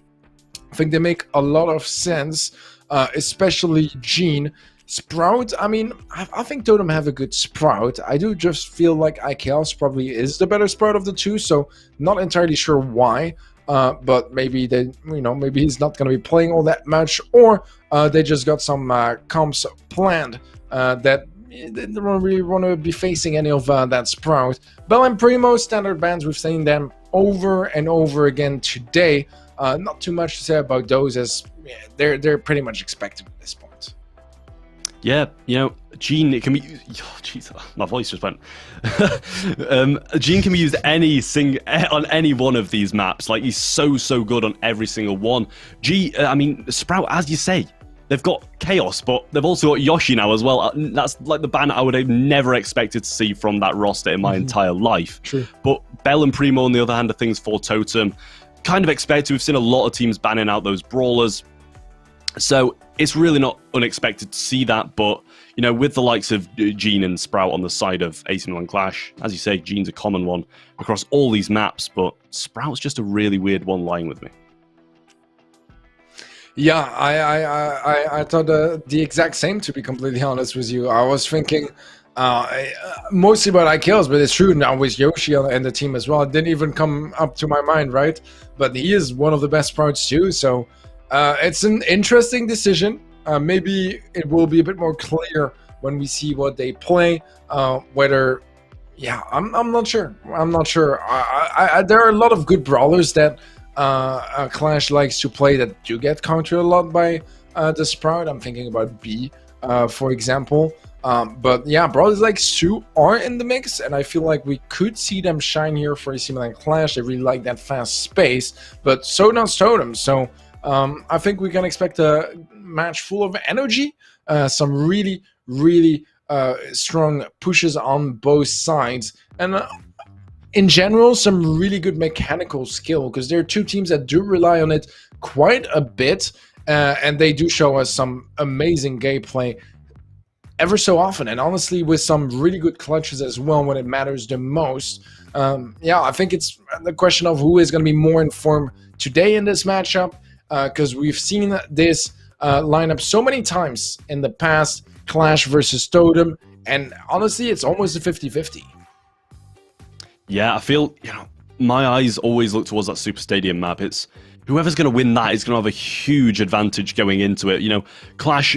I think they make a lot of sense, especially Gene. Sprout, I mean, I think Totem have a good Sprout. I do just feel like IKL's probably is the better Sprout of the two, so not entirely sure why. But maybe they, you know, maybe he's not going to be playing all that much, or they just got some comps planned that they don't really want to be facing any of that Sprout. Bell and Primo, standard bans, we've seen them over and over again today. Not too much to say about those, as they're pretty much expected at this point. Yeah, you know, Gene, it can be... Oh, jeez, my voice just went. Gene can be used on any one of these maps. Like, he's so good on every single one. I mean, Sprout, as you say, they've got Chaos, but they've also got Yoshi now as well. That's like the ban I would have never expected to see from that roster in my entire life. True. But Bell and Primo, on the other hand, are things for Totem. Kind of expected. We've seen a lot of teams banning out those brawlers. So it's really not unexpected to see that, but, you know, with the likes of Gene and Sprout on the side of AC Milan Clash, as you say, Gene's a common one across all these maps, but Sprout's just a really weird one lying with me. Yeah, I thought the exact same, to be completely honest with you. I was thinking Mostly about IKLs, but it's true now with Yoshi and the team as well. It didn't even come up to my mind, right? But he is one of the best parts too. So it's an interesting decision. Maybe it will be a bit more clear when we see what they play. Whether, yeah, I'm not sure. I'm not sure. There are a lot of good brawlers that Clash likes to play that do get countered a lot by the Sprout. I'm thinking about B, for example. But yeah, brawlers like Sue are in the mix, and I feel like we could see them shine here for AC Milan Clash. They really like that fast space, but so does Totem. So I think we can expect a match full of energy, some really, really strong pushes on both sides, and in general, some really good mechanical skill, because there are two teams that do rely on it quite a bit, and they do show us some amazing gameplay ever so often, and honestly with some really good clutches as well when it matters the most. Yeah, I think it's the question of who is going to be more informed today in this matchup, because we've seen this lineup so many times in the past, Clash versus Totem, and honestly it's almost a 50-50. Yeah, I feel, my eyes always look towards that Super Stadium map. It's whoever's going to win that is going to have a huge advantage going into it. Clash,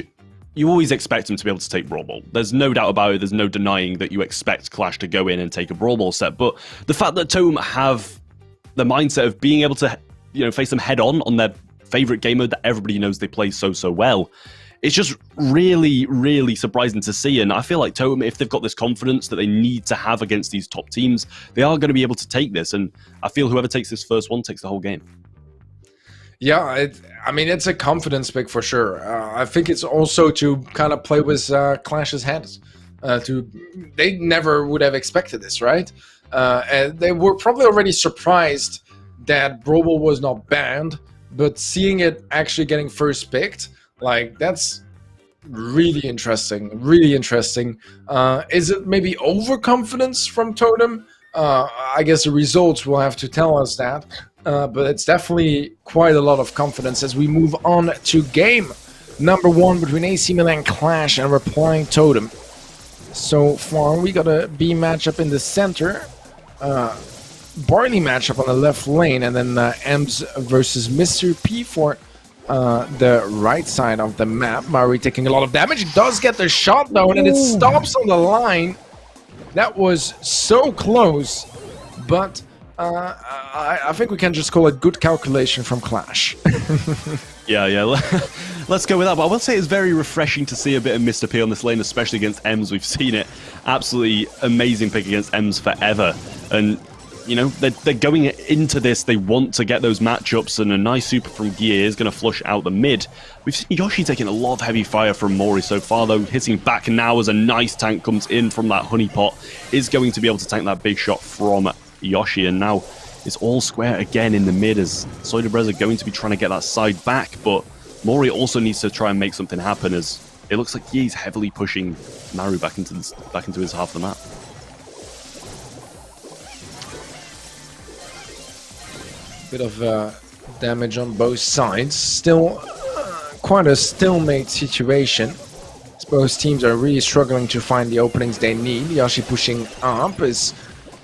you always expect them to be able to take Brawl Ball. There's no doubt about it. There's no denying that you expect Clash to go in and take a Brawl Ball set. But the fact that Totem have the mindset of being able to, face them head on their favorite game mode that everybody knows they play so well, it's just really, really surprising to see. And I feel like Totem, if they've got this confidence that they need to have against these top teams, they are going to be able to take this. And I feel whoever takes this first one takes the whole game. Yeah, it's a confidence pick for sure. I think it's also to kind of play with Clash's heads. They never would have expected this, right? And they were probably already surprised that Brawl Ball was not banned, but seeing it actually getting first picked, like, that's really interesting. Really interesting. Is it maybe overconfidence from Totem? I guess the results will have to tell us that. But it's definitely quite a lot of confidence as we move on to game number 1 between AC Milan Clash and we're playing Totem. So far, we got a B matchup in the center, Barley matchup on the left lane, and then Ems versus Mr. P for the right side of the map. Mari taking a lot of damage. He does get the shot though, and it stops on the line. That was so close, but I think we can just call it good calculation from Clash. Yeah, let's go with that. But I will say it's very refreshing to see a bit of Mr. P on this lane, especially against Ems. We've seen it. Absolutely amazing pick against Ems forever. And, they're going into this. They want to get those matchups, and a nice super from Gear is going to flush out the mid. We've seen Yoshi taking a lot of heavy fire from Mori so far, though, hitting back now as a nice tank comes in from that honeypot. Is going to be able to tank that big shot from Yoshi, and now it's all square again in the mid as Soydebrez are going to be trying to get that side back, but Mori also needs to try and make something happen as it looks like he's heavily pushing Maru back into his half of the map. Bit of damage on both sides. Still quite a stalemate situation. Both teams are really struggling to find the openings they need. Yoshi pushing up is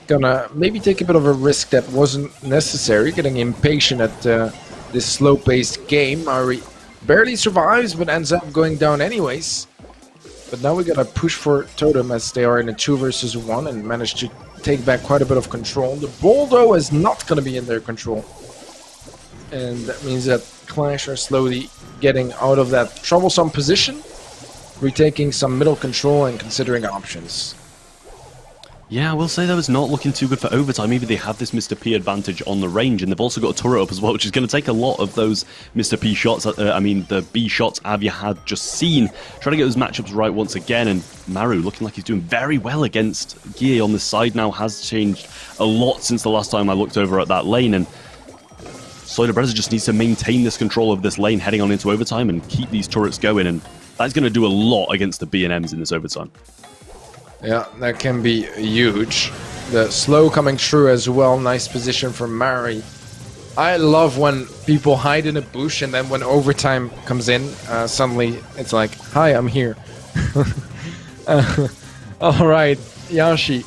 gonna maybe take a bit of a risk that wasn't necessary, getting impatient at this slow-paced game. Mari barely survives, but ends up going down anyways. But now we gotta push for Totem as they are in a 2 versus 1 and manage to take back quite a bit of control. The ball, though, is not gonna be in their control. And that means that Clash are slowly getting out of that troublesome position, retaking some middle control and considering options. Yeah, I will say that it's not looking too good for overtime. Either they have this Mr. P advantage on the range, and they've also got a turret up as well, which is going to take a lot of those Mr. P shots. The B shots Avia had just seen. Trying to get those matchups right once again, and Maru looking like he's doing very well against Gear on this side now. Has changed a lot since the last time I looked over at that lane, and Soydebrez just needs to maintain this control of this lane heading on into overtime and keep these turrets going, and that's going to do a lot against the B&Ms in this overtime. Yeah, that can be huge. The slow coming through as well. Nice position for Mari. I love when people hide in a bush and then when overtime comes in, suddenly it's like, hi, I'm here. All right, Yashi.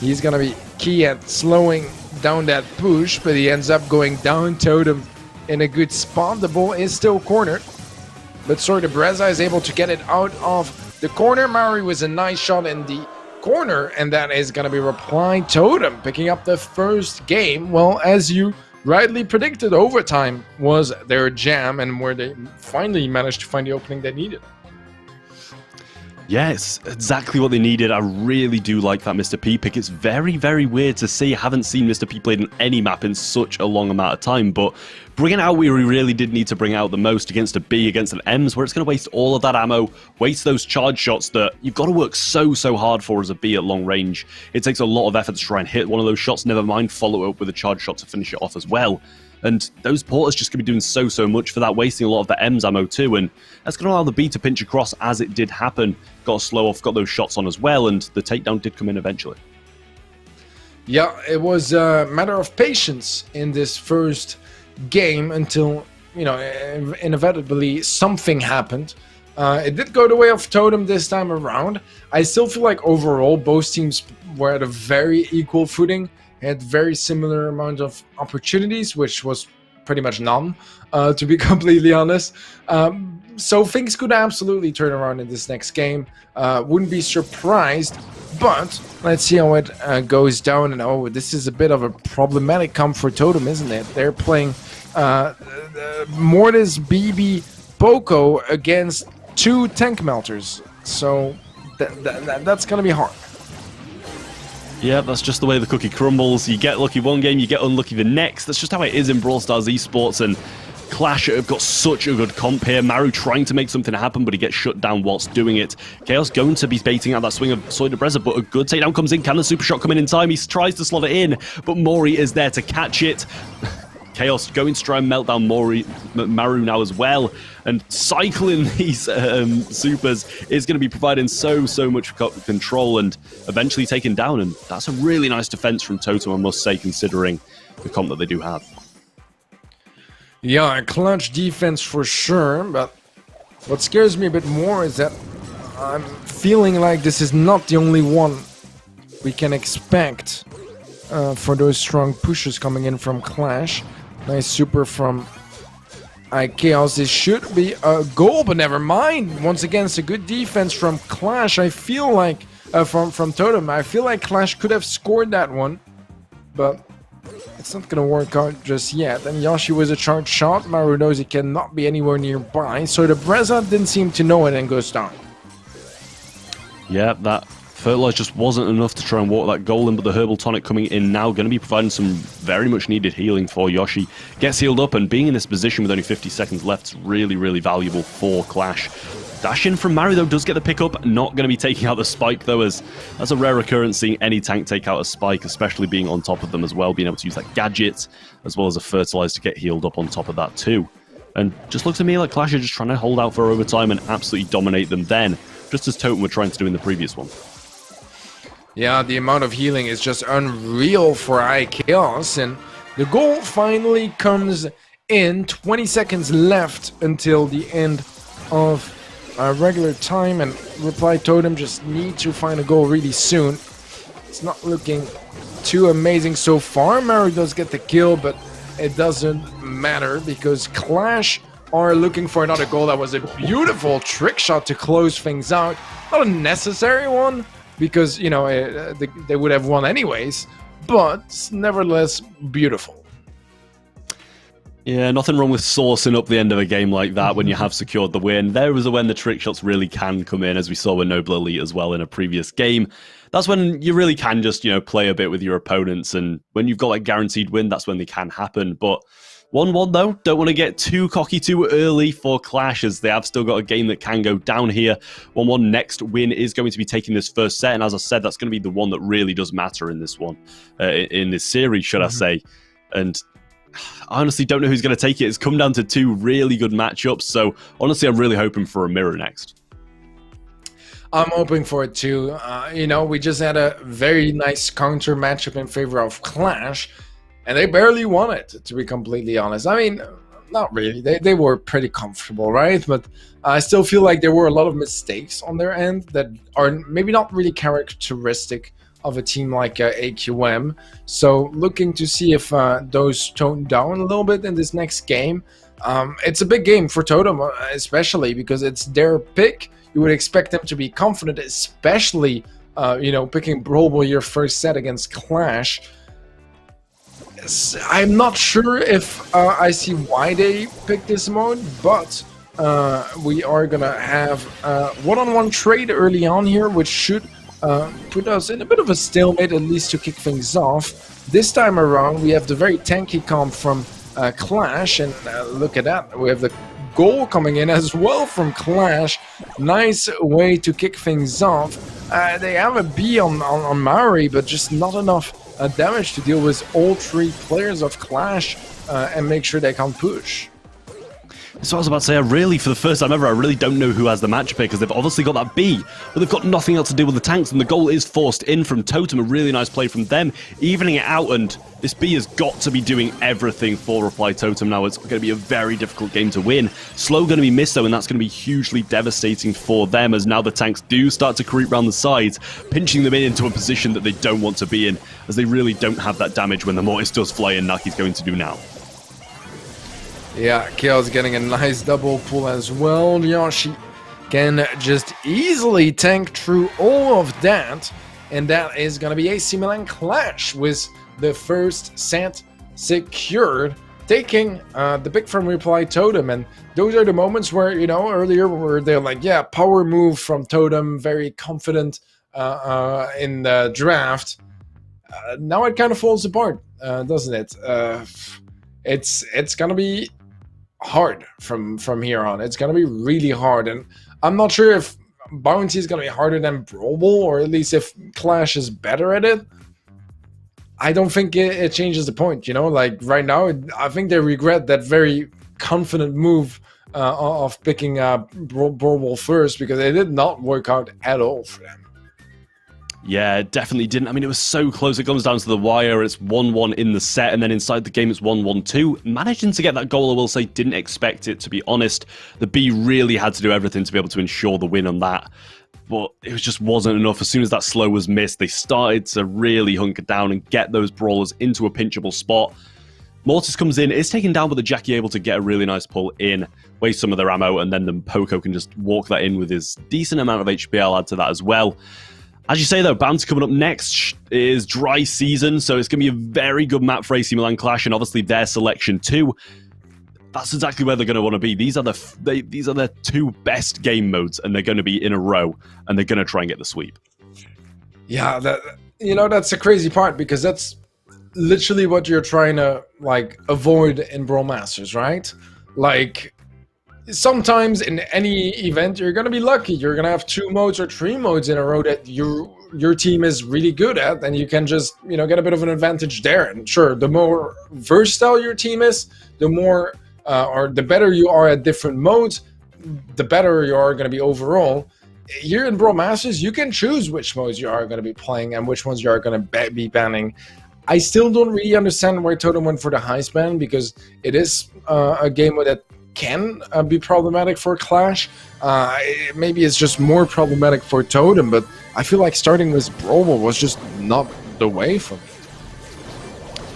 He's gonna be key at slowing down that push, but he ends up going down Totem in a good spot. The ball is still cornered, but Sword Breza is able to get it out of the corner. Maru was a nice shot in the corner, and that is gonna be replied. Totem picking up the first game. Well, as you rightly predicted, overtime was their jam, and where they finally managed to find the opening they needed. Yeah, it's exactly what they needed. I really do like that Mr. P pick. It's very, very weird to see. I haven't seen Mr. P played in any map in such a long amount of time, but bringing out where we really did need to bring out the most against a B, against an M's, where it's going to waste all of that ammo, waste those charge shots that you've got to work so hard for as a B at long range. It takes a lot of effort to try and hit one of those shots, never mind follow up with a charge shot to finish it off as well. And those porters just going to be doing so much for that, wasting a lot of the M's ammo too, and that's going to allow the B to pinch across as it did happen. Got to slow off, got those shots on as well, and the takedown did come in eventually. Yeah, it was a matter of patience in this first game until, you know, inevitably something happened. It did go the way of Totem this time around. I still feel like overall both teams were at a very equal footing, had very similar amount of opportunities, which was pretty much none, to be completely honest. So things could absolutely turn around in this next game. Wouldn't be surprised, but let's see how it goes down. And oh, this is a bit of a problematic comp for Totem, isn't it? They're playing Mortis, BB, Poco against 2 tank melters, so that's gonna be hard. Yeah, that's just the way the cookie crumbles. You get lucky one game, you get unlucky the next. That's just how it is in Brawl Stars esports, and Clash have got such a good comp here. Maru trying to make something happen, but he gets shut down whilst doing it. Chaos going to be baiting out that swing of Soy de Breza, but a good takedown comes in. Can the super shot come in time? He tries to slot it in, but Mori is there to catch it. Chaos going to try and melt down Maru now as well, and cycling these supers is going to be providing so much control and eventually taken down, and that's a really nice defense from Totem, I must say, considering the comp that they do have. Yeah, a clutch defense for sure, but what scares me a bit more is that I'm feeling like this is not the only one we can expect for those strong pushes coming in from Clash. Nice super from Chaos. This should be a goal, but never mind. Once again, it's a good defense from Clash. I feel like, from Totem, I feel like Clash could have scored that one, but it's not going to work out just yet. And Yashi was a charged shot. Maru knows he cannot be anywhere nearby, so the Breza didn't seem to know it and goes down. Yeah, that Fertilize just wasn't enough to try and walk that goal in, but the Herbal Tonic coming in now, going to be providing some very much needed healing for Yoshi. Gets healed up, and being in this position with only 50 seconds left is really valuable for Clash. Dash in from Maru, though, does get the pickup. Not going to be taking out the spike, though, as that's a rare occurrence seeing any tank take out a spike, especially being on top of them as well, being able to use that gadget, as well as a Fertilize to get healed up on top of that, too. And just looks to me like Clash are just trying to hold out for overtime and absolutely dominate them then, just as Totem were trying to do in the previous one. Yeah, the amount of healing is just unreal for Chaos, and the goal finally comes in. 20 seconds left until the end of regular time, and Reply Totem just need to find a goal really soon. It's not looking too amazing so far. Maru does get the kill, but it doesn't matter because Clash are looking for another goal. That was a beautiful trick shot to close things out. Not a necessary one, because, you know, they would have won anyways, but nevertheless beautiful. Yeah, nothing wrong with saucing up the end of a game like that when you have secured the win. There was when the trick shots really can come in, as we saw with Noble Elite as well in a previous game. That's when you really can just, you know, play a bit with your opponents, and when you've got a guaranteed win, that's when they can happen. But 1-1 though, don't want to get too cocky too early for Clash, as they have still got a game that can go down here. 1-1 next win is going to be taking this first set, and as I said, that's going to be the one that really does matter in this one, in this series, should I say. And I honestly don't know who's going to take it. It's come down to two really good matchups, so honestly, I'm really hoping for a mirror next. I'm hoping for it too. You know, we just had a very nice counter matchup in favor of Clash, and they barely won it, to be completely honest. I mean, not really. They were pretty comfortable, right? But I still feel like there were a lot of mistakes on their end that are maybe not really characteristic of a team like AQM. So looking to see if those tone down a little bit in this next game. It's a big game for Totem, especially because it's their pick. You would expect them to be confident, especially you know, picking Brawl your first set against Clash. I'm not sure if I see why they picked this mode, but we are gonna have one-on-one trade early on here, which should put us in a bit of a stalemate, at least to kick things off. This time around, we have the very tanky comp from Clash, and look at that, we have the goal coming in as well from Clash. Nice way to kick things off. They have a B on Maori, but just not enough damage to deal with all three players of Clash and make sure they can push. So I was about to say, for the first time ever, I really don't know who has the match pick, because they've obviously got that B, but they've got nothing else to do with the tanks, and the goal is forced in from Totem. A really nice play from them, evening it out, and this B has got to be doing everything for Reply Totem now. It's going to be a very difficult game to win. Slow going to be missed, though, and that's going to be hugely devastating for them, as now the tanks do start to creep around the sides, pinching them into a position that they don't want to be in, as they really don't have that damage when the Mortis does fly in. Naki's going to do now. Yeah, Kale's getting a nice double pull as well. Yoshi can just easily tank through all of that. And that is going to be AC Milan Clash with the first set secured, taking the pick from Reply Totem. And those are the moments where, you know, earlier where they're like, yeah, power move from Totem, very confident in the draft. Now it kind of falls apart, doesn't it? It's going to be hard from here on. It's gonna be really hard, and I'm not sure if Bounty is gonna be harder than Brawl, or at least if Clash is better at it. I don't think it changes the point, you know. Like right now, I think they regret that very confident move of picking Brawl first, because it did not work out at all for them. Yeah, it definitely didn't. I mean, it was so close. It comes down to the wire. It's 1-1 in the set, and then inside the game, it's 1-1-2. Managing to get that goal, I will say, didn't expect it, to be honest. The B really had to do everything to be able to ensure the win on that, but it just wasn't enough. As soon as that slow was missed, they started to really hunker down and get those brawlers into a pinchable spot. Mortis comes in, is taken down, but the Jackie able to get a really nice pull in, waste some of their ammo, and then the Poco can just walk that in with his decent amount of HP. I'll add to that as well. As you say, though, Bounty coming up next is Dry Season, so it's going to be a very good map for AC Milan Clash, and obviously their selection too. That's exactly where they're going to want to be. These are their two best game modes, and they're going to be in a row, and they're going to try and get the sweep. Yeah, that's a crazy part, because that's literally what you're trying to like avoid in Brawl Masters, right? Like, sometimes in any event, you're going to be lucky. You're going to have 2 modes or 3 modes in a row that your team is really good at, and you can just, you know, get a bit of an advantage there. And sure, the more versatile your team is, the more or the better you are at different modes, the better you are going to be overall. Here in Brawl Masters, you can choose which modes you are going to be playing and which ones you are going to be banning. I still don't really understand why Totem went for the heist ban, because it is a game mode that can be problematic for Clash. Maybe it's just more problematic for Totem, but I feel like starting with Brawl was just not the way for me.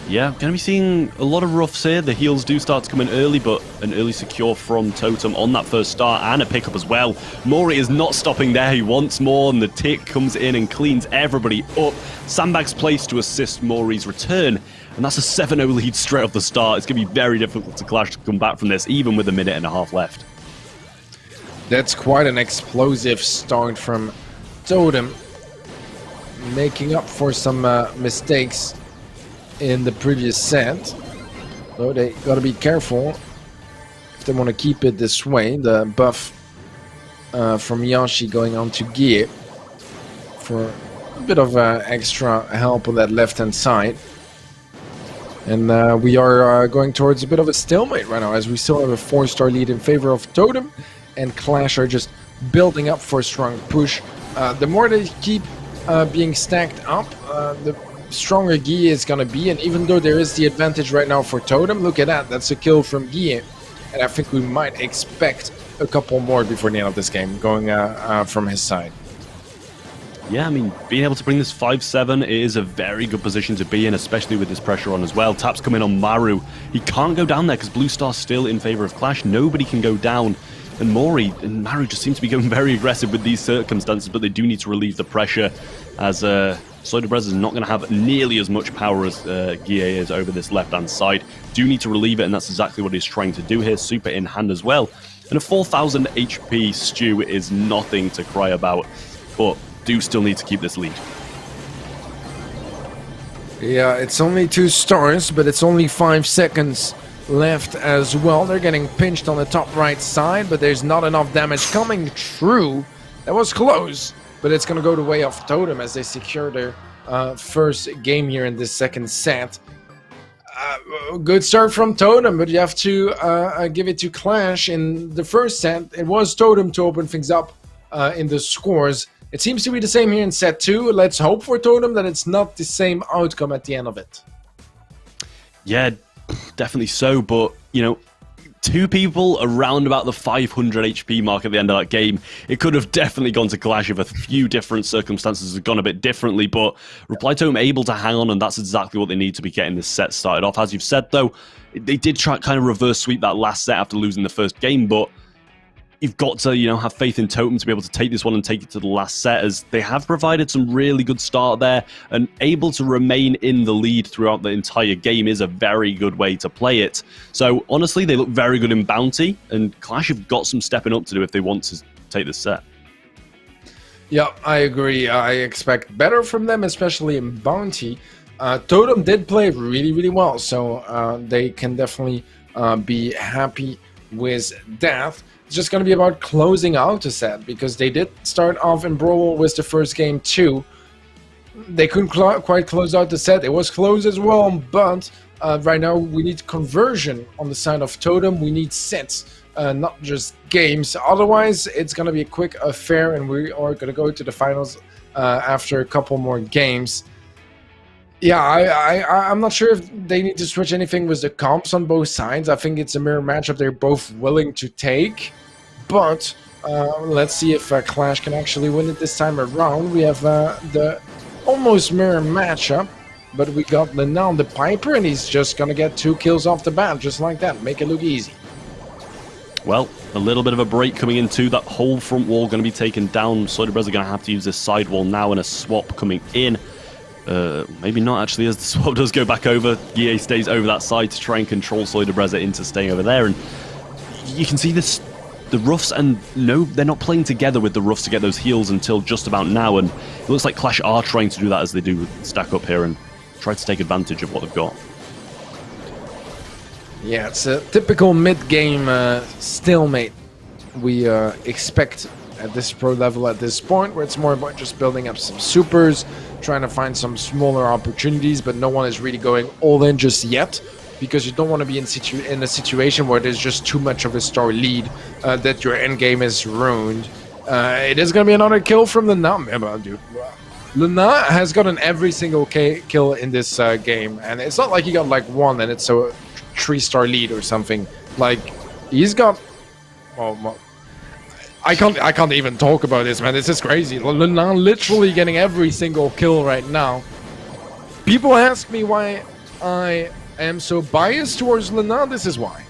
Yeah, going to be seeing a lot of roughs here. The heals do start to come in early, but an early secure from Totem on that first start, and a pickup as well. Mori is not stopping there. He wants more, and the tick comes in and cleans everybody up. Sandbag's placed to assist Mori's return, and that's a 7-0 lead straight off the start. It's going to be very difficult to Clash to come back from this, even with a minute and a half left. That's quite an explosive start from Totem, making up for some mistakes in the previous set. So they got to be careful if they want to keep it this way. The buff from Yoshi going on to Gear for a bit of extra help on that left-hand side. And we are going towards a bit of a stalemate right now, as we still have a 4-star lead in favor of Totem, and Clash are just building up for a strong push. The more they keep being stacked up, the stronger Guy is going to be. And even though there is the advantage right now for Totem, look at that, that's a kill from Guy. and I think we might expect a couple more before the end of this game going from his side. Yeah, I mean, being able to bring this 5-7 is a very good position to be in, especially with this pressure on as well. Taps coming on Maru. He can't go down there because Blue Star's still in favor of Clash. Nobody can go down. And Mori and Maru just seem to be going very aggressive with these circumstances, but they do need to relieve the pressure as Soydebrez is not going to have nearly as much power as Guille is over this left-hand side. Do need to relieve it, and that's exactly what he's trying to do here. Super in hand as well. And a 4,000 HP Stew is nothing to cry about, but do still need to keep this lead. Yeah, it's only 2 stars, but it's only 5 seconds left as well. They're getting pinched on the top right side, but there's not enough damage coming through. That was close, but it's going to go the way of Totem as they secure their first game here in this second set. Good start from Totem, but you have to give it to Clash. In the first set, it was Totem to open things up in the scores. It seems to be the same here in set 2. Let's hope for Totem that it's not the same outcome at the end of it. Yeah, definitely so, but, you know, 2 people around about the 500 HP mark at the end of that game. It could have definitely gone to Clash if a few different circumstances had gone a bit differently, but Reply Totem able to hang on, and that's exactly what they need to be getting this set started off. As you've said, though, they did try kind of reverse sweep that last set after losing the first game, but you've got to, you know, have faith in Totem to be able to take this one and take it to the last set, as they have provided some really good start there, and able to remain in the lead throughout the entire game is a very good way to play it. So honestly, they look very good in Bounty, and Clash have got some stepping up to do if they want to take this set. Yeah, I agree. I expect better from them, especially in Bounty. Totem did play really, really well, so they can definitely be happy with that. It's just going to be about closing out the set, because they did start off in Brawl with the first game too. They couldn't quite close out the set. It was close as well, but right now we need conversion on the side of Totem. We need sets, not just games. Otherwise, it's going to be a quick affair, and we are going to go to the finals after a couple more games. Yeah, I'm not sure if they need to switch anything with the comps on both sides. I think it's a mirror matchup they're both willing to take. But let's see if Clash can actually win it this time around. We have the almost mirror matchup, but we got now the Piper, and he's just going to get 2 kills off the bat, just like that. Make it look easy. Well, a little bit of a break coming into that whole front wall going to be taken down. Soydebrez are going to have to use this side wall now, and a swap coming in. Maybe not actually, as the swap does go back over. Guille stays over that side to try and control Soydebrez into staying over there, and you can see this. The Ruffs, and no, they're not playing together with the Ruffs to get those heals until just about now, and it looks like Clash are trying to do that as they do stack up here and try to take advantage of what they've got. Yeah, it's a typical mid-game stalemate we expect at this pro level at this point, where it's more about just building up some supers, trying to find some smaller opportunities, but no one is really going all in just yet, because you don't want to be in a situation where there's just too much of a star lead that your end game is ruined. It is going to be another kill from Lena. Dude, Lena has gotten every single kill in this game, and it's not like he got like 1 and it's a 3-star lead or something. Like, he's got... Oh, I can't even talk about this, man. This is crazy. Lena literally getting every single kill right now. People ask me why I am so biased towards Lena. This is why.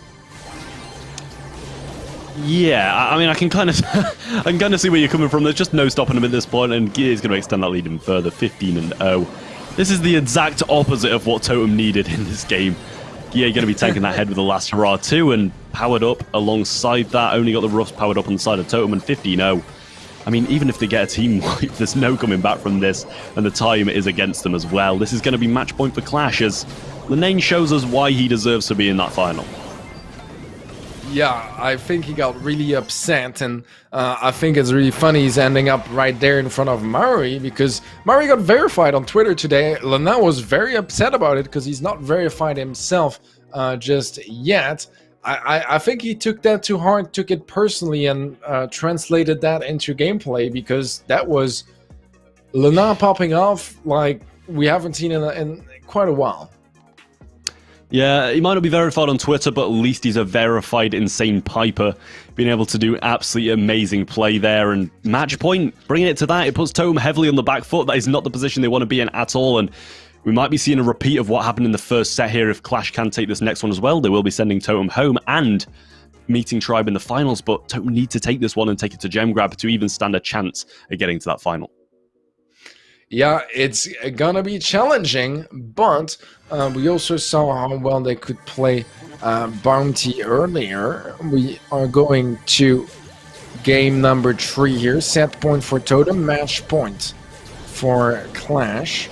Yeah, I mean, I can kind of see where you're coming from. There's just no stopping him at this point, and Guille is going to extend that lead even further, 15-0. This is the exact opposite of what Totem needed in this game. Guille going to be taking that head with the last hurrah too, and powered up alongside that. Only got the Ruffs powered up on the side of Totem, and 15-0. I mean, even if they get a team wipe, there's no coming back from this, and the time is against them as well. This is going to be match point for Clash, as Linane shows us why he deserves to be in that final. Yeah, I think he got really upset, and I think it's really funny he's ending up right there in front of Murray, because Murray got verified on Twitter today. Lena was very upset about it because he's not verified himself just yet. I think he took that too hard, took it personally, and translated that into gameplay, because that was Lena popping off like we haven't seen in quite a while. Yeah, he might not be verified on Twitter, but at least he's a verified insane piper. Being able to do absolutely amazing play there, and match point, bringing it to that, it puts Totem heavily on the back foot. That is not the position they want to be in at all, and we might be seeing a repeat of what happened in the first set here. If Clash can take this next one as well, they will be sending Totem home and meeting Tribe in the finals, but Totem need to take this one and take it to Gem Grab to even stand a chance at getting to that final. Yeah, it's gonna be challenging, but we also saw how well they could play Bounty earlier. We are going to game number 3 here. Set point for Totem, match point for Clash.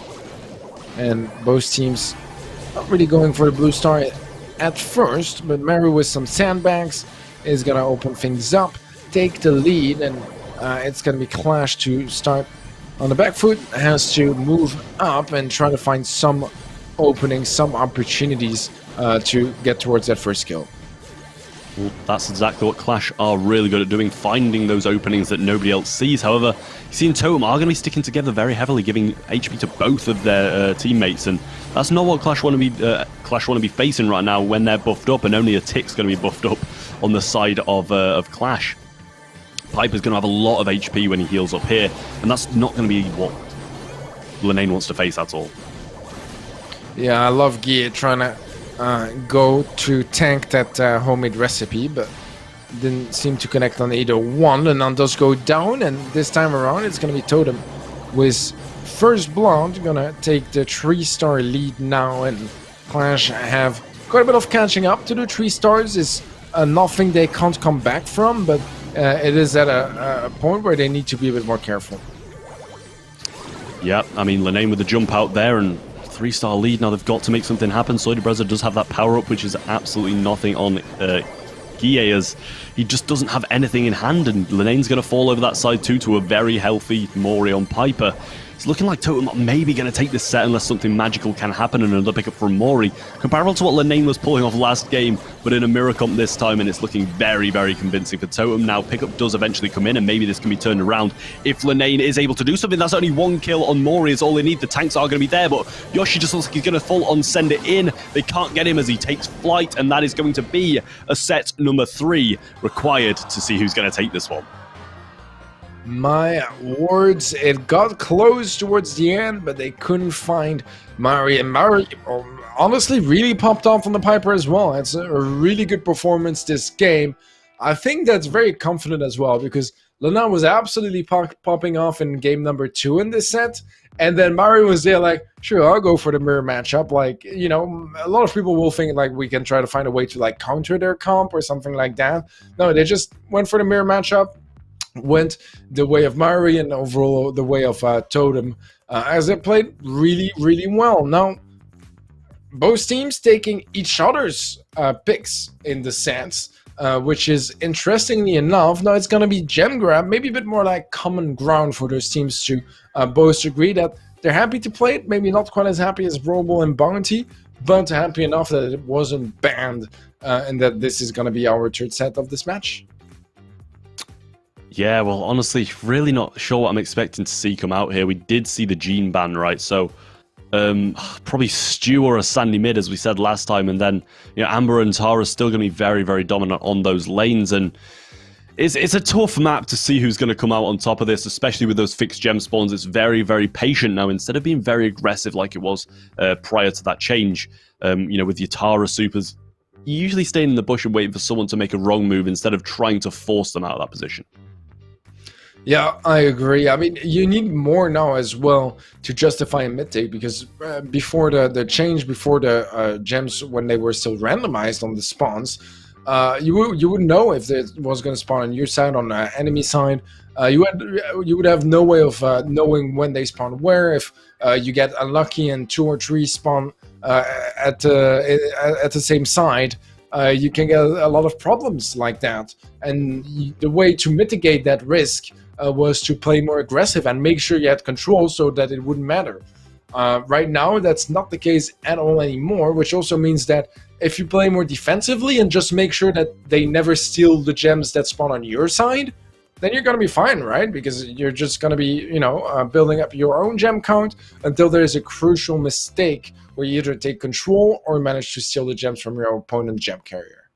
And both teams not really going for the blue star at first, but Mary with some sandbags is gonna open things up, take the lead, and it's gonna be Clash to start on the back foot, has to move up and try to find some openings, some opportunities to get towards that first kill. Well, that's exactly what Clash are really good at doing, finding those openings that nobody else sees. However, you see Totem are going to be sticking together very heavily, giving HP to both of their teammates, and that's not what Clash want to be facing right now when they're buffed up, and only a tick's going to be buffed up on the side of Clash. Piper's going to have a lot of HP when he heals up here, and that's not going to be what Linane wants to face at all. Yeah, I love Gia trying to go to tank that homemade recipe, but didn't seem to connect on either one. And then does go down, and this time around it's going to be Totem with first blood, gonna take the 3-star lead now, and Clash have quite a bit of catching up to do. 3 stars is nothing they can't come back from, but it is at a point where they need to be a bit more careful. Yeah, I mean, Linane with the jump out there, and 3-star lead. Now they've got to make something happen. Soydebrezza does have that power-up, which is absolutely nothing on Guille, as he just doesn't have anything in hand, and Linane's going to fall over that side too to a very healthy Mori on Piper. It's looking like Totem maybe going to take this set unless something magical can happen and another pickup from Mori. Comparable to what Linane was pulling off last game, but in a mirror comp this time, and it's looking very, very convincing for Totem. Now, pickup does eventually come in, and maybe this can be turned around if Linane is able to do something. That's only 1 kill on Mori is all they need. The tanks are going to be there, but Yoshi just looks like he's going to full on send it in. They can't get him as he takes flight, and that is going to be a set number 3 required to see who's going to take this one. My words, it got close towards the end, but they couldn't find Mari. And Mari honestly really popped off on the Piper as well. It's a really good performance this game. I think that's very confident as well, because Lana was absolutely popping off in game number 2 in this set. And then Mari was there like, sure, I'll go for the mirror matchup. Like, you know, a lot of people will think like we can try to find a way to like counter their comp or something like that. No, they just went for the mirror matchup. Went the way of Mari and overall the way of Totem, as they played really, really well. Now, both teams taking each other's picks in the sets, which is interestingly enough, now it's going to be gem grab, maybe a bit more like common ground for those teams to both agree that they're happy to play it, maybe not quite as happy as Brawl and Bounty, but happy enough that it wasn't banned and that this is going to be our 3rd set of this match. Yeah, well, honestly, really not sure what I'm expecting to see come out here. We did see the Gene ban, right? So, probably Stu or a Sandy mid, as we said last time, and then, you know, Amber and Tara are still going to be very, very dominant on those lanes, and it's a tough map to see who's going to come out on top of this, especially with those fixed gem spawns. It's very, very patient now, instead of being very aggressive like it was prior to that change. You know, with your Tara supers, you usually stay in the bush and waiting for someone to make a wrong move instead of trying to force them out of that position. Yeah, I agree. I mean, you need more now as well to justify a mid take, because before the change, before the gems, when they were still randomized on the spawns, you would know if it was going to spawn on your side, on the enemy side. You would have no way of knowing when they spawn where. If you get unlucky and 2 or 3 spawn at the same side, you can get a lot of problems like that. And the way to mitigate that risk was to play more aggressive and make sure you had control so that it wouldn't matter. Right now, that's not the case at all anymore, which also means that if you play more defensively and just make sure that they never steal the gems that spawn on your side, then you're going to be fine, right? Because you're just going to be, you know, building up your own gem count until there's a crucial mistake where you either take control or manage to steal the gems from your opponent's gem carrier.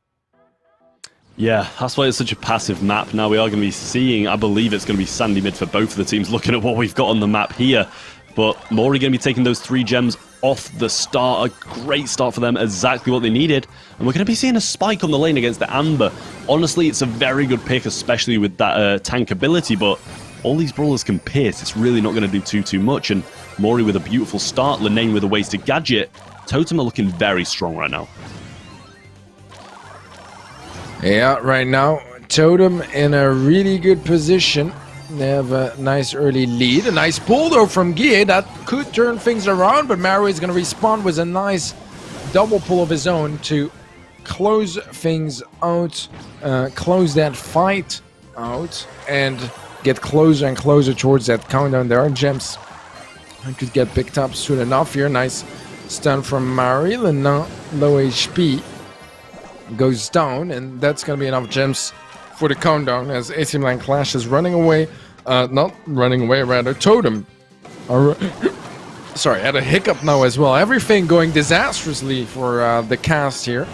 Yeah, that's why it's such a passive map. Now we are going to be seeing, I believe it's going to be Sandy mid for both of the teams, looking at what we've got on the map here. But Mori going to be taking those 3 gems off the start. A great start for them, exactly what they needed. And we're going to be seeing a spike on the lane against the Amber. Honestly, it's a very good pick, especially with that tank ability, but all these brawlers can pierce. It's really not going to do too much. And Mori with a beautiful start, Linane with a wasted gadget. Totem are looking very strong right now. Yeah, right now, Totem in a really good position. They have a nice early lead. A nice pull, though, from Guille. That could turn things around, but Maru is going to respond with a nice double pull of his own to close things out, close that fight out, and get closer and closer towards that countdown. There are gems that could get picked up soon enough here. Nice stun from Mari. Now low HP goes down, and that's going to be enough gems for the countdown as AC Milan Clash is running away. Not running away, rather. Totem. Sorry, I had a hiccup now as well. Everything going disastrously for the cast here.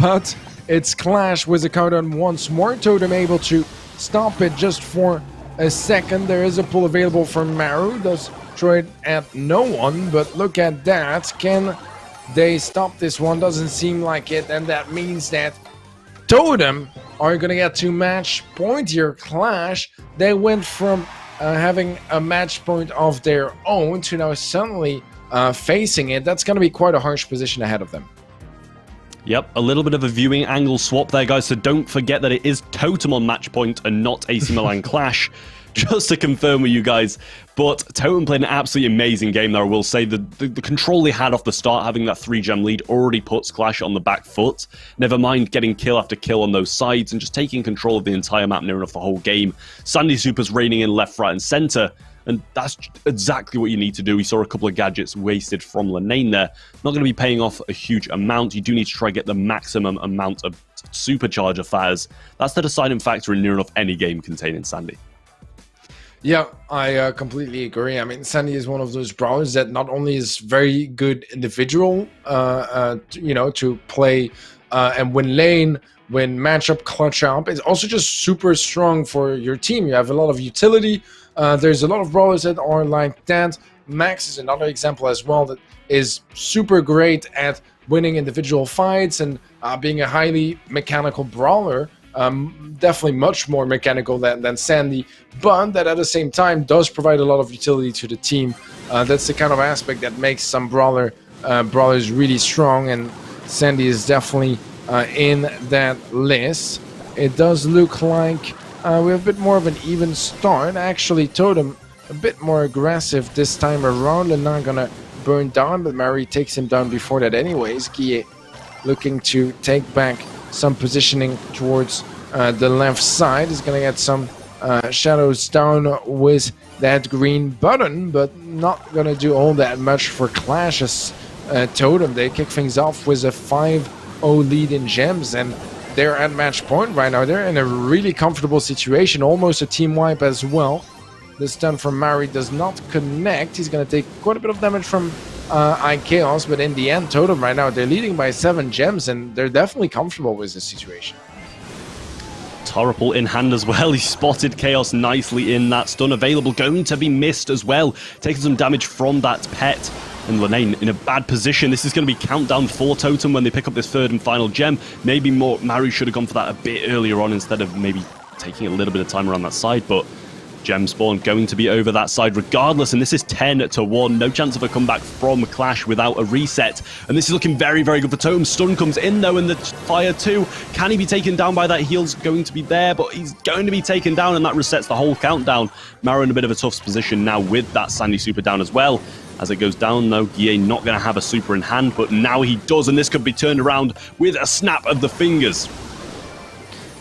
But it's Clash with the countdown once more. Totem able to stop it just for a second. There is a pull available from Maru. Does throw it at no one, but look at that. Can they stop this one? Doesn't seem like it, and that means that Totem are going to get to match point here. Clash, they went from having a match point of their own to now suddenly facing it. That's going to be quite a harsh position ahead of them. Yep, a little bit of a viewing angle swap there, guys, so don't forget that it is Totem on match point and not AC Milan Clash. Just to confirm with you guys, but Totem played an absolutely amazing game there. I will say the control they had off the start, having that 3-gem lead, already puts Clash on the back foot. Never mind getting kill after kill on those sides and just taking control of the entire map, near enough the whole game. Sandy Super's raining in left, right, and center, and that's exactly what you need to do. We saw a couple of gadgets wasted from Linane there. Not going to be paying off a huge amount. You do need to try to get the maximum amount of supercharger fires. That's the deciding factor in near enough any game containing Sandy. Yeah, I completely agree. I mean, Sandy is one of those brawlers that not only is very good individual, you know, to play and win lane, win matchup, clutch up. It's also just super strong for your team. You have a lot of utility. There's a lot of brawlers that are like that. Max is another example as well that is super great at winning individual fights and being a highly mechanical brawler. Definitely much more mechanical than Sandy, but that at the same time does provide a lot of utility to the team. That's the kind of aspect that makes some brawlers really strong, and Sandy is definitely in that list. It does look like we have a bit more of an even start. Actually, Totem a bit more aggressive this time around and not gonna burn down, but Mary takes him down before that anyways. Guille looking to take back some positioning towards the left side. Is going to get some shadows down with that green button, but not going to do all that much for Clash as Totem. They kick things off with a 5-0 lead in gems, and they're at match point right now. They're in a really comfortable situation, almost a team wipe as well. The stun from Mari does not connect. He's going to take quite a bit of damage from Chaos, but in the end, Totem right now, they're leading by 7 gems, and they're definitely comfortable with this situation. Torripple in hand as well. He spotted Chaos nicely in that stun available, going to be missed as well, taking some damage from that pet. And Linane in a bad position. This is going to be countdown for Totem when they pick up this 3rd and final gem. Maybe Maru should have gone for that a bit earlier on instead of maybe taking a little bit of time around that side, but gem spawn going to be over that side regardless, and this is 10-1. No chance of a comeback from Clash without a reset, and this is looking very, very good for Totem. Stun comes in though, and the fire too. Can he be taken down by that? Heal's going to be there, but he's going to be taken down, and that resets the whole countdown. Mara in a bit of a tough position now with that Sandy super down as well. As it goes down though, Guille not going to have a super in hand, but now he does, and this could be turned around with a snap of the fingers.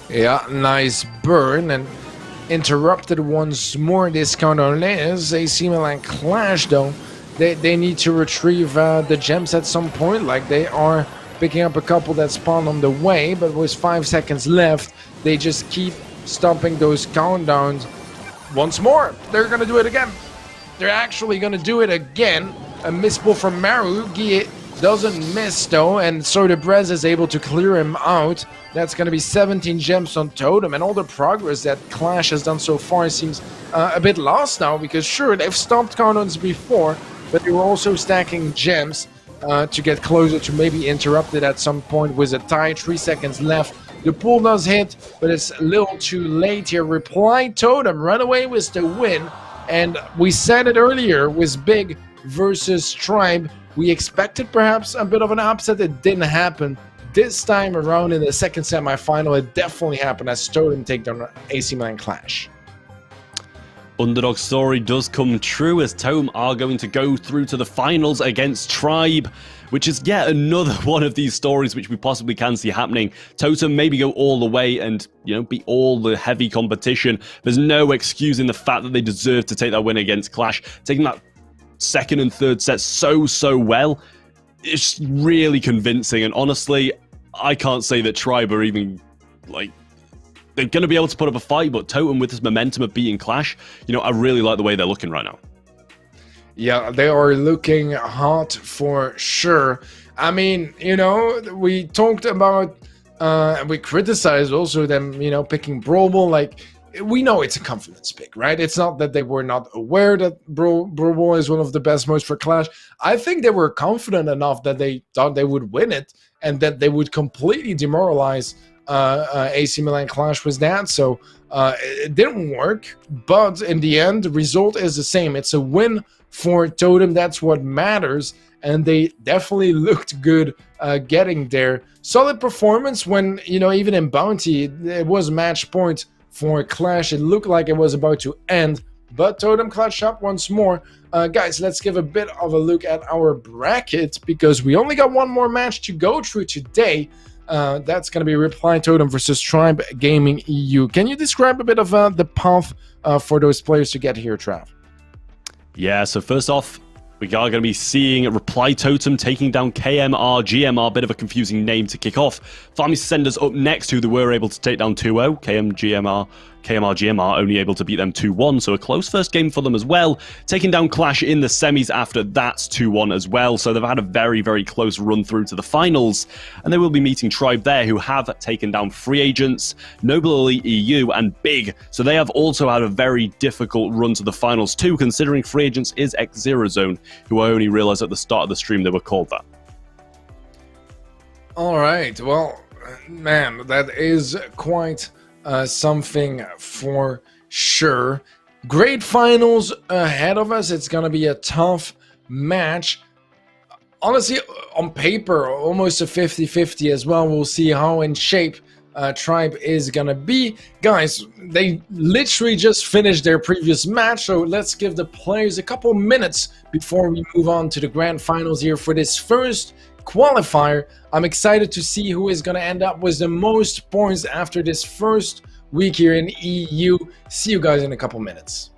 Yeah, nice burn, and interrupted once more. This countdown is AC Milan Clash though. They need to retrieve the gems at some point. Like, they are picking up a couple that spawn on the way, but with 5 seconds left, they just keep stopping those countdowns once more. They're going to do it again. They're actually going to do it again. A miss pull from Maru. Guille doesn't miss though, and Sodebrez is able to clear him out. That's going to be 17 gems on Totem, and all the progress that Clash has done so far seems a bit lost now, because sure, they've stopped countdowns before, but they were also stacking gems to get closer to maybe interrupted at some point with a tie. 3 seconds left. The pull does hit, but it's a little too late here. Reply Totem run away with the win, and we said it earlier with Big versus Tribe. We expected perhaps a bit of an upset. It didn't happen. This time around in the second semifinal, it definitely happened as Totem take down AC Milan Clash. Underdog story does come true, as Totem are going to go through to the finals against Tribe, which is yet another one of these stories which we possibly can see happening. Totem maybe go all the way and, beat all the heavy competition. There's no excusing the fact that they deserve to take that win against Clash. Taking that second and third set so well, it's really convincing, and honestly, I can't say that Tribe are even, they're going to be able to put up a fight, but Totem with this momentum of beating Clash, I really like the way they're looking right now. Yeah, they are looking hot for sure. I mean, we talked about, we criticized also them, picking Brawl. We know it's a confidence pick, right? It's not that they were not aware that Brawl is one of the best modes for Clash. I think they were confident enough that they thought they would win it and that they would completely demoralize AC Milan Clash with that. So it didn't work, but in the end, the result is the same. It's a win for Totem. That's what matters, and they definitely looked good getting there. Solid performance when, even in Bounty, it was match point for Clash. It looked like it was about to end, but Totem clutched up once more. Guys, let's give a bit of a look at our bracket, because we only got one more match to go through today. That's going to be Reply Totem versus Tribe Gaming EU. Can you describe a bit of the path for those players to get here, Trav? Yeah, so first off, we are going to be seeing Reply Totem taking down KMR GMR, bit of a confusing name to kick off. Farmy Senders up next, who they were able to take down 2-0. KMR GMR only able to beat them 2-1, so a close first game for them as well. Taking down Clash in the semis after that's 2-1 as well, so they've had a very close run through to the finals, and they will be meeting Tribe there, who have taken down Free Agents, Noble Elite EU, and Big, so they have also had a very difficult run to the finals too, considering Free Agents is X0 Zone, who I only realized at the start of the stream they were called that. All right, well, man, that is quite something for sure. Great finals ahead of us. It's going to be a tough match. Honestly, on paper, almost a 50-50 as well. We'll see how in shape Tribe is going to be. Guys, they literally just finished their previous match, so let's give the players a couple minutes before we move on to the grand finals here for this first qualifier. I'm excited to see who is going to end up with the most points after this first week here in EU. See you guys in a couple minutes.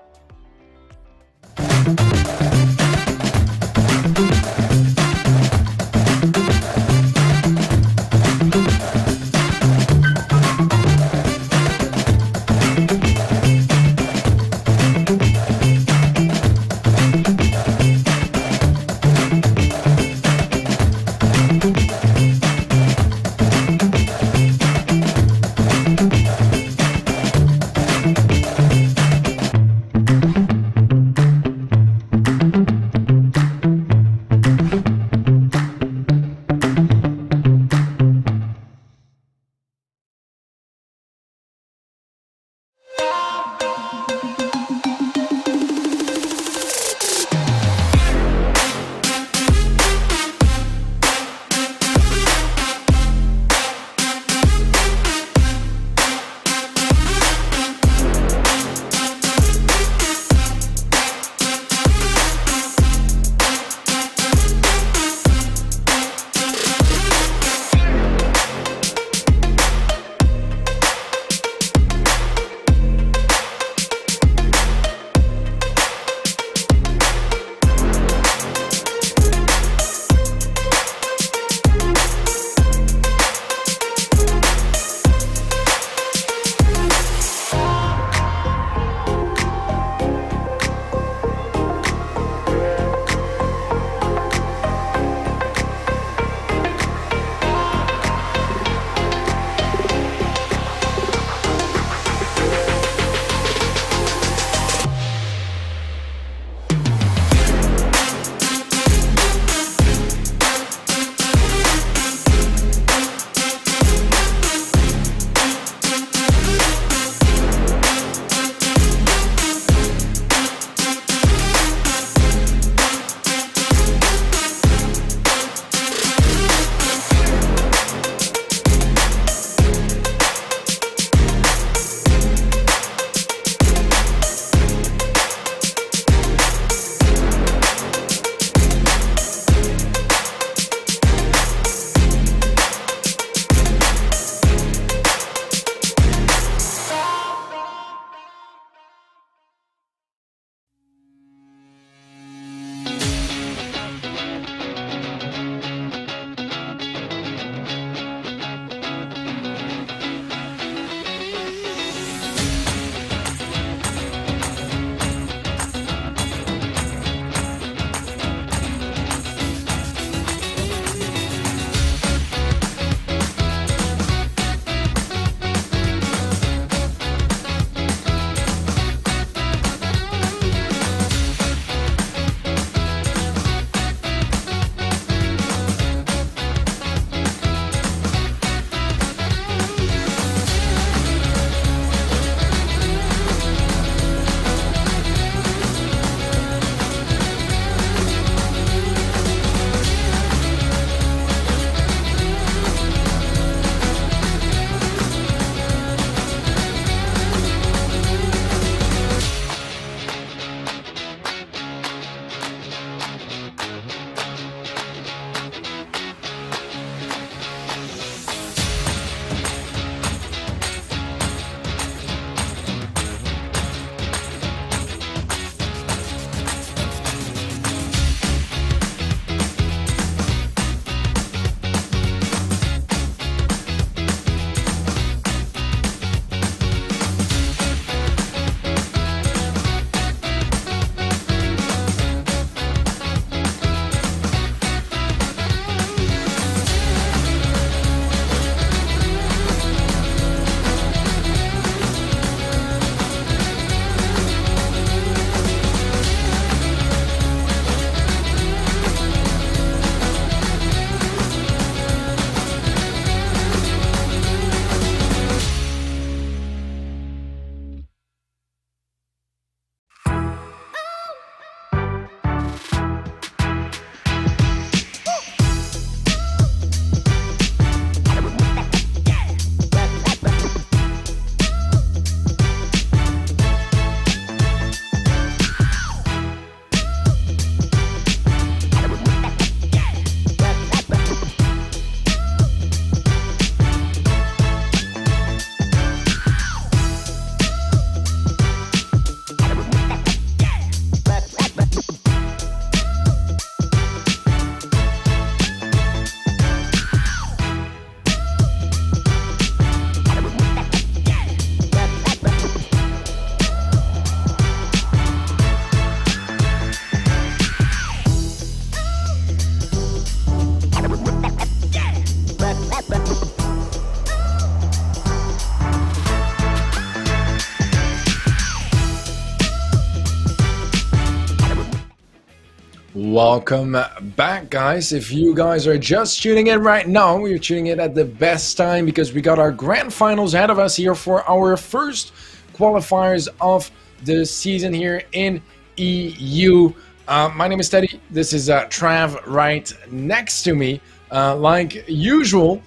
Welcome back, guys. If you guys are just tuning in right now, we're tuning in at the best time because we got our grand finals ahead of us here for our first qualifiers of the season here in EU. My name is Teddy. This is Trav right next to me. Like usual,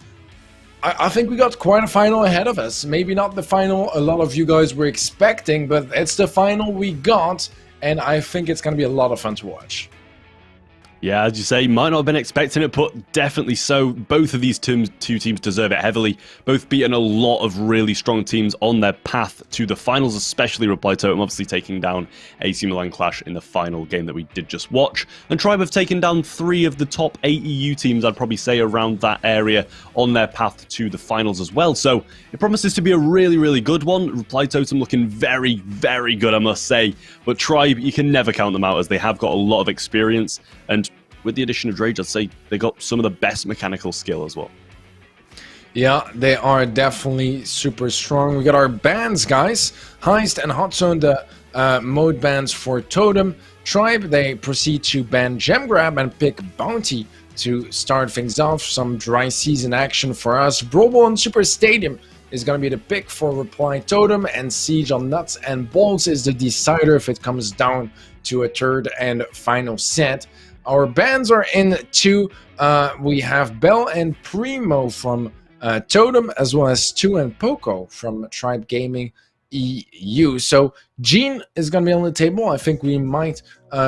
I think we got quite a final ahead of us. Maybe not the final a lot of you guys were expecting, but it's the final we got, and I think it's going to be a lot of fun to watch. Yeah, as you say, might not have been expecting it, but definitely so. Both of these two teams deserve it heavily. Both beaten a lot of really strong teams on their path to the finals, especially Reply Totem, obviously taking down AC Milan Clash in the final game that we did just watch. And Tribe have taken down 3 of the top 8 EU teams, I'd probably say, around that area on their path to the finals as well. So it promises to be a really, really good one. Reply Totem looking very, very good, I must say. But Tribe, you can never count them out as they have got a lot of experience. And with the addition of Rage, I'd say they got some of the best mechanical skill as well. Yeah, they are definitely super strong. We got our bans, guys. Heist and Hot Zone, the mode bans for Totem. Tribe, they proceed to ban Gem Grab and pick Bounty to start things off. Some dry season action for us. Brawl and Super Stadium is going to be the pick for Reply Totem, and Siege on Nuts and Bolts is the decider if it comes down to a third and final set. Our bans are in 2. We have Bell and Primo from Totem, as well as Stu and Poco from Tribe Gaming EU. So Gene is going to be on the table. I think we might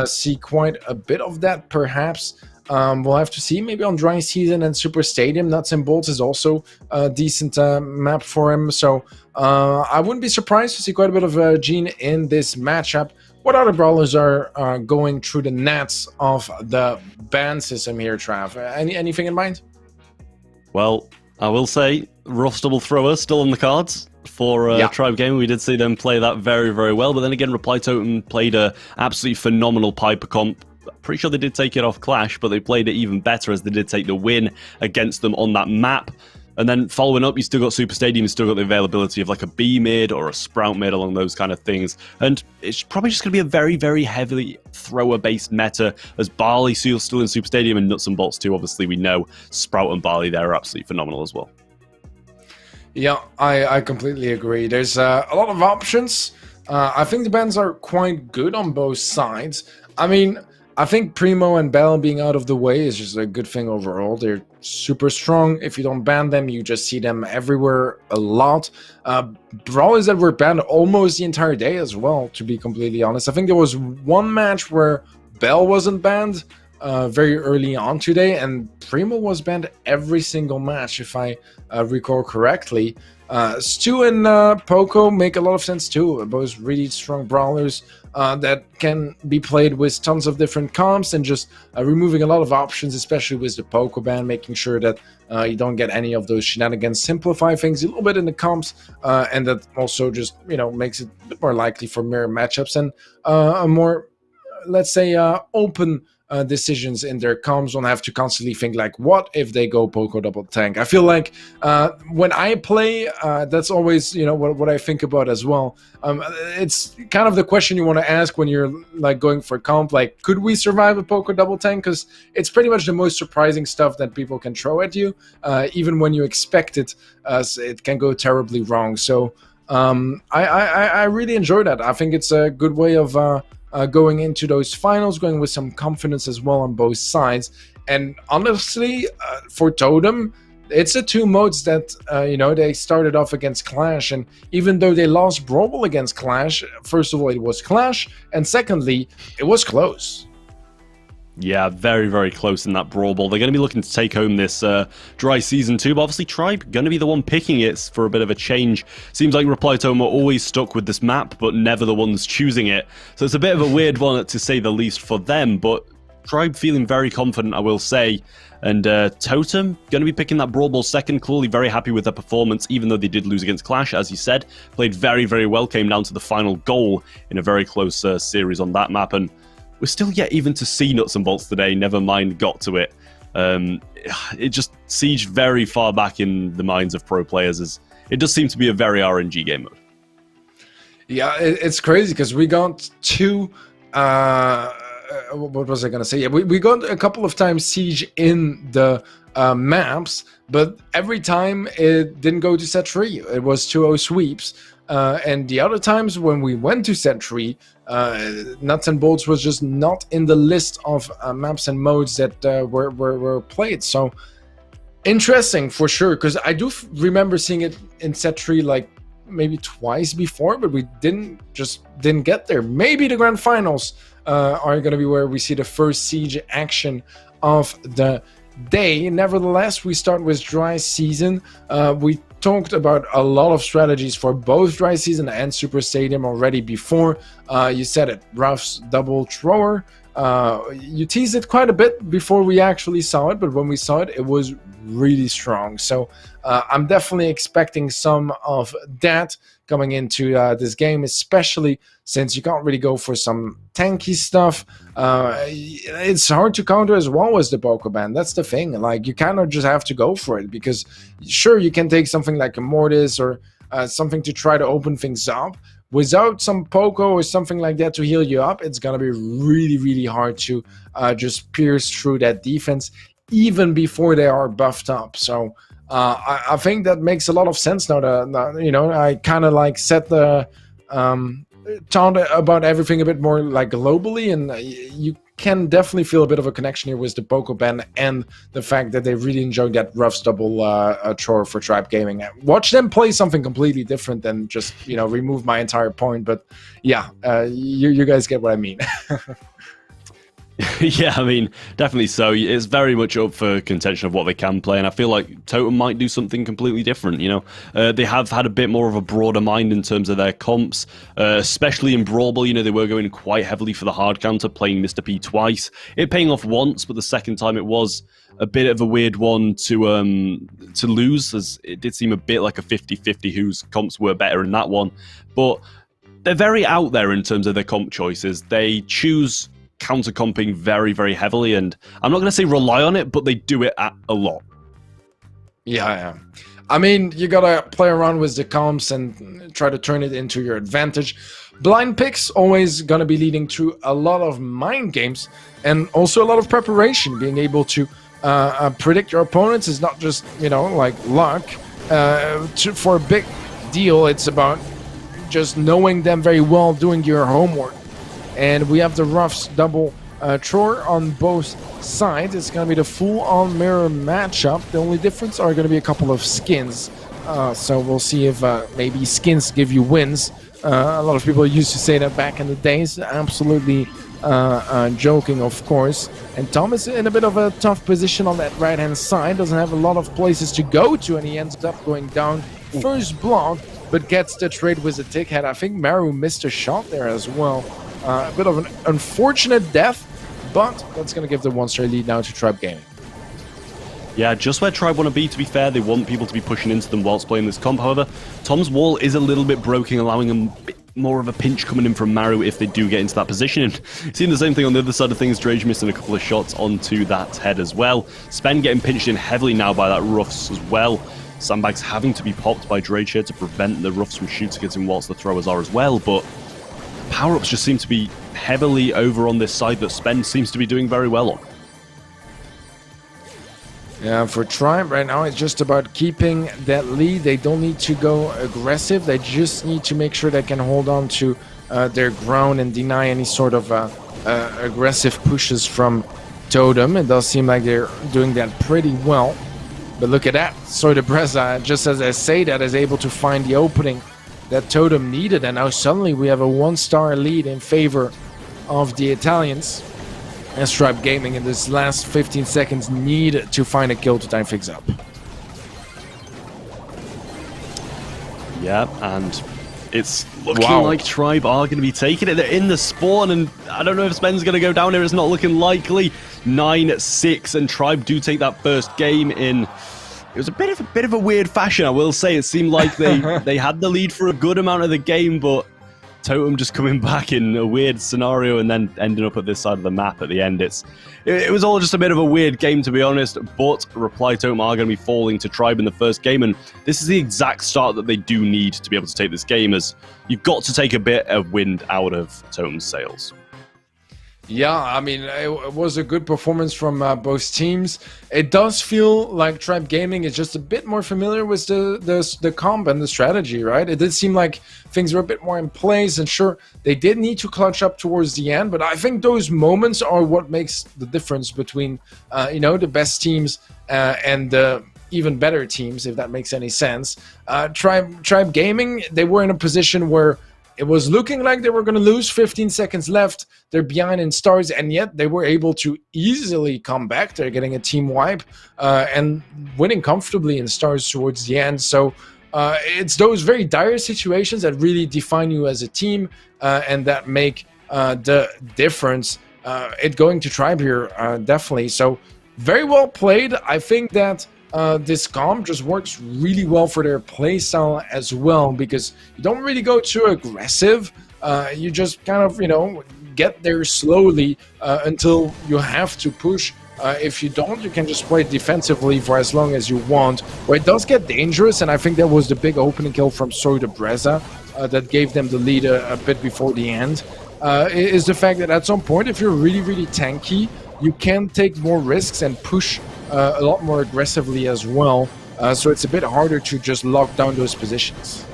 see quite a bit of that, perhaps. We'll have to see. Maybe on Dry Season and Super Stadium. Nuts and Bolts is also a decent map for him. So I wouldn't be surprised to see quite a bit of Gene in this matchup. What other brawlers are going through the nets of the ban system here, Trav? Anything in mind? Well, I will say, Rough Double Thrower still on the cards for Tribe Gaming. We did see them play that very, very well. But then again, Reply Totem played a absolutely phenomenal Piper comp. Pretty sure they did take it off Clash, but they played it even better as they did take the win against them on that map. And then following up, you still got Super Stadium, you still got the availability of like a B mid or a Sprout mid along those kind of things. And it's probably just going to be a very, very heavily thrower-based meta as Barley still in Super Stadium and Nuts and Bolts too. Obviously, we know Sprout and Barley, they're absolutely phenomenal as well. Yeah, I completely agree. There's a lot of options. I think the bans are quite good on both sides. I mean, I think Primo and Bell being out of the way is just a good thing overall. They're super strong. If you don't ban them, you just see them everywhere a lot. Brawlers that were banned almost the entire day as well, to be completely honest. I think there was one match where Bell wasn't banned very early on today, and Primo was banned every single match, if I recall correctly. Stu and Poco make a lot of sense too. Both really strong brawlers that can be played with tons of different comps, and just removing a lot of options, especially with the Poco ban, making sure that you don't get any of those shenanigans. Simplify things a little bit in the comps, and that also just, you know, makes it a bit more likely for mirror matchups and a more, let's say, open decisions in their comms. Don't have to constantly think like, what if they go Poco double tank? I feel like when I play, that's always, you know, what I think about as well. It's kind of the question you want to ask when you're like going for comp, like, could we survive a Poco double tank? Because it's pretty much the most surprising stuff that people can throw at you. Even when you expect it, it can go terribly wrong. So I really enjoy that. I think it's a good way of going into those finals, going with some confidence as well on both sides. And honestly, for Totem, it's the 2 modes that, you know, they started off against Clash. And even though they lost Brawl against Clash, first of all, it was Clash. And secondly, it was close. Yeah, very, very close in that Brawl Ball. They're going to be looking to take home this dry season too, but obviously Tribe going to be the one picking it for a bit of a change. Seems like Reply Totem are always stuck with this map, but never the ones choosing it. So it's a bit of a weird one, to say the least, for them, but Tribe feeling very confident, I will say. And Totem going to be picking that Brawl Ball second. Clearly very happy with their performance, even though they did lose against Clash, as you said. Played very, very well, came down to the final goal in a very close series on that map. And we're still yet even to see Nuts and Bolts today, never mind got to it. It just sieged very far back in the minds of pro players, as it does seem to be a very RNG game mode. Yeah, it's crazy because we got 2 what was I gonna say? Yeah, we got a couple of times siege in the maps, but every time it didn't go to set 3. It was 2-0 sweeps. And the other times when we went to set 3, Nuts and Bolts was just not in the list of maps and modes that were played. So interesting for sure, because I do remember seeing it in set 3 like maybe twice before, but we didn't get there. Maybe the grand finals are going to be where we see the first siege action of the day. Nevertheless, we start with dry season. We talked about a lot of strategies for both dry season and super stadium already before. You said it, Ruff's double thrower. You teased it quite a bit before we actually saw it, but when we saw it, it was really strong. So I'm definitely expecting some of that coming into this game, especially since you can't really go for some tanky stuff. It's hard to counter as well as the Pokemon. That's the thing. Like, you kind of just have to go for it, because sure, you can take something like a Mortis or something to try to open things up. Without some Poco or something like that to heal you up, it's going to be really, really hard to just pierce through that defense, even before they are buffed up. So I think that makes a lot of sense now. I kind of like set the taunt about everything a bit more like globally, and you can definitely feel a bit of a connection here with the Pokeban and the fact that they really enjoyed that Ruff's double thrower for Tribe Gaming. Watch them play something completely different than just, remove my entire point. But yeah, you guys get what I mean. Yeah, I mean, definitely so. It's very much up for contention of what they can play, and I feel like Totem might do something completely different, They have had a bit more of a broader mind in terms of their comps, especially in Brawl Ball. They were going quite heavily for the hard counter, playing Mr. P twice. It paying off once, but the second time it was a bit of a weird one to lose, as it did seem a bit like a 50-50 whose comps were better in that one. But they're very out there in terms of their comp choices. They choose counter-comping very, very heavily, and I'm not going to say rely on it, but they do it a lot. Yeah. I mean, you gotta play around with the comps and try to turn it into your advantage. Blind picks always gonna be leading to a lot of mind games and also a lot of preparation. Being able to predict your opponents is not just, like luck. For a big deal, it's about just knowing them very well, doing your homework. And we have the Ruff's double thrower on both sides. It's going to be the full-on mirror matchup. The only difference are going to be a couple of skins. So we'll see if maybe skins give you wins. A lot of people used to say that back in the days. Absolutely joking, of course. And Tom is in a bit of a tough position on that right-hand side. Doesn't have a lot of places to go to, and he ends up going down first block, but gets the trade with a tick head. I think Maru missed a shot there as well. A bit of an unfortunate death, but that's going to give the one-star lead now to Tribe Gaming. Yeah, just where Tribe want to be fair. They want people to be pushing into them whilst playing this comp. However, Tom's wall is a little bit broken, allowing him a bit more of a pinch coming in from Maru if they do get into that position. And seeing the same thing on the other side of things, Drage missing a couple of shots onto that head as well. Spen getting pinched in heavily now by that Ruffs as well. Sandbags having to be popped by Drage here to prevent the Ruffs from shooting at him whilst the throwers are as well, but power-ups just seem to be heavily over on this side that Spen seems to be doing very well on. Yeah, for Tribe right now, it's just about keeping that lead. They don't need to go aggressive. They just need to make sure they can hold on to their ground and deny any sort of aggressive pushes from Totem. It does seem like they're doing that pretty well. But look at that. Soy de Breza, just as I say that, is able to find the opening that Totem needed, and now suddenly we have a one-star lead in favor of the Italians. And Tribe Gaming in this last 15 seconds need to find a kill to time things up. Yeah, and it's looking like Tribe are going to be taking it. They're in the spawn, and I don't know if Spen's going to go down here. It's not looking likely. 9-6, and Tribe do take that first game in. It was a bit of a weird fashion, I will say. It seemed like they had the lead for a good amount of the game, but Totem just coming back in a weird scenario and then ending up at this side of the map at the end. It was all just a bit of a weird game, to be honest, but Reply Totem are going to be falling to Tribe in the first game, and this is the exact start that they do need to be able to take this game, as you've got to take a bit of wind out of Totem's sails. Yeah, I mean, it was a good performance from both teams. It does feel like Tribe Gaming is just a bit more familiar with the comp and the strategy, right? It did seem like things were a bit more in place, and sure, they did need to clutch up towards the end, but I think those moments are what makes the difference between, the best teams and the even better teams, if that makes any sense. Tribe Gaming, they were in a position where it was looking like they were going to lose. 15 seconds left. They're behind in stars, and yet they were able to easily come back. They're getting a team wipe and winning comfortably in stars towards the end. So it's those very dire situations that really define you as a team and that make the difference. It going to Tribe here, definitely. So very well played. I think that this comp just works really well for their playstyle as well, because you don't really go too aggressive. You just kind of, get there slowly until you have to push. If you don't, you can just play defensively for as long as you want. Where it does get dangerous, and I think that was the big opening kill from Breza that gave them the lead a bit before the end, is the fact that at some point, if you're really, really tanky, you can take more risks and push a lot more aggressively as well. So it's a bit harder to just lock down those positions.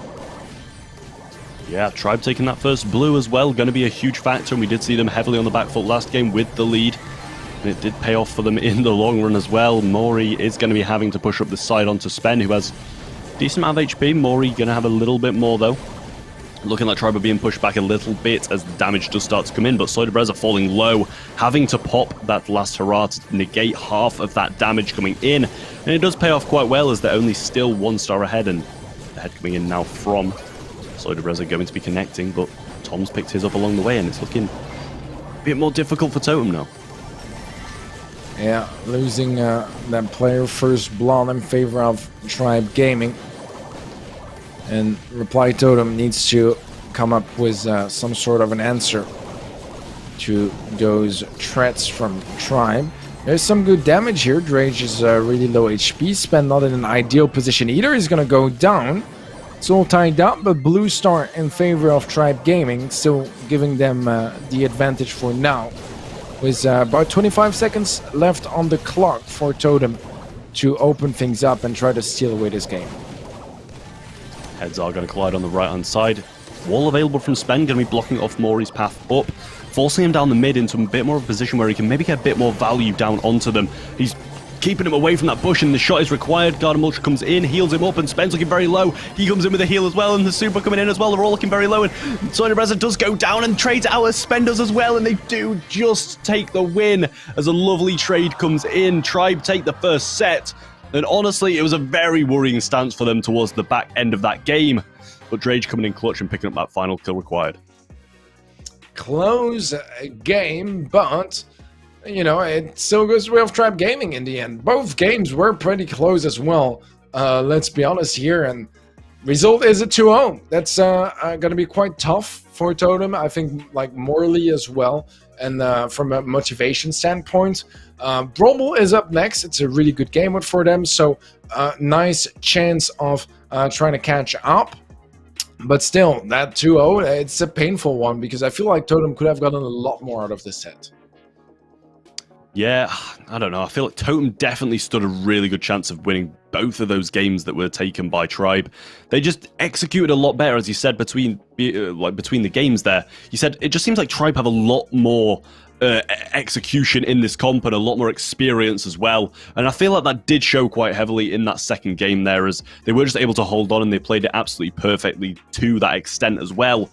Yeah, Tribe taking that first blue as well, going to be a huge factor, and we did see them heavily on the back foot last game with the lead. And it did pay off for them in the long run as well. Mori is going to be having to push up the side onto Spen, who has a decent amount of HP. Mori going to have a little bit more, though. Looking like Tribe are being pushed back a little bit as the damage does start to come in, but Breza falling low, having to pop that last hurrah to negate half of that damage coming in. And it does pay off quite well, as they're only still 1 star ahead, and the head coming in now from Breza going to be connecting, but Tom's picked his up along the way, and it's looking a bit more difficult for Totem now. Yeah, losing that player first blood in favor of Tribe Gaming. And Reply Totem needs to come up with some sort of an answer to those threats from Tribe. There's some good damage here. Drage is really low HP. Spen not in an ideal position either. He's going to go down. It's all tied up, but blue star in favor of Tribe Gaming, still giving them the advantage for now. With about 25 seconds left on the clock for Totem to open things up and try to steal away this game. Heads are going to collide on the right-hand side. Wall available from Spen, going to be blocking off Mori's path up, forcing him down the mid into a bit more of a position where he can maybe get a bit more value down onto them. He's keeping him away from that bush, and the shot is required. Garden Ultra comes in, heals him up, and Spen's looking very low. He comes in with a heal as well, and the super coming in as well. They're all looking very low, and Breza does go down and trades out as Spen does as well, and they do just take the win as a lovely trade comes in. Tribe take the first set. And honestly, it was a very worrying stance for them towards the back end of that game. But Drage coming in clutch and picking up that final kill required. Close game, but, it still goes the way of Tribe Gaming in the end. Both games were pretty close as well, let's be honest here. And result is a 2-0. That's going to be quite tough for Totem, I think, like morally as well. And from a motivation standpoint, Brawl is up next. It's a really good game for them, so nice chance of trying to catch up. But still, that 2-0, it's a painful one, because I feel like Totem could have gotten a lot more out of this set. Yeah, I don't know. I feel like Totem definitely stood a really good chance of winning both of those games that were taken by Tribe. They just executed a lot better, as you said, between the games there. You said it just seems like Tribe have a lot more execution in this comp and a lot more experience as well. And I feel like that did show quite heavily in that second game there, as they were just able to hold on and they played it absolutely perfectly to that extent as well.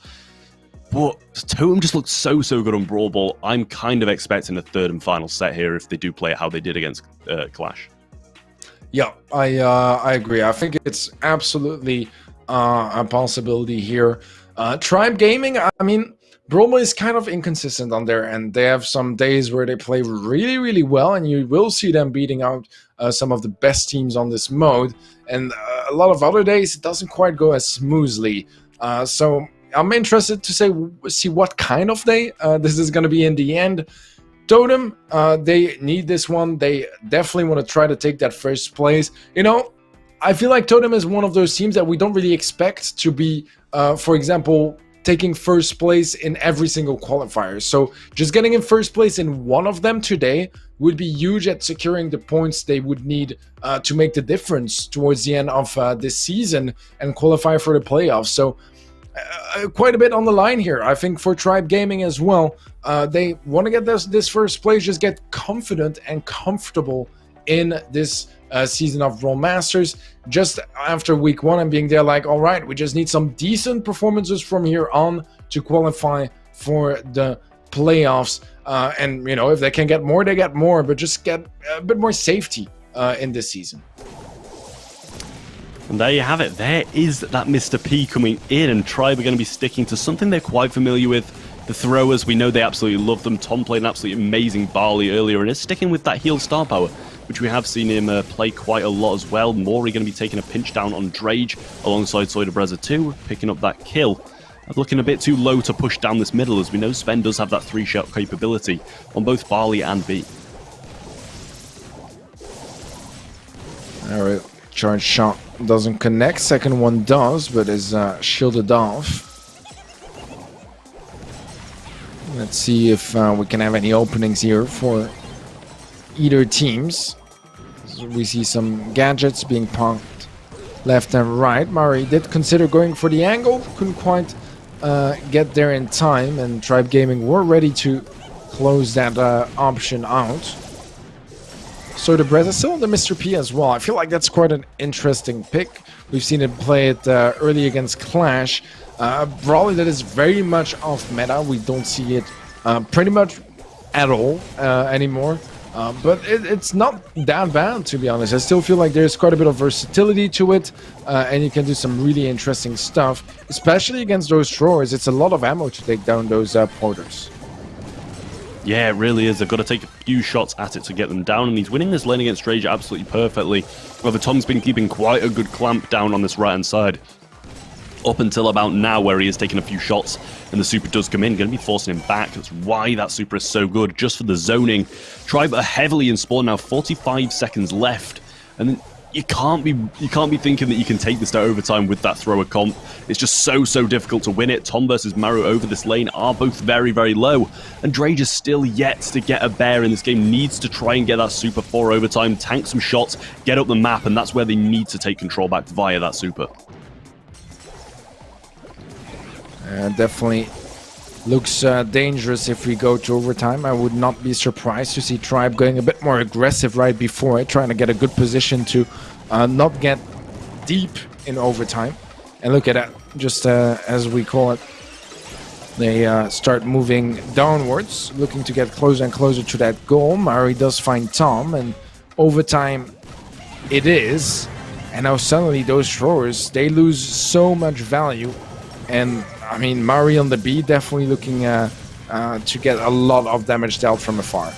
But Totem just looked so good on Brawl Ball. I'm kind of expecting a third and final set here if they do play it how they did against Clash. Yeah, I agree. I think it's absolutely a possibility here. Tribe Gaming, I mean, Brawl is kind of inconsistent on there, and they have some days where they play really well, and you will see them beating out some of the best teams on this mode, and a lot of other days it doesn't quite go as smoothly. So I'm interested to see what kind of day this is going to be in the end. Totem, they need this one. They definitely want to try to take that first place. I feel like Totem is one of those teams that we don't really expect to be, for example, taking first place in every single qualifier. So just getting in first place in one of them today would be huge at securing the points they would need to make the difference towards the end of this season and qualify for the playoffs. So quite a bit on the line here, I think, for Tribe Gaming as well. They want to get this first place, just get confident and comfortable in this season of Brawl Masters. Just after week 1 and being there like, all right, we just need some decent performances from here on to qualify for the playoffs. And, you know, if they can get more, they get more, but just get a bit more safety in this season. And there you have it. There is that Mr. P coming in, and Tribe are going to be sticking to something they're quite familiar with. The throwers, we know they absolutely love them. Tom played an absolutely amazing Barley earlier and is sticking with that heal star power, which we have seen him play quite a lot as well. Maury going to be taking a pinch down on Drage alongside Soydabreza too, picking up that kill. Looking a bit too low to push down this middle, as we know Sven does have that 3-shot capability on both Barley and B. Alright, charge shot doesn't connect. Second one does, but is shielded off. Let's see if we can have any openings here for either teams. We see some gadgets being punked left and right. Mari did consider going for the angle, couldn't quite get there in time, and Tribe Gaming were ready to close that option out. So the Brez is still on the Mr. P as well. I feel like that's quite an interesting pick. We've seen it play it early against Clash. Brawly that is very much off meta. We don't see it pretty much at all anymore. But it's not that bad, to be honest. I still feel like there's quite a bit of versatility to it, and you can do some really interesting stuff, especially against those throwers. It's a lot of ammo to take down those porters. Yeah, it really is. They've got to take a few shots at it to get them down, and he's winning this lane against Drage absolutely perfectly. However, Tom's been keeping quite a good clamp down on this right-hand side up until about now, where he has taken a few shots and the super does come in, going to be forcing him back. That's why that super is so good, just for the zoning. Tribe are heavily in spawn now, 45 seconds left, and then you can't be thinking that you can take this to overtime with that thrower comp. It's just so difficult to win it. Tom versus Maru over this lane are both very low, and Drage is still yet to get a bear in this game. Needs to try and get that super for overtime, tank some shots, get up the map, and that's where they need to take control back via that super. Definitely looks dangerous if we go to overtime. I would not be surprised to see Tribe going a bit more aggressive right before it, trying to get a good position to not get deep in overtime. And look at that, just as we call it, they start moving downwards, looking to get closer and closer to that goal. Mari does find Tom, and overtime it is. And now suddenly those throwers, they lose so much value. And I mean, Mari on the B definitely looking to get a lot of damage dealt from afar.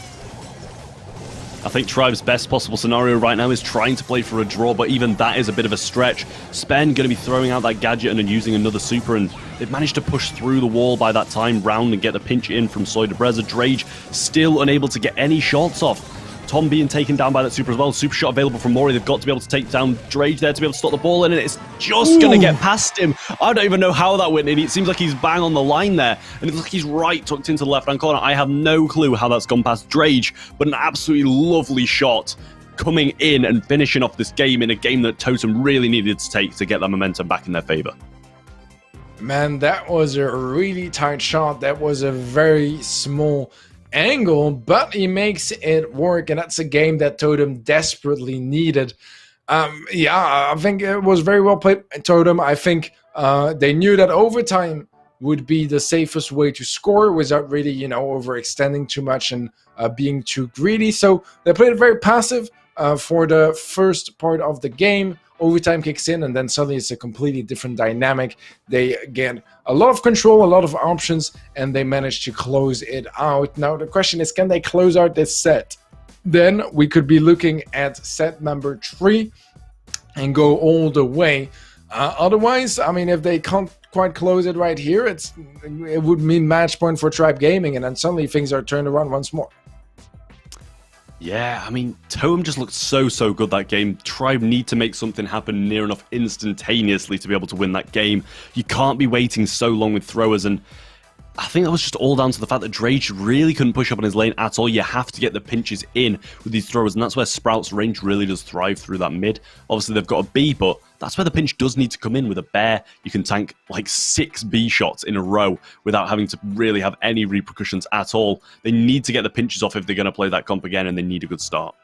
I think Tribe's best possible scenario right now is trying to play for a draw, but even that is a bit of a stretch. Spen going to be throwing out that gadget and then using another super, and they've managed to push through the wall by that time round and get the pinch in from Soydabreza. Drage still unable to get any shots off. Tom being taken down by that super as well. Super shot available from Maury. They've got to be able to take down Drage there to be able to stop the ball in, and it's just going to get past him. I don't even know how that went in. It seems like he's bang on the line there, and it looks like he's right tucked into the left-hand corner. I have no clue how that's gone past Drage, but an absolutely lovely shot coming in and finishing off this game in a game that Totem really needed to take to get that momentum back in their favor. Man, that was a really tight shot. That was a very small angle, but he makes it work, and that's a game that Totem desperately needed. Yeah, I think it was very well played, Totem. I think they knew that overtime would be the safest way to score without really, you know, overextending too much and being too greedy. So they played it very passive for the first part of the game. Overtime kicks in, and then suddenly it's a completely different dynamic. They get a lot of control, a lot of options, and they manage to close it out. Now, the question is, can they close out this set? Then we could be looking at set number 3 and go all the way. Otherwise, I mean, if they can't quite close it right here, it would mean match point for Tribe Gaming, and then suddenly things are turned around once more. Yeah, I mean, Totem just looked so good that game. Tribe need to make something happen near enough instantaneously to be able to win that game. You can't be waiting so long with throwers, and I think that was just all down to the fact that Drage really couldn't push up on his lane at all. You have to get the pinches in with these throwers, and that's where Sprout's range really does thrive through that mid. Obviously, they've got a B, but that's where the pinch does need to come in. With a bear, you can tank like 6 B shots in a row without having to really have any repercussions at all. They need to get the pinches off if they're going to play that comp again, and they need a good start.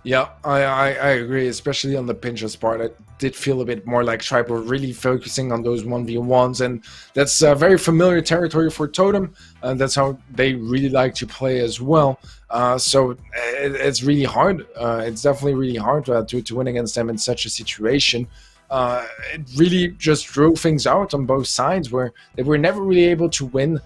Yeah, I agree, especially on the pinches part. I did feel a bit more like Tribe were really focusing on those 1v1s, and that's very familiar territory for Totem, and that's how they really like to play as well. So it's really hard. It's definitely really hard to win against them in such a situation. It really just drove things out on both sides, where they were never really able to win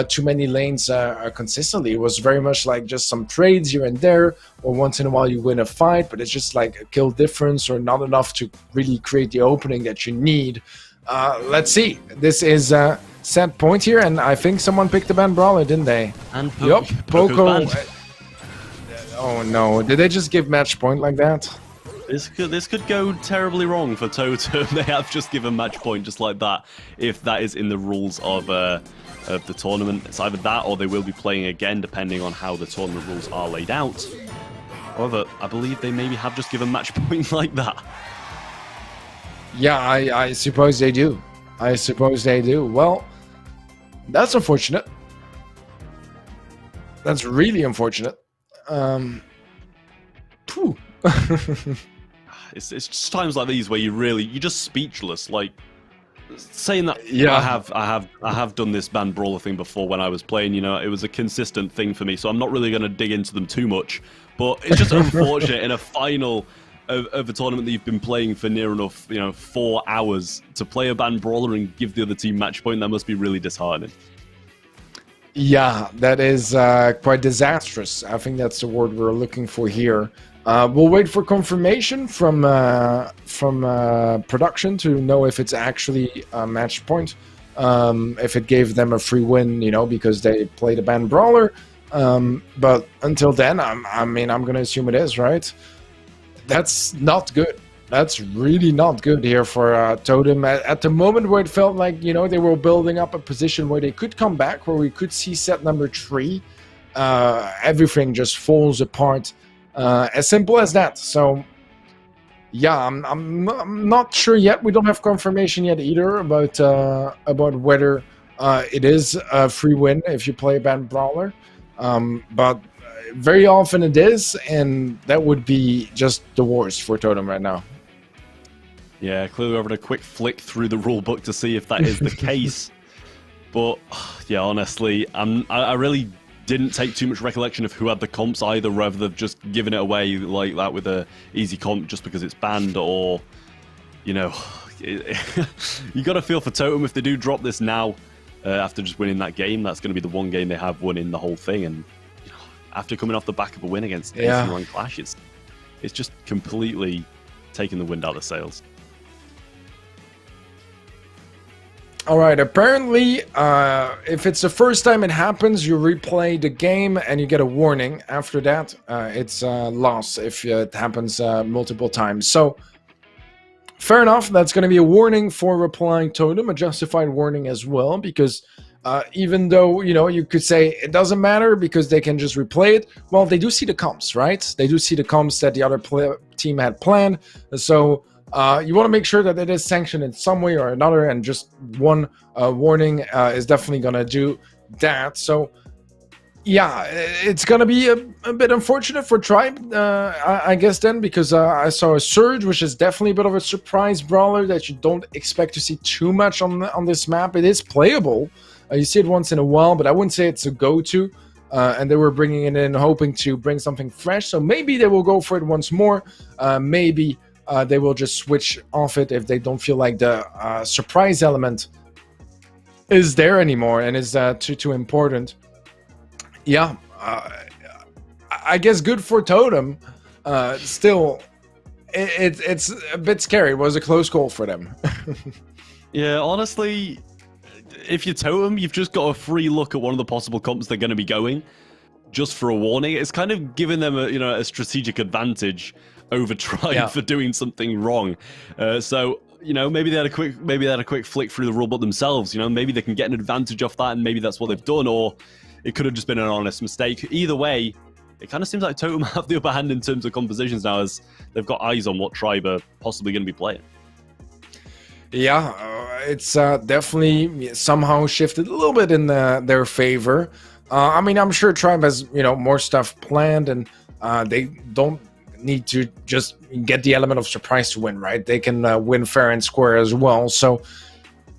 too many lanes consistently. It was very much like just some trades here and there, or once in a while you win a fight, but it's just like a kill difference or not enough to really create the opening that you need. Let's see. This is set point here, and I think someone picked the ban Brawler, didn't they? And Yup, Poco. Oh no, did they just give match point like that? This could go terribly wrong for Totem. They have just given match point just like that, if that is in the rules of the tournament. It's either that or they will be playing again, depending on how the tournament rules are laid out. However, I believe they maybe have just given match point like that. Yeah, I suppose they do. I suppose they do. Well, that's unfortunate. That's really unfortunate. Phew. It's just times like these where you're just speechless. Like saying that, yeah, I have done this ban brawler thing before when I was playing. You know, it was a consistent thing for me, so I'm not really going to dig into them too much. But it's just unfortunate in a final of a tournament that you've been playing for near enough, 4 hours, to play a ban brawler and give the other team match point. That must be really disheartening. Yeah, that is quite disastrous. I think that's the word we're looking for here. We'll wait for confirmation from production to know if it's actually a match point, if it gave them a free win, because they played a ban brawler. But until then, I'm going to assume it is, right? That's not good. That's really not good here for Totem. At the moment where it felt like, they were building up a position where they could come back, where we could see set number 3, everything just falls apart. As simple as that. So, yeah, I'm not sure yet. We don't have confirmation yet either about whether it is a free win if you play a ban brawler. But very often it is, and that would be just the worst for Totem right now. Yeah, clearly we're having a quick flick through the rule book to see if that is the case. But yeah, honestly, I really didn't take too much recollection of who had the comps either, rather than just giving it away like that with a easy comp just because it's banned, or you got to feel for Totem if they do drop this now after just winning that game. That's going to be the one game they have won in the whole thing, and after coming off the back of a win against AC1 Clash, it's just completely taking the wind out of the sails. All right, apparently, if it's the first time it happens, you replay the game and you get a warning. After that, it's a loss if it happens multiple times. So, fair enough, that's going to be a warning for replying Totem, a justified warning as well, because even though, you could say it doesn't matter because they can just replay it, well, they do see the comps, right? They do see the comps that the other team had planned, so you want to make sure that it is sanctioned in some way or another, and just one warning is definitely going to do that. So, yeah, it's going to be a bit unfortunate for Tribe, I guess, then, because I saw a Surge, which is definitely a bit of a surprise brawler that you don't expect to see too much on this map. It is playable. You see it once in a while, but I wouldn't say it's a go-to. And they were bringing it in, hoping to bring something fresh. So maybe they will go for it once more. Maybe they will just switch off it if they don't feel like the surprise element is there anymore and is too important. Yeah, I guess good for Totem. Still, it's a bit scary. It was a close call for them. Yeah, honestly, if you're Totem, you've just got a free look at one of the possible comps they're going to be going. just for a warning. It's kind of giving them a strategic advantage over Tribe for doing something wrong. So maybe they had a quick flick through the rulebook themselves. Maybe they can get an advantage off that, and maybe that's what they've done, or it could have just been an honest mistake. Either way, it kind of seems like Totem have the upper hand in terms of compositions now, as they've got eyes on what Tribe are possibly going to be playing. Yeah, it's definitely somehow shifted a little bit in their favor. I mean, I'm sure Tribe has more stuff planned, and they don't need to just get the element of surprise to win, right? They can win fair and square as well. So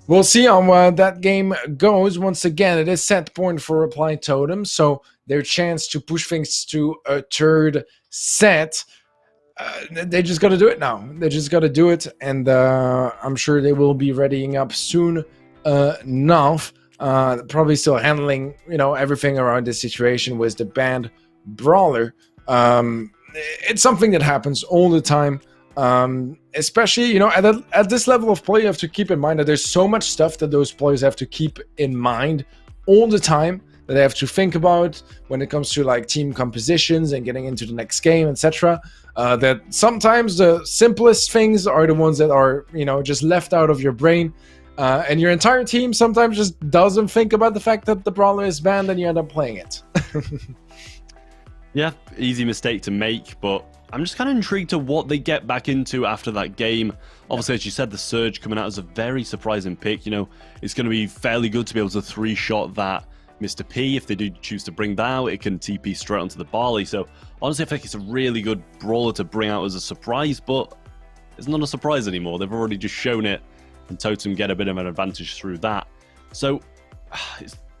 we'll see how that game goes. Once again, it is set point for Reply Totem, so their chance to push things to a third set. They just got to do it now. They just got to do it, and I'm sure they will be readying up soon enough. Probably still handling, everything around this situation with the banned brawler. It's something that happens all the time, especially, at this level of play. You have to keep in mind that there's so much stuff that those players have to keep in mind all the time, that they have to think about when it comes to like team compositions and getting into the next game, etc. That sometimes the simplest things are the ones that are, just left out of your brain. And your entire team sometimes just doesn't think about the fact that the brawler is banned, and you end up playing it. Yeah, easy mistake to make, but I'm just kind of intrigued to what they get back into after that game. Obviously, as you said, the Surge coming out as a very surprising pick. It's going to be fairly good to be able to three-shot that Mr. P. If they do choose to bring that out, it can TP straight onto the Barley. So, honestly, I think it's a really good brawler to bring out as a surprise, but it's not a surprise anymore. They've already just shown it, and Totem get a bit of an advantage through that. So,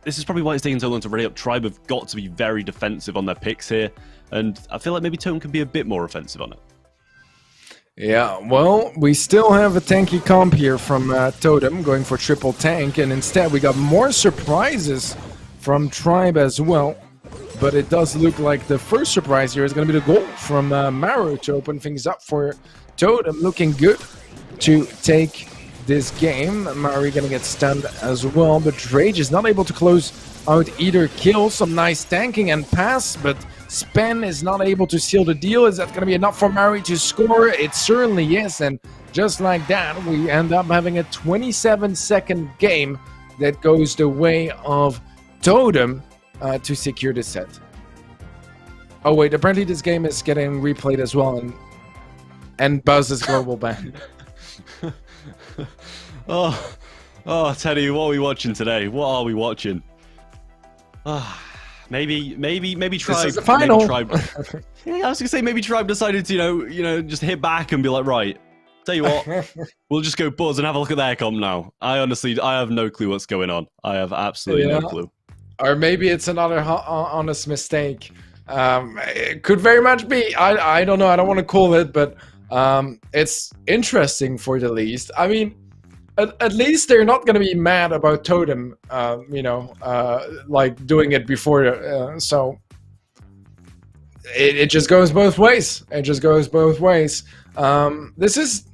this is probably why it's taking so long to ready up. Tribe have got to be very defensive on their picks here, and I feel like maybe Totem can be a bit more offensive on it. Yeah, well, we still have a tanky comp here from Totem going for triple tank, and instead we got more surprises from Tribe as well. But it does look like the first surprise here is going to be the goal from Maru to open things up for Totem. Looking good to take this game. Mari gonna get stunned as well, but Rage is not able to close out either kill. Some nice tanking and pass, but Spen is not able to seal the deal. Is that gonna be enough for Mari to score? It certainly is, and just like that, we end up having a 27-second game that goes the way of Totem to secure the set. Oh wait, apparently this game is getting replayed as well, and Buzz is global ban. Oh, Teddy, what are we watching today? What are we watching? Maybe Tribe. This is the final. Yeah, I was gonna say maybe Tribe decided to just hit back and be like, right, tell you what, we'll just go Buzz and have a look at their comp now. I have no clue what's going on. I have absolutely no clue. Or maybe it's another honest mistake. It could very much be. I don't know. I don't want to call it, but it's interesting for the least. I mean, at least they're not going to be mad about Totem, like doing it before. So it just goes both ways. It just goes both ways. This is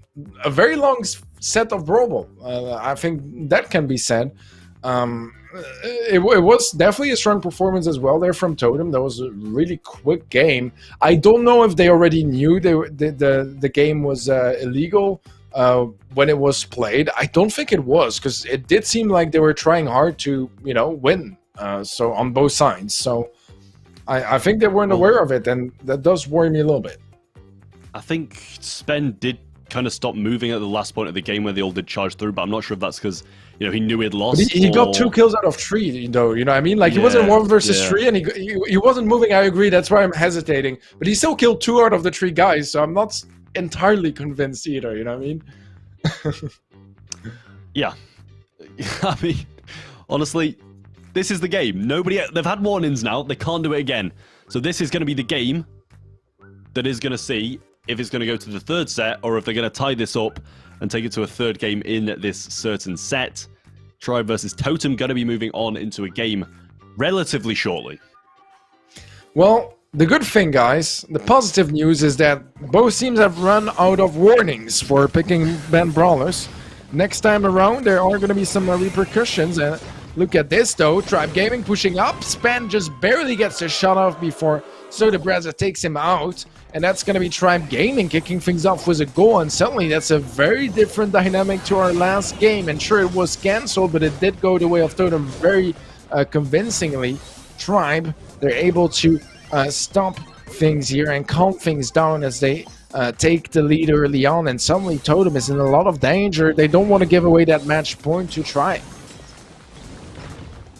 a very long set of Brawl. I think that can be said. It was definitely a strong performance as well there from Totem. That was a really quick game. I don't know if they already knew the game was illegal when it was played. I don't think it was, because it did seem like they were trying hard to win. So on both sides. So I think they weren't aware of it, and that does worry me a little bit. I think Spen did kind of stop moving at the last point of the game where they all did charge through, but I'm not sure if that's because he knew he'd lost. But he got 2 kills out of 3, though. You know what I mean? Like, he wasn't 1 versus 3, and he wasn't moving. I agree. That's why I'm hesitating. But he still killed 2 out of the 3 guys, so I'm not entirely convinced either. You know what I mean? Yeah. I mean, honestly, this is the game. They've had warnings now. They can't do it again. So this is going to be the game that is going to see if it's going to go to the 3rd set, or if they're going to tie this up and take it to a 3rd game in this certain set. Tribe versus Totem going to be moving on into a game relatively shortly. Well, the good thing, guys, the positive news is that both teams have run out of warnings for picking banned brawlers. Next time around, there are going to be some repercussions, and Look at this though, Tribe Gaming pushing up, Span just barely gets the shot off before Sodabreza takes him out, and that's going to be Tribe Gaming kicking things off with a goal, and suddenly that's a very different dynamic to our last game, and sure it was cancelled, but it did go the way of Totem very convincingly. Tribe, they're able to stop things here and calm things down as they take the lead early on, and suddenly Totem is in a lot of danger. They don't want to give away that match point to Tribe.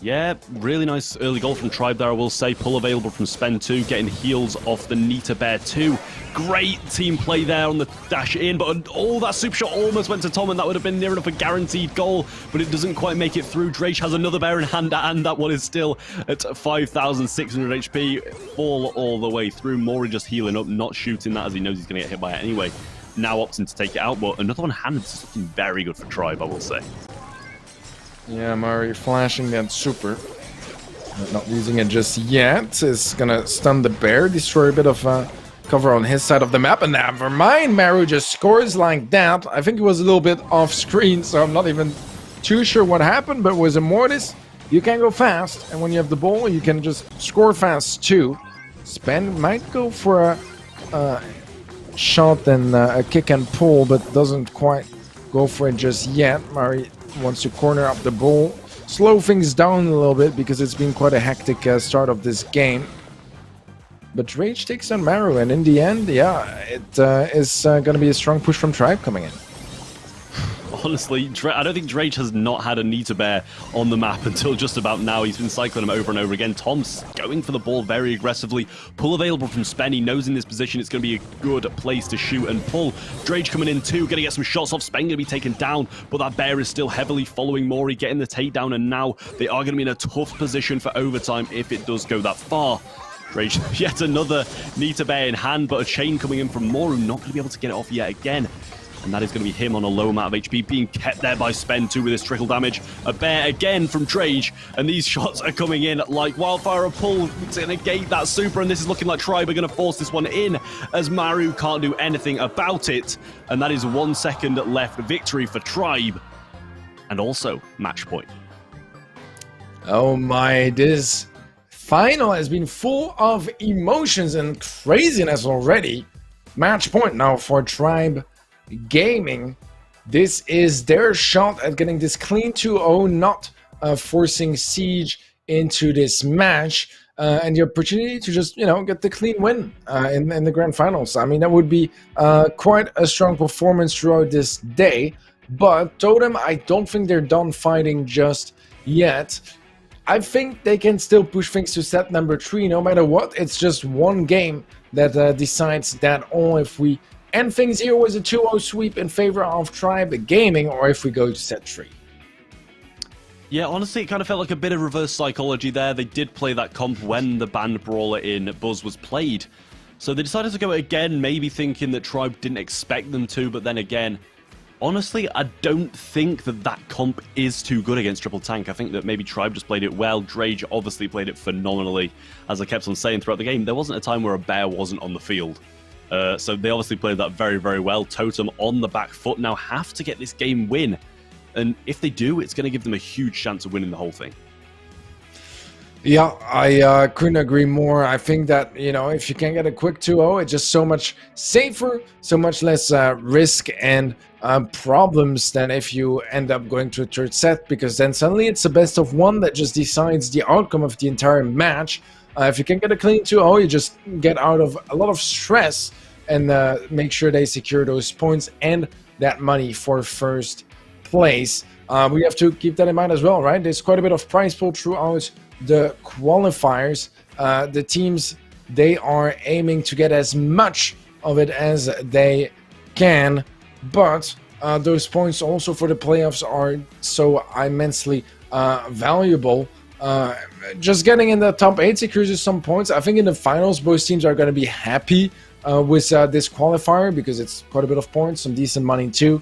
Yeah, really nice early goal from Tribe there, I will say. Pull available from Spen 2, getting heals off the Nita Bear 2. Great team play there on the dash in, but that super shot almost went to Tom, and that would have been near enough a guaranteed goal, but it doesn't quite make it through. Drake has another bear in hand, and that one is still at 5,600 HP. Fall all the way through. Mori just healing up, not shooting that as he knows he's going to get hit by it anyway. Now opting to take it out, but another one handed is looking very good for Tribe, I will say. Yeah, Mari flashing that super. Not using it just yet. Is gonna stun the bear, destroy a bit of cover on his side of the map, and never mind, Maru just scores like that. I think it was a little bit off screen, so I'm not even too sure what happened, but with Immortus, you can go fast, and when you have the ball, you can just score fast too. Spen might go for a shot and a kick and pull, but doesn't quite go for it just yet. Mari wants to corner up the ball, slow things down a little bit because it's been quite a hectic start of this game. But Rage takes on Maru, and in the end, yeah, it is going to be a strong push from Tribe coming in. Honestly, I don't think Drake has not had a Nita Bear on the map until just about now. He's been cycling him over and over again. Tom's going for the ball very aggressively. Pull available from Spen. He knows in this position it's going to be a good place to shoot and pull. Drake coming in too, going to get some shots off. Spen going to be taken down, but that bear is still heavily following Mori, getting the takedown, and now they are going to be in a tough position for overtime if it does go that far. Drake, yet another Nita Bear in hand, but a chain coming in from Moru, not going to be able to get it off yet again. And that is going to be him on a low amount of HP, being kept there by Spen 2 with his trickle damage. A bear again from Drage, and these shots are coming in like wildfire. A pull to negate that super, and this is looking like Tribe are going to force this one in, as Maru can't do anything about it. And that is 1 second left. Victory for Tribe, and also match point. Oh my, this final has been full of emotions and craziness already. Match point now for Tribe Gaming. This is their shot at getting this clean 2-0, not forcing Siege into this match, and the opportunity to just, you know, get the clean win in the grand finals. I mean, that would be quite a strong performance throughout this day, but Totem, I don't think they're done fighting just yet. I think they can still push things to set number 3 no matter what. It's just one game that decides that all, if we end things here with a 2-0 sweep in favor of Tribe Gaming, or if we go to set 3. Yeah, honestly, it kind of felt like a bit of reverse psychology there. They did play that comp when the banned brawler in Buzz was played. So they decided to go again, maybe thinking that Tribe didn't expect them to, but then again, honestly, I don't think that comp is too good against Triple Tank. I think that maybe Tribe just played it well. Drage obviously played it phenomenally. As I kept on saying throughout the game, there wasn't a time where a bear wasn't on the field. So they obviously played that very, very well. Totem on the back foot now have to get this game win. And if they do, it's going to give them a huge chance of winning the whole thing. Yeah, I couldn't agree more. I think that, you know, if you can get a quick 2-0, it's just so much safer, so much less risk and problems than if you end up going to a third set, because then suddenly it's a best of one that just decides the outcome of the entire match. If you can get a clean 2-0, you just get out of a lot of stress and make sure they secure those points and that money for first place. We have to keep that in mind as well, right? There's quite a bit of prize pool throughout the qualifiers. The teams, they are aiming to get as much of it as they can, but those points also for the playoffs are so immensely valuable. Just getting in the top 8 secures you some points. I think in the finals, both teams are going to be happy with this qualifier because it's quite a bit of points, some decent money too.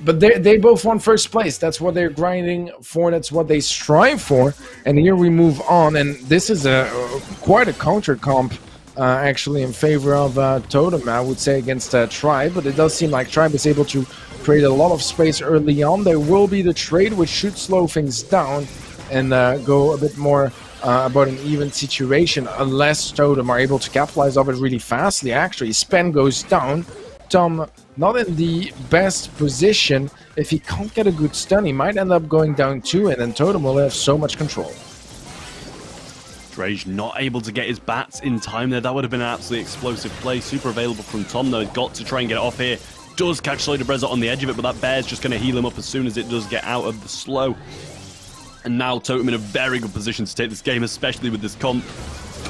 But they both won first place. That's what they're grinding for. That's what they strive for. And here we move on. And this is quite a counter comp, actually, in favor of Totem, I would say, against Tribe. But it does seem like Tribe is able to create a lot of space early on. There will be the trade, which should slow things down. and go a bit more about an even situation, unless Totem are able to capitalize off it really fastly. Actually, Spen goes down. Tom not in the best position. If he can't get a good stun, he might end up going down too, and then Totem will have so much control. Drage not able to get his bats in time there. That would have been an absolutely explosive play. Super available from Tom, though. He's got to try and get it off here. Does catch Slow Debreza on the edge of it, but that bear's just going to heal him up as soon as it does get out of the slow. And now Totem in a very good position to take this game, especially with this comp.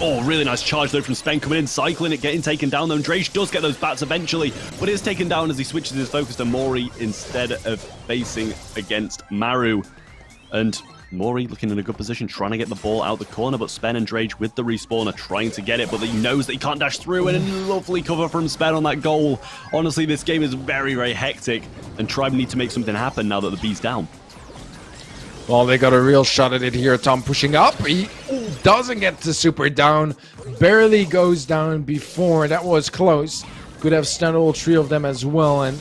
Oh, really nice charge though from Spen coming in, cycling it, getting taken down though. And Drage does get those bats eventually, but is taken down as he switches his focus to Mori instead of facing against Maru. And Mori looking in a good position, trying to get the ball out the corner, but Spen and Drage with the respawn are trying to get it, but he knows that he can't dash through, and a lovely cover from Spen on that goal. Honestly, this game is very, very hectic, and Tribe need to make something happen now that the B's down. Well, they got a real shot at it here. Tom pushing up. He doesn't get the super down. Barely goes down before. That was close. Could have stunned all three of them as well and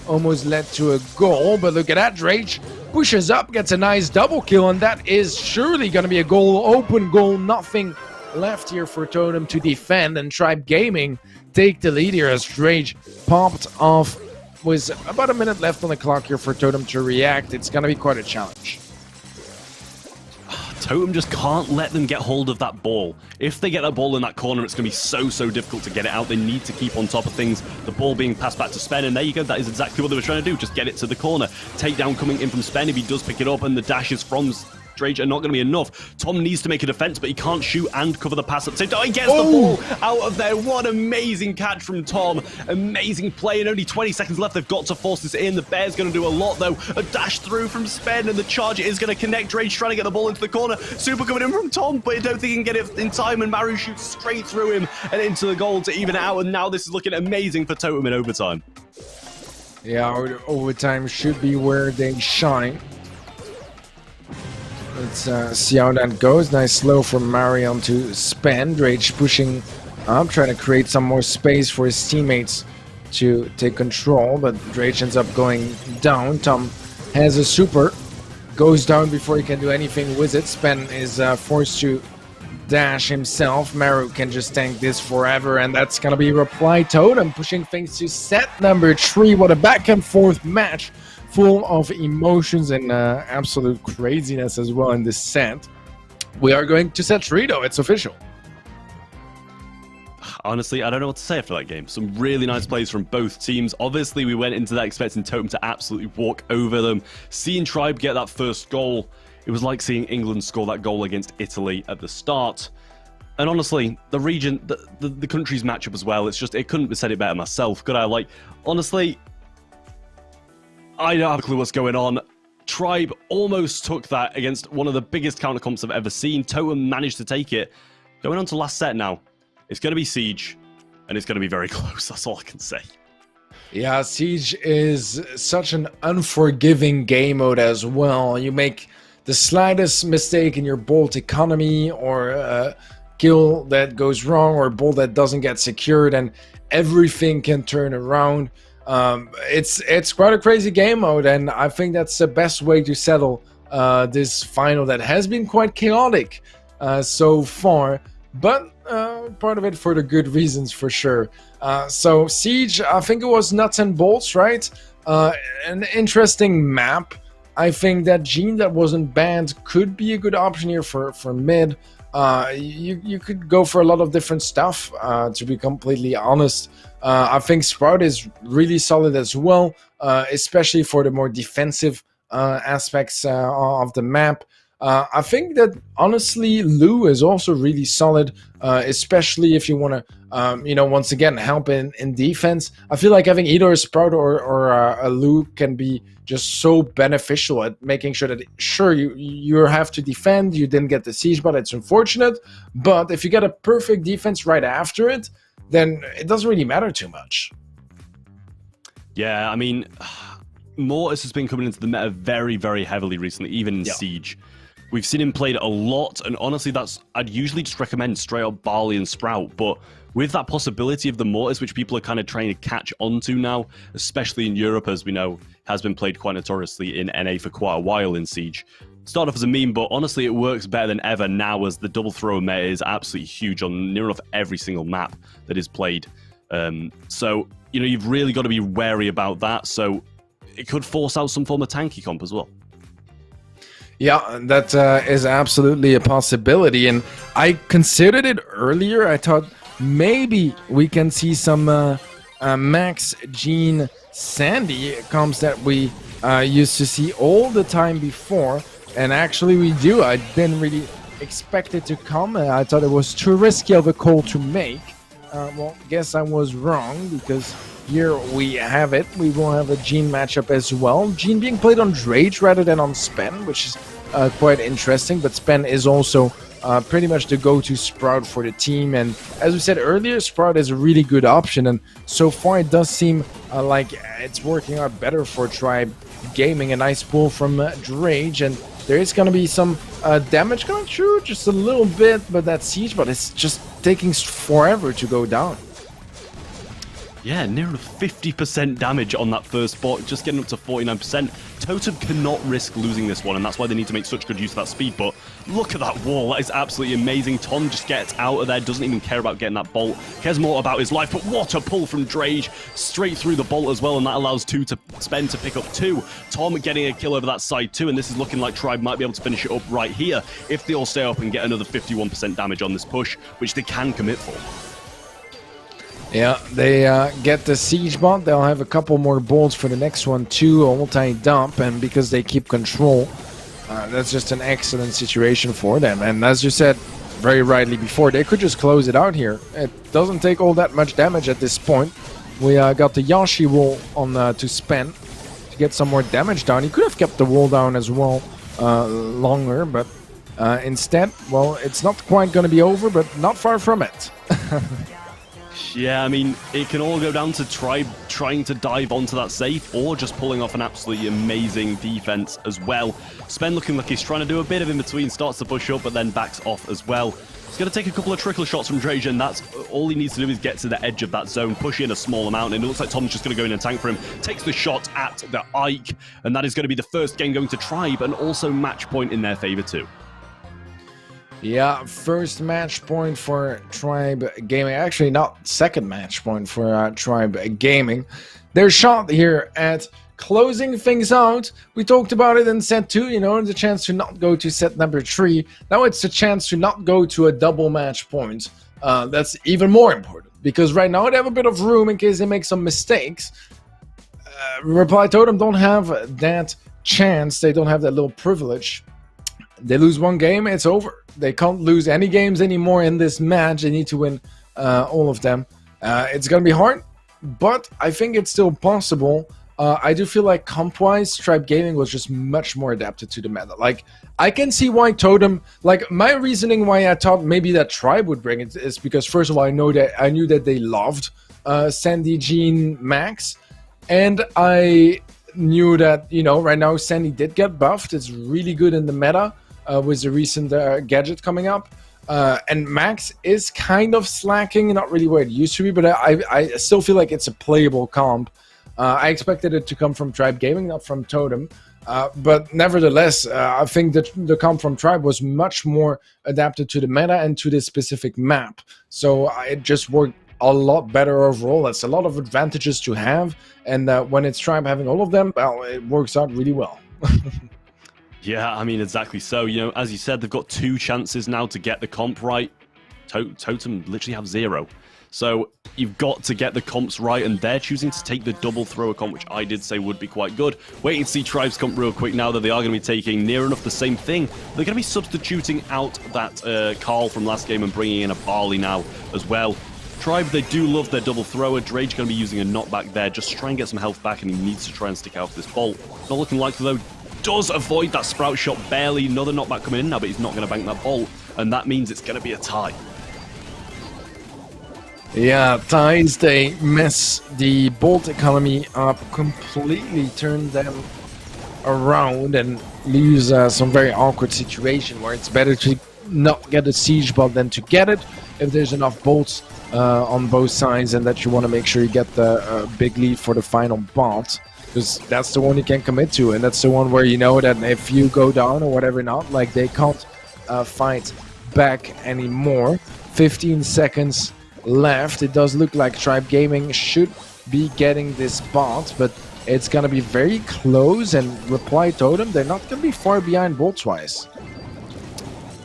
almost led to a goal. But look at that. Drage pushes up, gets a nice double kill, and that is surely going to be a goal. Open goal. Nothing left here for Totem to defend. And Tribe Gaming take the lead here as Drage popped off. With about a minute left on the clock here for Totem to react. It's going to be quite a challenge. Totem just can't let them get hold of that ball. If they get that ball in that corner, it's going to be so difficult to get it out. They need to keep on top of things. The ball being passed back to Spen, and there you go. That is exactly what they were trying to do. Just get it to the corner. Takedown coming in from Spen if he does pick it up, and the dashes from Drage are not going to be enough. Tom needs to make a defense, but he can't shoot and cover the pass at the same time. He gets the ball out of there. What amazing catch from Tom. Amazing play, and only 20 seconds left. They've got to force this in. The Bear's going to do a lot, though. A dash through from Spen, and the charge is going to connect. Drage trying to get the ball into the corner. Super coming in from Tom, but I don't think he can get it in time, and Maru shoots straight through him and into the goal to even it out, and now this is looking amazing for Totem in overtime. Yeah, overtime should be where they shine. Let's see how that goes. Nice slow from Marion to Spen. Drage pushing up, trying to create some more space for his teammates to take control, but Drage ends up going down. Tom has a super, goes down before he can do anything with it. Spen is forced to dash himself. Maru can just tank this forever, and that's gonna be reply Totem pushing things to set number 3. What a back and forth match, full of emotions and absolute craziness as well in this set. We are going to set 3 though, it's official. Honestly, I don't know what to say after that game. Some really nice plays from both teams. Obviously, we went into that expecting Totem to absolutely walk over them. Seeing Tribe get that first goal, it was like seeing England score that goal against Italy at the start. And honestly, the region, the country's matchup as well, it's just, it couldn't have said it better myself, could I? Like, honestly, I don't have a clue what's going on. Tribe almost took that against one of the biggest counter comps I've ever seen. Totem managed to take it. Going on to last set now. It's going to be Siege, and it's going to be very close. That's all I can say. Yeah, Siege is such an unforgiving game mode as well. You make the slightest mistake in your bolt economy, or a kill that goes wrong, or a bolt that doesn't get secured, and everything can turn around. It's quite a crazy game mode, and I think that's the best way to settle this final that has been quite chaotic so far, but part of it for the good reasons for sure. So Siege, I think it was nuts and bolts, right? An interesting map. I think that Gene that wasn't banned could be a good option here for mid. You could go for a lot of different stuff, to be completely honest. I think Sprout is really solid as well, especially for the more defensive aspects of the map. I think that honestly Lou is also really solid, especially if you want to, once again help in defense. I feel like having either a Sprout or a Lou can be just so beneficial at making sure that you have to defend. You didn't get the siege, but it's unfortunate. But if you get a perfect defense right after it, then it doesn't really matter too much. Yeah, I mean, Mortis has been coming into the meta very, very heavily recently, even in Siege. We've seen him played a lot, and honestly, I'd usually just recommend straight up Barley and Sprout, but with that possibility of the Mortis, which people are kind of trying to catch onto now, especially in Europe, as we know, has been played quite notoriously in NA for quite a while in Siege. started off as a meme, but honestly, it works better than ever now, as the double thrower meta is absolutely huge on near enough every single map that is played. So, you know, you've really got to be wary about that. So it could force out some form of tanky comp as well. Yeah, that is absolutely a possibility. And I considered it earlier. I thought maybe we can see some Max, Jean, Sandy comps that we used to see all the time before. And actually we do. I didn't really expect it to come. I thought it was too risky of a call to make. Well, guess I was wrong, because here we have it. We will have a Jean matchup as well. Jean being played on Drage rather than on Spen, which is quite interesting. But Spen is also pretty much the go-to Sprout for the team. And as we said earlier, Sprout is a really good option. And so far it does seem like it's working out better for Tribe Gaming. A nice pull from Drage. And there is going to be some damage going through, just a little bit. But that Siege Bot is just taking forever to go down. Yeah, near 50% damage on that first bot, just getting up to 49%. Totem cannot risk losing this one, and that's why they need to make such good use of that speed. But look at that wall, that is absolutely amazing. Tom just gets out of there, doesn't even care about getting that bolt, cares more about his life. But what a pull from Drage, straight through the bolt as well, and that allows Spen to pick up 2. Tom getting a kill over that side too, and this is looking like Tribe might be able to finish it up right here if they all stay up and get another 51% damage on this push, which they can commit for. Yeah, they get the Siege Bot. They'll have a couple more bolts for the next one too, multi-dump, and because they keep control, that's just an excellent situation for them. And as you said very rightly before, they could just close it out here. It doesn't take all that much damage at this point. We got the Yashi wall on to Spen to get some more damage down. He could have kept the wall down as well longer, but instead, well, it's not quite going to be over, but not far from it. Yeah, I mean, it can all go down to Tribe trying to dive onto that safe or just pulling off an absolutely amazing defense as well. Spen looking like he's trying to do a bit of in-between, starts to push up, but then backs off as well. He's going to take a couple of trickle shots from Drage, and that's all he needs to do is get to the edge of that zone, push in a small amount, and it looks like Tom's just going to go in and tank for him. Takes the shot at the Ike, and that is going to be the first game going to Tribe, and also match point in their favor too. Yeah, first match point for Tribe Gaming. Actually, not second match point for Tribe Gaming. Their shot here at closing things out. We talked about it in set 2, you know, the chance to not go to set number 3. Now it's a chance to not go to a double match point. That's even more important, because right now they have a bit of room in case they make some mistakes. Reply Totem don't have that chance. They don't have that little privilege. They lose one game, it's over. They can't lose any games anymore in this match. They need to win all of them. It's going to be hard, but I think it's still possible. I do feel like comp-wise, Tribe Gaming was just much more adapted to the meta. Like, I can see why Totem... Like, my reasoning why I thought maybe that Tribe would bring it is because, first of all, I knew that they loved Sandy, Jean, Max. And I knew that, you know, right now Sandy did get buffed. It's really good in the meta. With the recent gadget coming up. And Max is kind of slacking, not really where it used to be, but I still feel like it's a playable comp. I expected it to come from Tribe Gaming, not from Totem. But nevertheless, I think that the comp from Tribe was much more adapted to the meta and to this specific map. So it just worked a lot better overall. That's a lot of advantages to have. And when it's Tribe having all of them, well, it works out really well. Yeah, I mean, exactly so. You know, as you said, they've got 2 chances now to get the comp right. Totem literally have 0. So you've got to get the comps right, and they're choosing to take the double thrower comp, which I did say would be quite good. Wait and see Tribe's comp real quick now that they are going to be taking near enough the same thing. They're going to be substituting out that Carl from last game and bringing in a Barley now as well. Tribe, they do love their double thrower. Drage going to be using a knockback there just to try and get some health back, and he needs to try and stick out this bolt. Not looking likely though. Does avoid that Sprout shot barely. Another knockback coming in now, but he's not going to bank that bolt, and that means it's going to be a tie. Yeah, ties, they mess the bolt economy up completely, turn them around and lose some very awkward situation where it's better to not get a Siege Bot than to get it if there's enough bolts on both sides, and that you want to make sure you get the big lead for the final bot. because that's the one you can commit to, and that's the one where you know that if you go down or whatever not, like they can't fight back anymore. 15 seconds left. It does look like Tribe Gaming should be getting this bot, but it's gonna be very close, and Reply Totem, they're not gonna be far behind bolts-wise.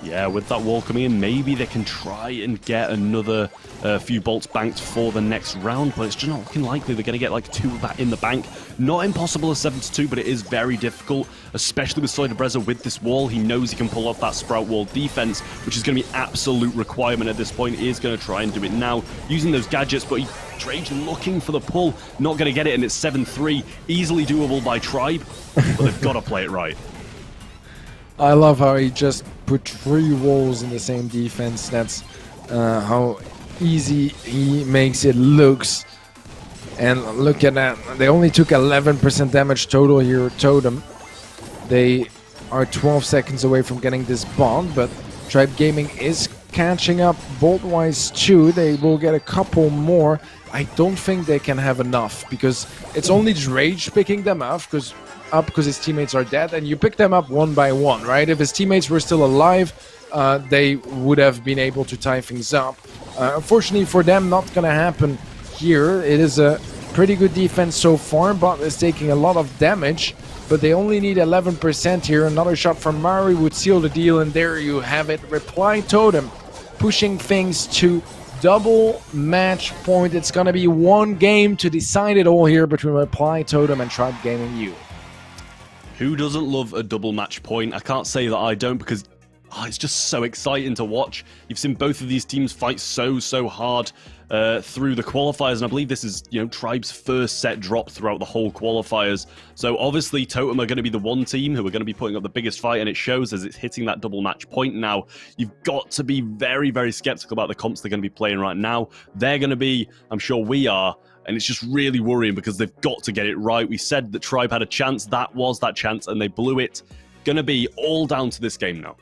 Yeah, with that wall coming in, maybe they can try and get another few bolts banked for the next round, but it's just not looking likely. They're going to get like 2 of that in the bank. Not impossible as 7-2, but it is very difficult, especially with Soidabreza with this wall. He knows he can pull off that Sprout wall defense, which is going to be absolute requirement at this point. He is going to try and do it now, using those gadgets, but Drage looking for the pull, not going to get it, and it's 7-3. Easily doable by Tribe, but they've got to play it right. I love how he just put 3 walls in the same defense. That's how easy he makes it looks. And look at that. They only took 11% damage total here, Totem. They are 12 seconds away from getting this bond, but Tribe Gaming is catching up bolt-wise too. They will get a couple more. I don't think they can have enough, because it's only Drage picking them up because his teammates are dead, and you pick them up one by one, right? If his teammates were still alive, they would have been able to tie things up. Unfortunately for them, not gonna happen here. It is a pretty good defense so far. Bot is taking a lot of damage, but they only need 11% here. Another shot from Mari would seal the deal, and there you have it. Reply Totem pushing things to double match point. It's gonna be one game to decide it all here between Reply Totem and Tribe Gaming U. Who doesn't love a double match point? I can't say that I don't, because it's just so exciting to watch. You've seen both of these teams fight so hard through the qualifiers, and I believe this is, Tribe's first set drop throughout the whole qualifiers. So obviously Totem are going to be the one team who are going to be putting up the biggest fight, and it shows as it's hitting that double match point now. You've got to be very skeptical about the comps they're going to be playing right now. They're going to be, I'm sure we are, and it's just really worrying because they've got to get it right. We said that Tribe had a chance. That was that chance, and they blew it. Going to be all down to this game now.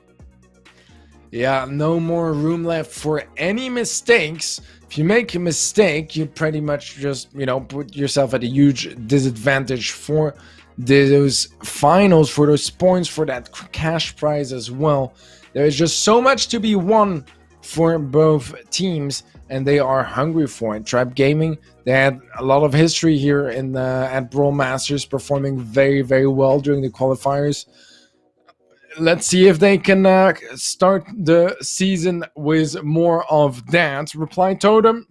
Yeah, no more room left for any mistakes. If you make a mistake, you pretty much just, put yourself at a huge disadvantage for those finals, for those points, for that cash prize as well. There is just so much to be won for both teams, and they are hungry for it. Tribe Gaming, they had a lot of history here in at BrawlMSTRS, performing very well during the qualifiers. Let's see if they can start the season with more of that. Reply Totem,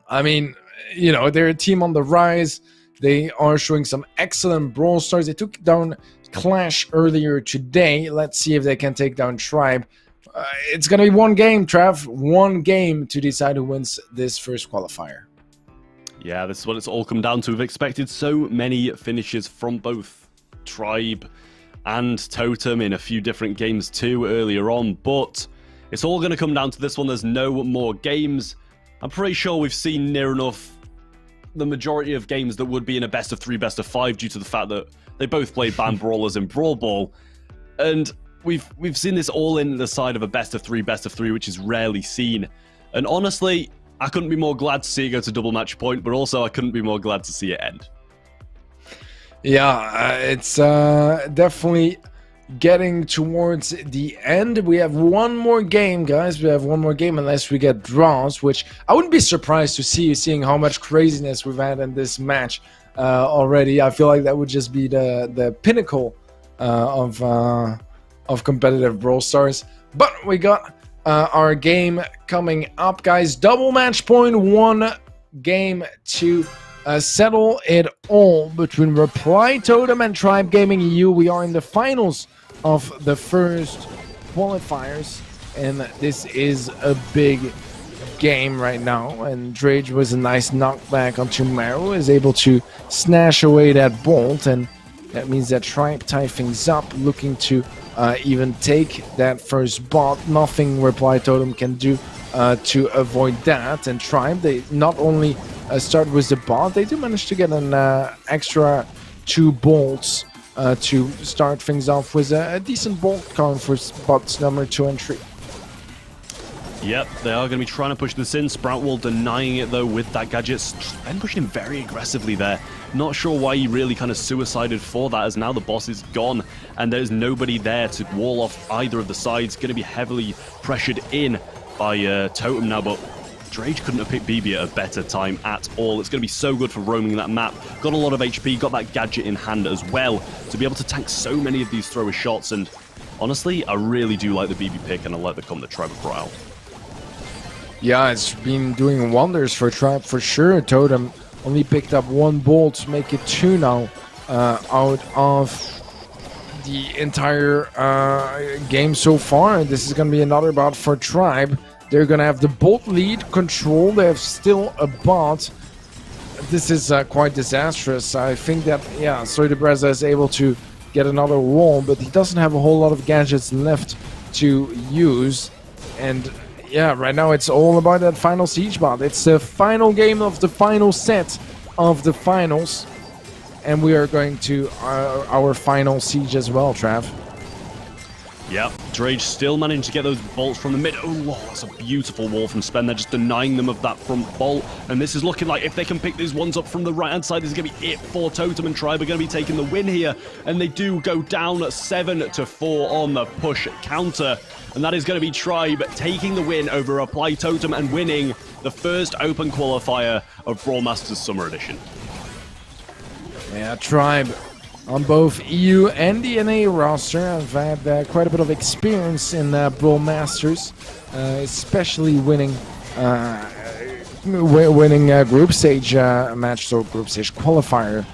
I mean, they're a team on the rise. They are showing some excellent Brawl Stars. They took down Clash earlier today. Let's see if they can take down Tribe. It's going to be one game, Trav. One game to decide who wins this first qualifier. Yeah, this is what it's all come down to. We've expected so many finishes from both Tribe and Totem in a few different games too earlier on, but it's all going to come down to this one. There's no more games. I'm pretty sure we've seen near enough the majority of games that would be in a best of 3, best of 5 due to the fact that they both played banned brawlers in Brawl Ball, and we've seen this all in the side of a best of 3, which is rarely seen. And honestly, I couldn't be more glad to see it go to double match point, but also I couldn't be more glad to see it end. Yeah, it's definitely getting towards the end. We have one more game, guys. We have one more game unless we get draws, which I wouldn't be surprised to see, seeing how much craziness we've had in this match already. I feel like that would just be the pinnacle of competitive Brawl Stars. But we got our game coming up, guys. Double match point, one game to settle it all between Reply Totem and Tribe Gaming EU. We are in the finals of the first qualifiers, and this is a big game right now. And Drage was a nice knockback onto Maru, is able to snatch away that bolt, and that means that Tribe tie things up, looking to even take that first bot. Nothing Reply Totem can do to avoid that. And Tribe, they not only start with the bot, they do manage to get an extra 2 bolts to start things off with a decent bolt count for bots number 2 and 3. Yep, they are going to be trying to push this in. Sproutwall denying it, though, with that gadget. Sven pushing him very aggressively there. Not sure why he really kind of suicided for that, as now the boss is gone, and there's nobody there to wall off either of the sides. Going to be heavily pressured in by Totem now, but Drage couldn't have picked BB at a better time at all. It's going to be so good for roaming that map. Got a lot of HP, got that gadget in hand as well, to be able to tank so many of these thrower shots, and honestly, I really do like the BB pick, and I like the come the Tribe of Brawl. Yeah, it's been doing wonders for Tribe for sure. Totem only picked up 1 bolt to make it 2 now out of the entire game so far. This is going to be another bot for Tribe. They're going to have the bolt lead control. They have still a bot. This is quite disastrous. I think that, yeah, Soydebreza is able to get another wall, but he doesn't have a whole lot of gadgets left to use. And yeah, right now it's all about that final siege bot. It's the final game of the final set of the finals. And we are going to our final siege as well, Trav. Yep, Drage still managing to get those bolts from the mid. Oh, that's a beautiful wall from Spen. They're just denying them of that front bolt. And this is looking like if they can pick these ones up from the right-hand side, this is going to be it for Totem, and Tribe are going to be taking the win here. And they do go down 7-4 on the push counter. And that is going to be Tribe taking the win over Reply Totem and winning the first open qualifier of Brawl Masters Summer Edition. Yeah, Tribe on both EU and DNA roster. I've had quite a bit of experience in Brawl Masters, especially winning group stage matches or group stage qualifier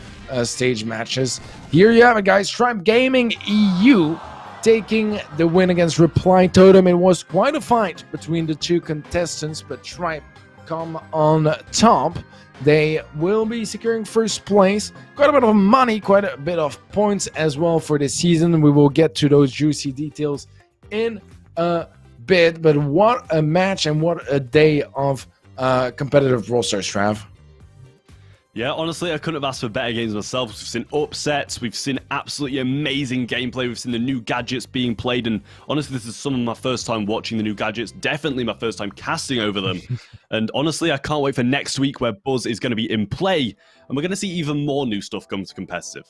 stage matches. Here you have it, guys. Tribe Gaming EU taking the win against Reply Totem. It was quite a fight between the two contestants, but Tribe come on top. They will be securing first place. Quite a bit of money, quite a bit of points as well for this season. We will get to those juicy details in a bit. But what a match and what a day of competitive Brawl Stars, Trav. Yeah, honestly, I couldn't have asked for better games myself. We've seen upsets, we've seen absolutely amazing gameplay, we've seen the new gadgets being played, and honestly, this is some of my first time watching the new gadgets, definitely my first time casting over them. And honestly, I can't wait for next week where Buzz is going to be in play, and we're going to see even more new stuff come to competitive.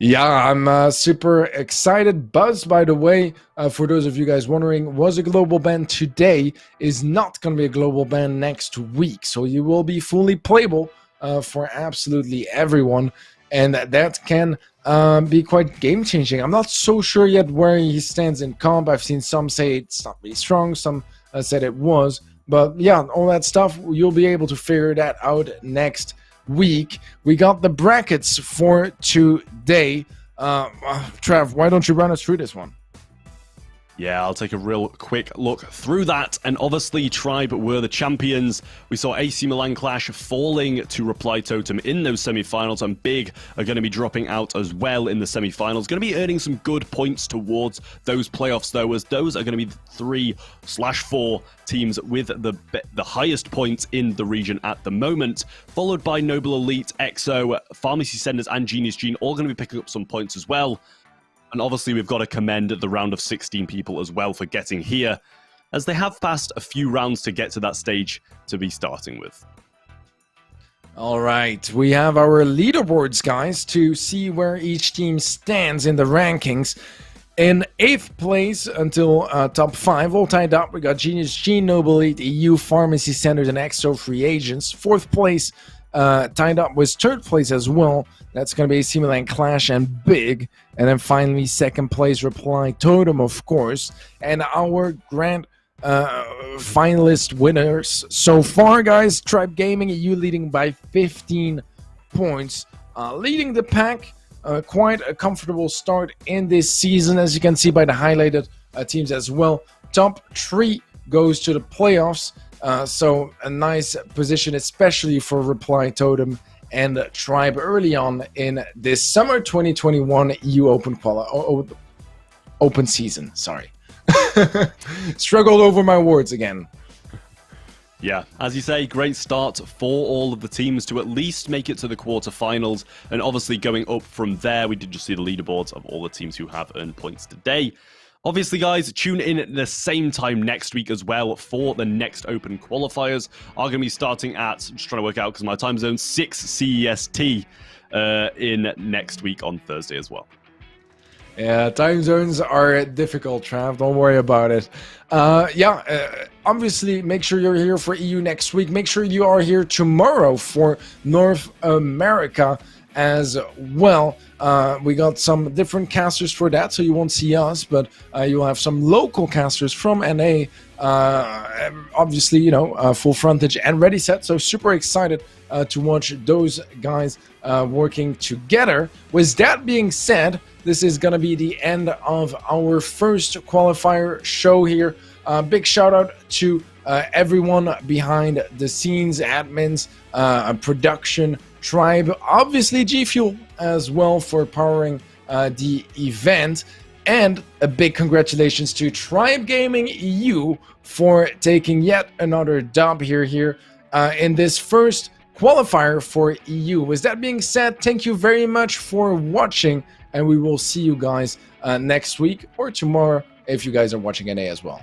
Yeah, I'm super excited. Buzz, by the way, for those of you guys wondering, was a global ban today, is not going to be a global ban next week. So you will be fully playable for absolutely everyone. And that can be quite game-changing. I'm not so sure yet where he stands in comp. I've seen some say it's not really strong, some said it was. But yeah, all that stuff, you'll be able to figure that out next week. We got the brackets for today. Trav, why don't you run us through this one? Yeah, I'll take a real quick look through that. And obviously, Tribe were the champions. We saw AC Milan Clash falling to Reply Totem in those semi-finals, and Big are going to be dropping out as well in the semi-finals. Going to be earning some good points towards those playoffs, though, as those are going to be 3/4 teams with the highest points in the region at the moment, followed by Noble Elite, EXO, Pharmacy Senders, and Genius Gene, all going to be picking up some points as well. And obviously, we've got to commend the round of 16 people as well for getting here, as they have passed a few rounds to get to that stage to be starting with. All right, we have our leaderboards, guys, to see where each team stands in the rankings. In 8th place until top 5, all tied up. We got Genius Gene, Noble Elite, EU, Pharmacy Centers, and EXO free agents. 4th place tied up with 3rd place as well. That's going to be AC Milan Clash and Big. And then finally, 2nd place, Reply Totem, of course. And our grand finalist winners so far, guys. Tribe Gaming, EU leading by 15 points. Leading the pack, quite a comfortable start in this season, as you can see by the highlighted teams as well. Top 3 goes to the playoffs. So a nice position, especially for Reply Totem and Tribe early on in this summer 2021 EU open season. Sorry. Struggled over my words again. Yeah, as you say, great start for all of the teams to at least make it to the quarterfinals. And obviously going up from there, we did just see the leaderboards of all the teams who have earned points today. Obviously, guys, tune in at the same time next week as well for the next Open qualifiers. Are going to be starting at, just trying to work out because my time zone, 6 CEST in next week on Thursday as well. Yeah, time zones are difficult, Trav. Don't worry about it. Obviously, make sure you're here for EU next week. Make sure you are here tomorrow for North America as well. We got some different casters for that, so you won't see us, but you'll have some local casters from NA. Obviously, you know, full frontage and ready set. So super excited to watch those guys working together. With that being said, this is going to be the end of our first qualifier show here. Big shout out to everyone behind the scenes, admins, production, Tribe, obviously G Fuel as well for powering the event. And a big congratulations to Tribe Gaming EU for taking yet another dub here in this first qualifier for EU. With that being said, thank you very much for watching, and we will see you guys next week or tomorrow if you guys are watching NA as well.